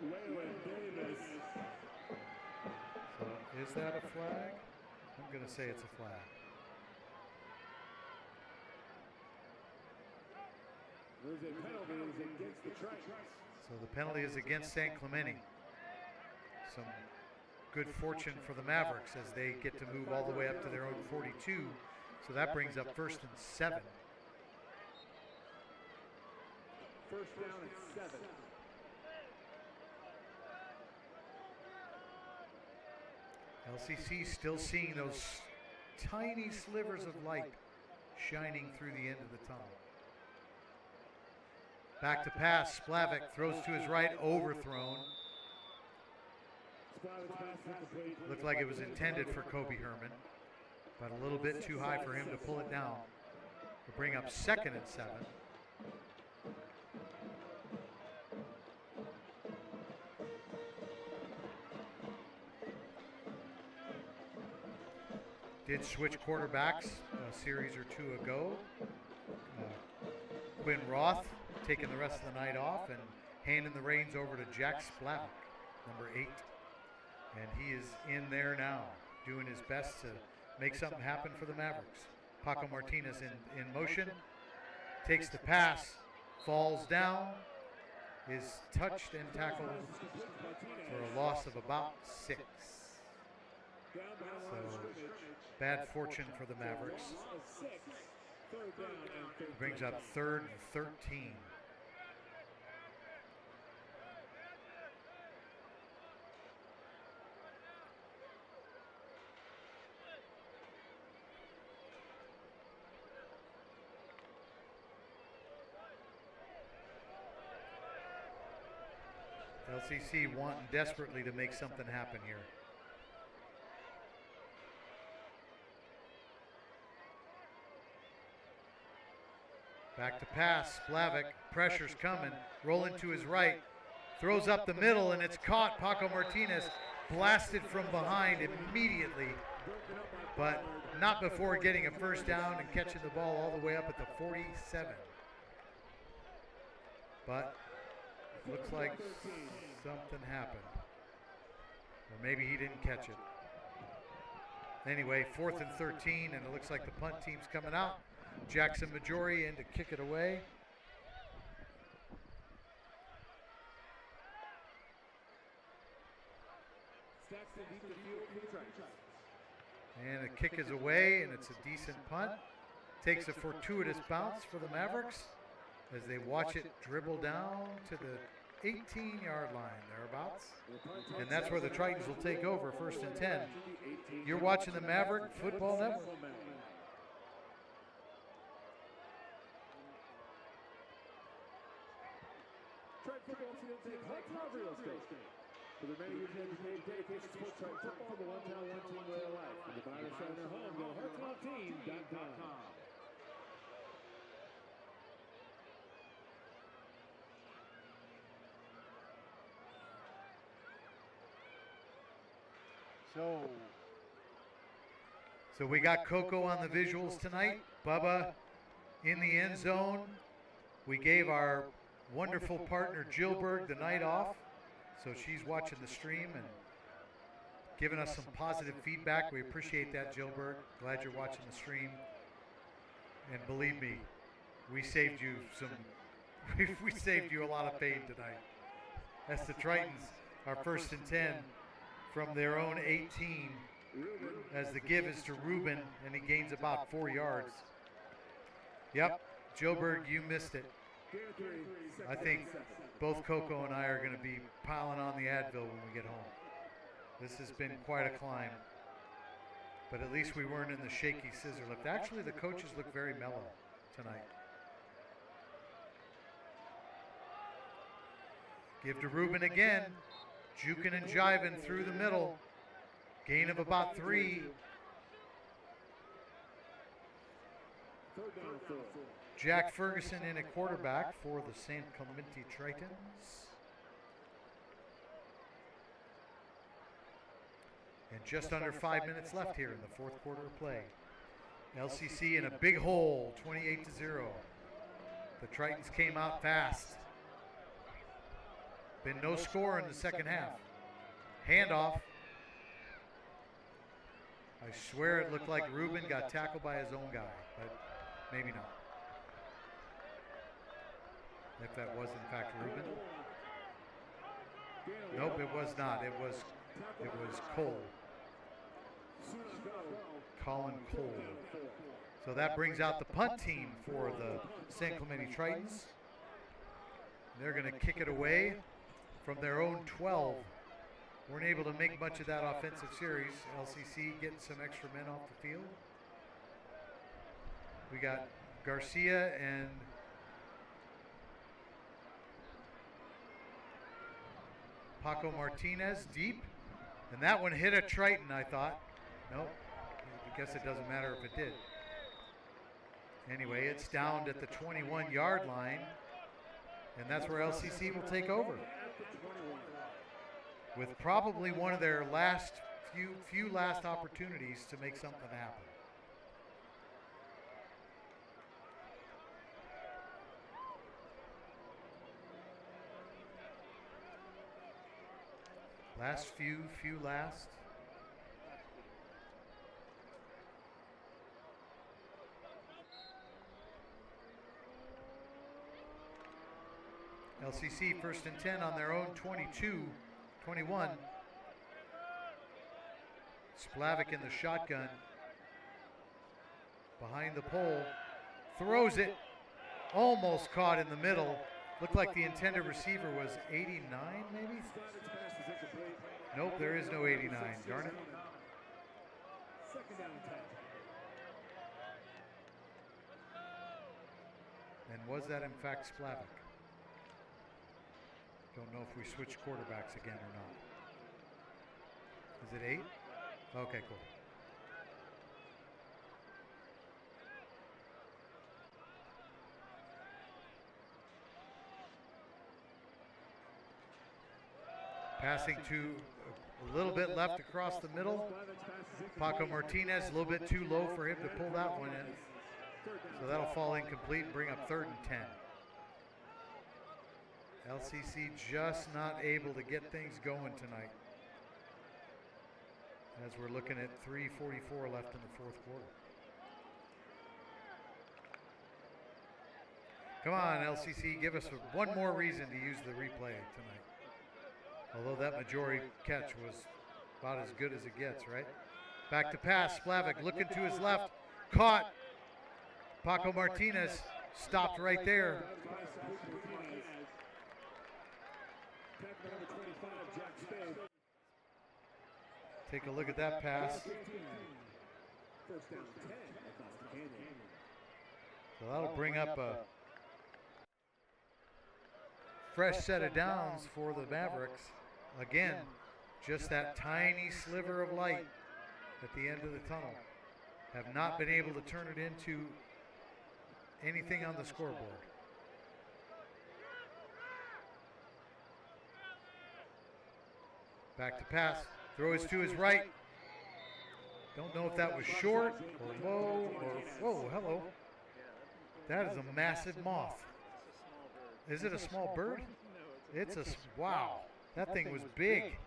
Waylon Davis. So is that a flag? I'm going to say it's a flag. There's a penalty against the Tritons. So the penalty is against San Clemente. Some good fortune for the Mavericks as they get to move all the way up to their own 42. So that brings up 1st and 7. First down at 7. LCC still seeing those tiny slivers of light shining through the end of the tunnel. Back to pass, Splavik throws to his right, overthrown. Looked like it was intended for Kobe Herman, but a little bit too high for him to pull it down. We'll bring up 2nd and 7. Did switch quarterbacks a series or 2 ago. Quinn Roth taking the rest of the night off and handing the reins over to Jack Splavik, number 8. And he is in there now, doing his best to make something happen for the Mavericks. Paco Martinez in motion, takes the pass, falls down, is touched and tackled for a loss of about 6. So bad fortune for the Mavericks. Brings up 3rd and 13. LCC wanting desperately to make something happen here. Back to pass, Splavik, pressure's coming, rolling to his right, throws up the middle, and it's caught. Paco Martinez blasted from behind immediately, but not before getting a first down and catching the ball all the way up at the 47. But looks like something happened. Or maybe he didn't catch it. Anyway, 4th and 13, and it looks like the punt team's coming out. Jackson Majori in to kick it away. And the kick is away, and it's a decent punt. Takes a fortuitous bounce for the Mavericks as they watch it dribble down to the 18-yard line, thereabouts. And that's where the Tritons will take over, 1st and 10. You're watching the Maverick Football Network. For the many years dedicated sports right football, the one town, one team way of life. For the buyers showing their home, go to heartlandteam.com. So we got Coco on the visuals tonight. Bubba in the end zone. We gave our wonderful partner Jillberg the night off, so she's watching the stream and giving us some positive feedback. We appreciate that, Jillberg. Glad you're watching the stream. And believe me, we saved you we saved you a lot of pain tonight. That's the Tritons, our 1st and 10 from their own 18, as the give is to Ruben, and he gains about 4 yards. Yep, Jillberg, you missed it. I think both Coco and I are going to be piling on the Advil when we get home. This has been quite a climb. But at least we weren't in the shaky scissor lift. Actually, the coaches look very mellow tonight. Give to Ruben again. Juking and jiving through the middle. Gain of about 3. Jack Ferguson in at quarterback for the San Clemente Tritons. And just under 5 minutes left here in the 4th quarter of play. LCC in a big hole, 28-0. The Tritons came out fast. Been no score in the second half. Handoff. I swear it looked like Ruben got tackled by his own guy, but maybe not. If that was in fact Ruben. Nope, it was not. It was Cole. Colin Cole. So that brings out the punt team for the San Clemente Tritons. They're going to kick it away from their own 12. Weren't able to make much of that offensive series. LCC getting some extra men off the field. We got Garcia and Paco Martinez deep. And that one hit a Triton, I thought. Nope. I guess it doesn't matter if it did. Anyway, it's down at the 21-yard line. And that's where LCC will take over. With probably one of their last few last opportunities to make something happen. Last few last. LCC 1st and 10 on their own 21. Splavik in the shotgun. Behind the pole. Throws it. Almost caught in the middle. Looked like the intended receiver was 89 maybe? Nope, there is no 89. Darn it. And was that in fact Splavik? Don't know if we switch quarterbacks again or not. Is it 8? Okay, cool. Passing to a little bit left across the middle. Paco Martinez, a little bit too low for him to pull that one in. So that'll fall incomplete and bring up 3rd and 10. LCC just not able to get things going tonight. as we're looking at 3:44 left in the fourth quarter. Come on, LCC, give us one more reason to use the replay tonight. Although that majority catch was about as good as it gets, right? Back to pass, Splavik looking to his left, caught. Paco Martinez stopped right there. Take a look at that pass. So that'll bring up a fresh set of downs for the Mavericks. Again, just that tiny sliver of light at the end of the tunnel. Have not been able to turn it into anything on the scoreboard. Back to pass. Throws to his right. Don't know if that was short or low or, whoa, hello. That is a massive moth. Is it a small bird? It's a, wow, that thing was big.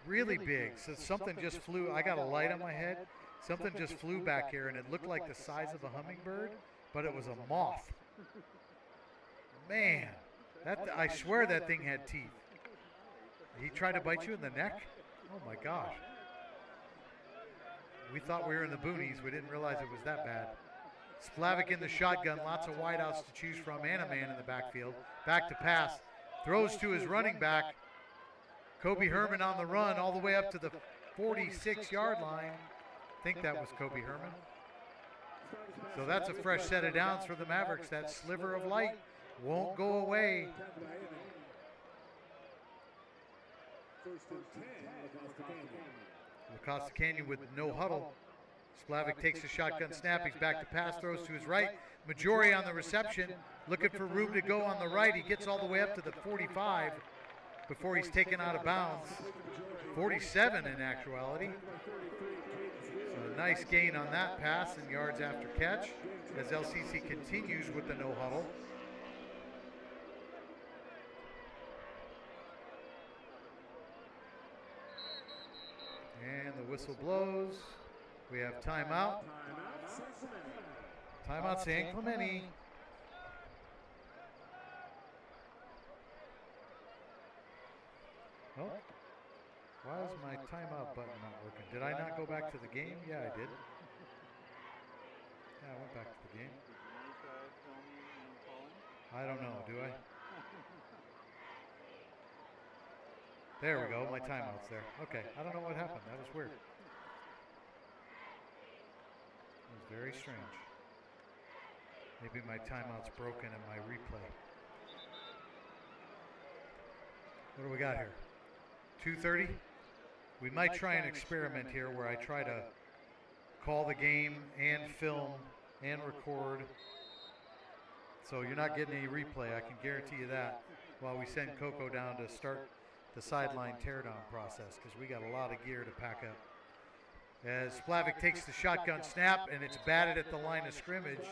Really big. So something just flew, I got a light on my head. Something just flew back here and it looked like the size of a hummingbird, but it was a moth. Man, I swear that thing had teeth. He tried to bite you in the neck? Oh my gosh. We thought we were in the boonies. We didn't realize it was that bad. Splavik in the shotgun, lots of wideouts to choose from, and a man in the backfield. Back to pass, throws to his running back. Kobe Herman on the run all the way up to the 46-yard line. I think that was Kobe Herman. So that's a fresh set of downs for the Mavericks. That sliver of light won't go away. Lacosta Canyon with no huddle. Splavik takes a shotgun snap. He's back to pass, throws to his right. Majori on the reception, looking for room to go on the right. He gets all the way up to the 45 before he's taken out of bounds. 47 in actuality. So a nice gain on that pass and yards after catch as LCC continues with the no huddle. And the whistle blows. We have timeout. Timeout San Clemente. Oh, why is my timeout button not working? Did I not go back to the game? Yeah, I did. Yeah, I went back to the game. I don't know, do I? There we go, my timeout's there. Okay, I don't know what happened. That was weird. It was very strange. Maybe my timeout's broken in my replay. What do we got here? 2:30? We might try an experiment here where I try to call the game and film and record. So you're not getting any replay, I can guarantee you that, while we send Coco down to start the sideline teardown process, because we got a lot of gear to pack up. As Splavik takes the shotgun snap and it's batted at the line of scrimmage,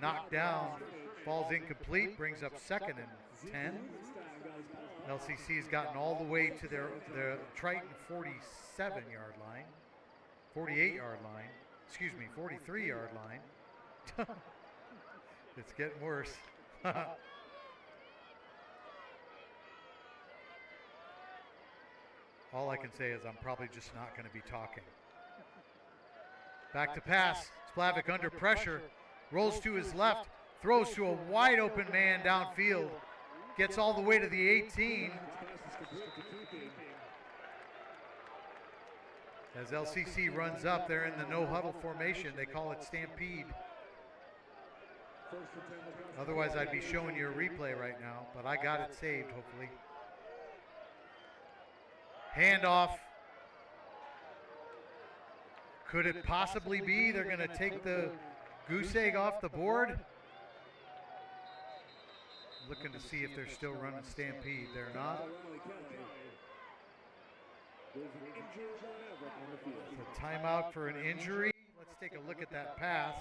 knocked down, falls incomplete, brings up 2nd and 10. LCC's gotten all the way to their Triton 47-yard line, 48-yard line, excuse me, 43-yard line. It's getting worse. All I can say is I'm probably just not going to be talking. Back to pass. Splavik under pressure. Rolls to his left. Throws to a wide open man downfield. Gets all the way to the 18. As LCC runs up, they're in the no huddle formation. They call it Stampede. Otherwise, I'd be showing you a replay right now, but I got it saved, hopefully. Handoff. Could it possibly be they're going to take the goose egg off the board? Looking to see if they're still running Stampede. They're not. It's a timeout for an injury. Let's take a look at that pass.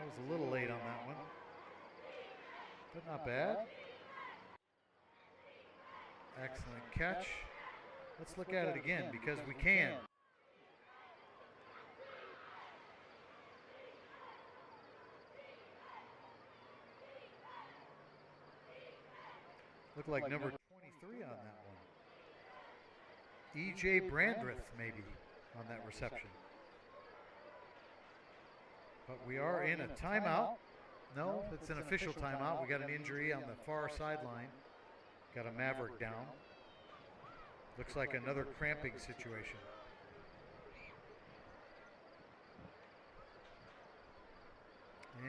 I was a little late on that one, but not bad. Excellent catch. Let's look at it again because we can. Looked like number 23 on that one. E.J. Brandreth, maybe, on that reception. But we are in a timeout. No, it's an official timeout. We got an injury on the far sideline. Got a Maverick down. Looks like another cramping situation.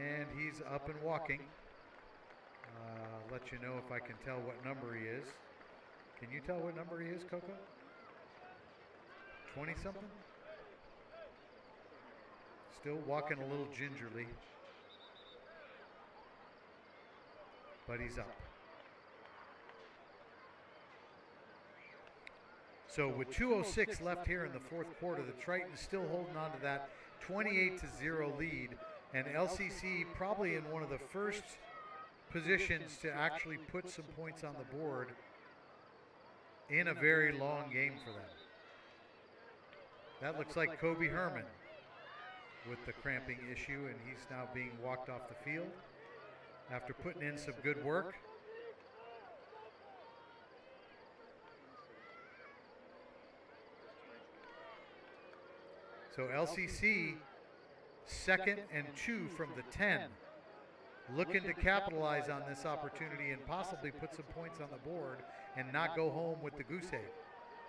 And he's up and walking. Let you know if I can tell what number he is. Can you tell what number he is, Coco? 20-something? Still walking a little gingerly. But he's up. So with 2:06 left here in the fourth quarter, the Tritons still holding on to that 28-0 lead. And LCC probably in one of the first positions to actually put some points on the board in a very long game for them. That looks like Kobe Herman with the cramping issue, and he's now being walked off the field after putting in some good work. So LCC 2nd and 2 from the 10, looking to capitalize on this opportunity and possibly put some points on the board and not go home with the goose egg.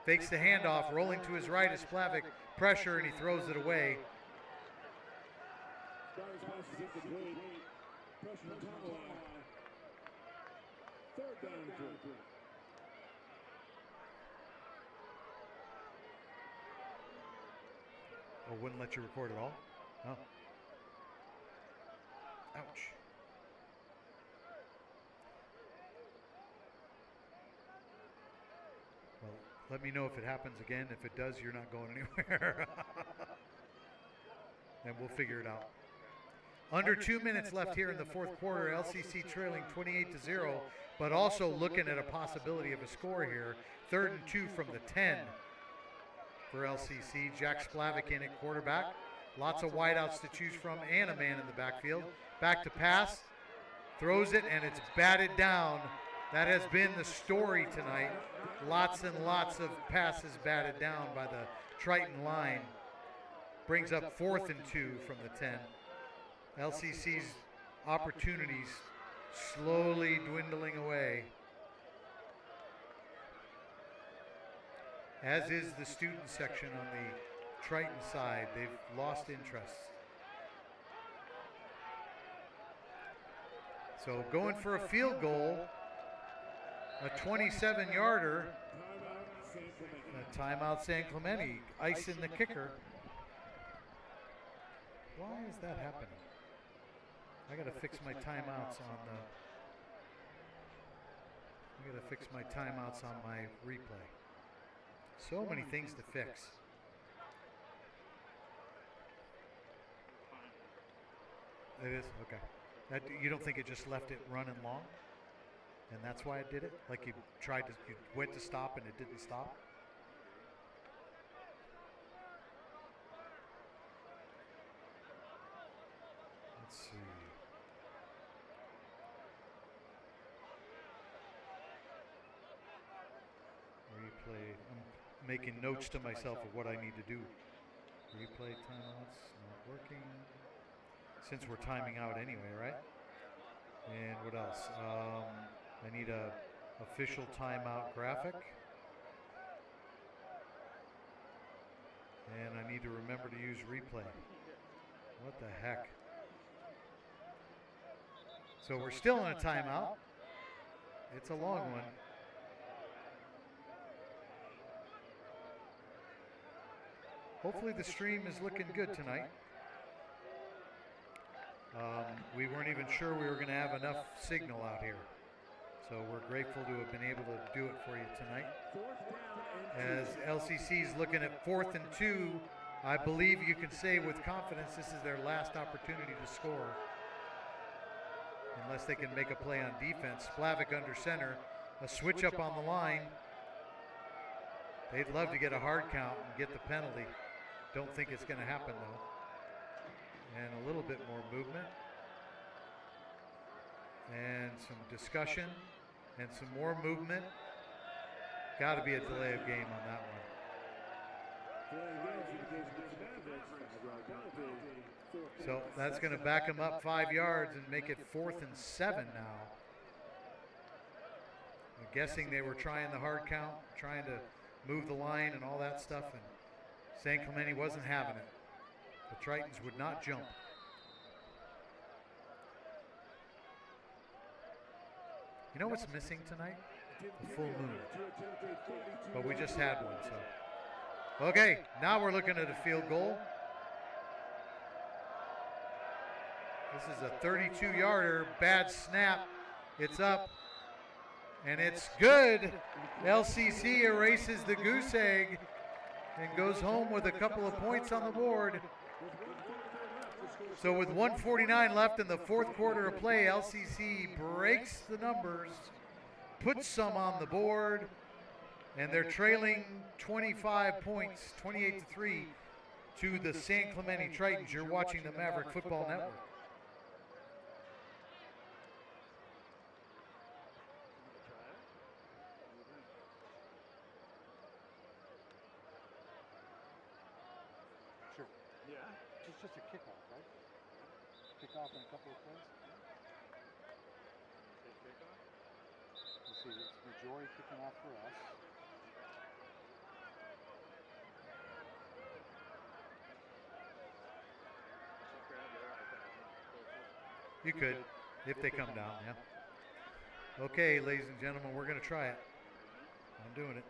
Fakes the handoff, rolling to his right is Splavik, pressure, and he throws it away. Third down and 3. Oh, wouldn't let you record at all? Oh. Ouch. Well, let me know if it happens again. If it does, you're not going anywhere. And we'll figure it out. Under 2 minutes left here in the fourth quarter. LCC trailing 28-0, but also looking at a possibility of a score here. 3rd and 2 from the 10 for LCC. Jack Splavik in at quarterback. Lots of wideouts to choose from and a man in the backfield. Back to pass. Throws it, and it's batted down. That has been the story tonight. Lots and lots of passes batted down by the Triton line. Brings up 4th and 2 from the 10. LCC's opportunities slowly dwindling away, as is the student section on the Triton side. They've lost interest. So going for a field goal, a 27-yarder, a timeout San Clemente, icing the kicker. Why is that happening? I gotta fix my timeouts on the. I gotta fix my timeouts on my replay. So many things to fix. It is? Okay. That, you don't think it just left it running long? And that's why it did it? Like you went to stop and it didn't stop? Let's see. Replay. I'm making notes to myself of what I need to do. Replay timeouts, not working. Since we're timing out anyway, right? And what else? I need a official timeout graphic. And I need to remember to use replay. What the heck? So we're still in a timeout. It's a long one. Hopefully the stream is looking good tonight. We weren't even sure we were going to have enough signal out here. So we're grateful to have been able to do it for you tonight. As LCC's looking at 4th and 2, I believe you can say with confidence this is their last opportunity to score. Unless they can make a play on defense. Splavik under center. A switch up on the line. They'd love to get a hard count and get the penalty. Don't think it's going to happen, though. And a little bit more movement. And some discussion. And some more movement. Got to be a delay of game on that one. So that's going to back them up 5 yards and make it 4th and 7 now. I'm guessing they were trying the hard count, trying to move the line and all that stuff, and San Clemente wasn't having it. The Tritons would not jump. You know what's missing tonight? The full moon. But we just had one, so. Okay, now we're looking at a field goal. This is a 32-yarder, bad snap. It's up, and it's good. LCC erases the goose egg and goes home with a couple of points on the board. So with 1:49 left in the 4th quarter of play, LCC breaks the numbers, puts some on the board, and they're trailing 25 points, 28-3 to the San Clemente Tritons. You're watching the Maverick Football Network. Sure. Yeah. It's just a kickoff, right? Kickoff in a couple of plays. Say kickoff? You see, it's Majori kicking off for us. Should grab their iPad. You could, if they come down, yeah. Okay, ladies and gentlemen, we're going to try it. I'm doing it.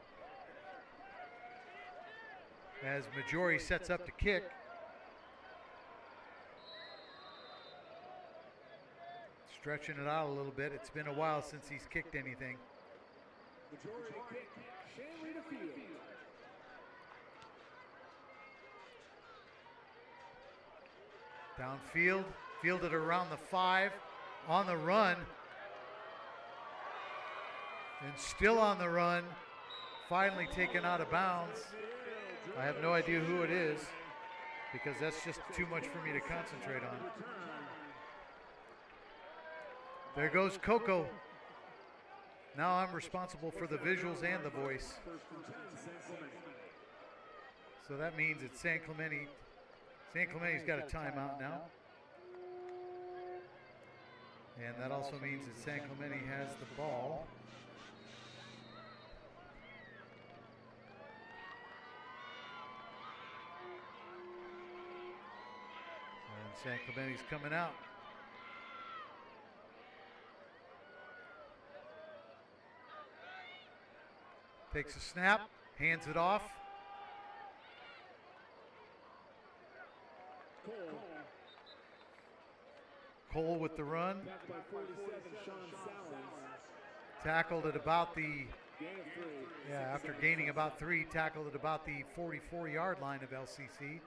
As Majori sets up to kick. Stretching it out a little bit. It's been a while since he's kicked anything. Majority kick, Shanley to field. Downfield, fielded around the 5, on the run. And still on the run, finally taken out of bounds. I have no idea who it is because that's just too much for me to concentrate on. There goes Coco. Now I'm responsible for the visuals and the voice. So that means it's San Clemente. San Clemente's got a timeout now. And that also means that San Clemente has the ball. And San Clemente's coming out. Takes a snap, hands it off. Cole with the run. Tackled at about the, after gaining about 3, tackled at about the 44-yard line of LCC.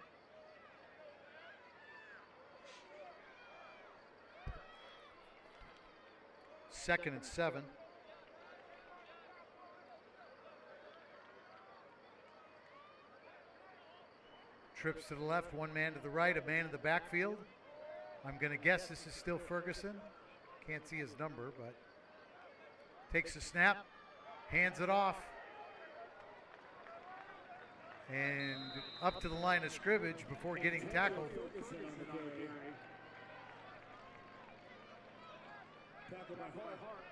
Second and 7. Trips to the left, one man to the right, a man in the backfield. I'm going to guess this is still Ferguson. Can't see his number, but takes a snap, hands it off, and up to the line of scrimmage before getting tackled. Tackled by Hart.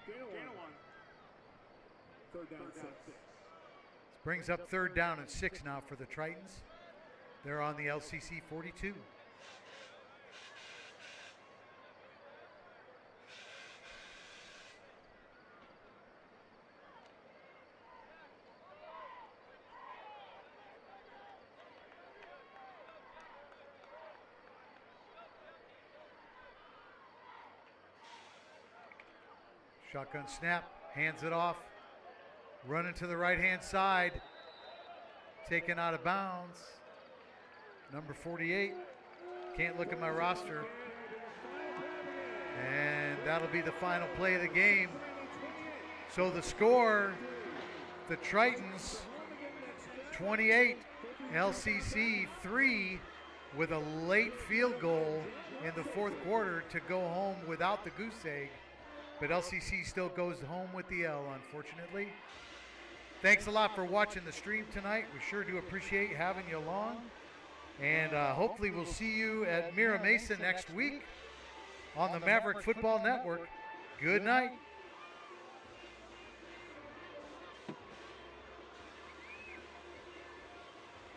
Gain one. Third down, 6. Brings up 3rd down and 6 now for the Tritons. They're on the LCC 42. Shotgun snap, hands it off, running to the right-hand side, taken out of bounds. Number 48, can't look at my roster. And that'll be the final play of the game. So the score, the Tritons 28, LCC 3, with a late field goal in the fourth quarter to go home without the goose egg. But LCC still goes home with the L, unfortunately. Thanks a lot for watching the stream tonight. We sure do appreciate having you along. And hopefully we'll see you at Mira Mesa next week on the Maverick Football Network. Good night.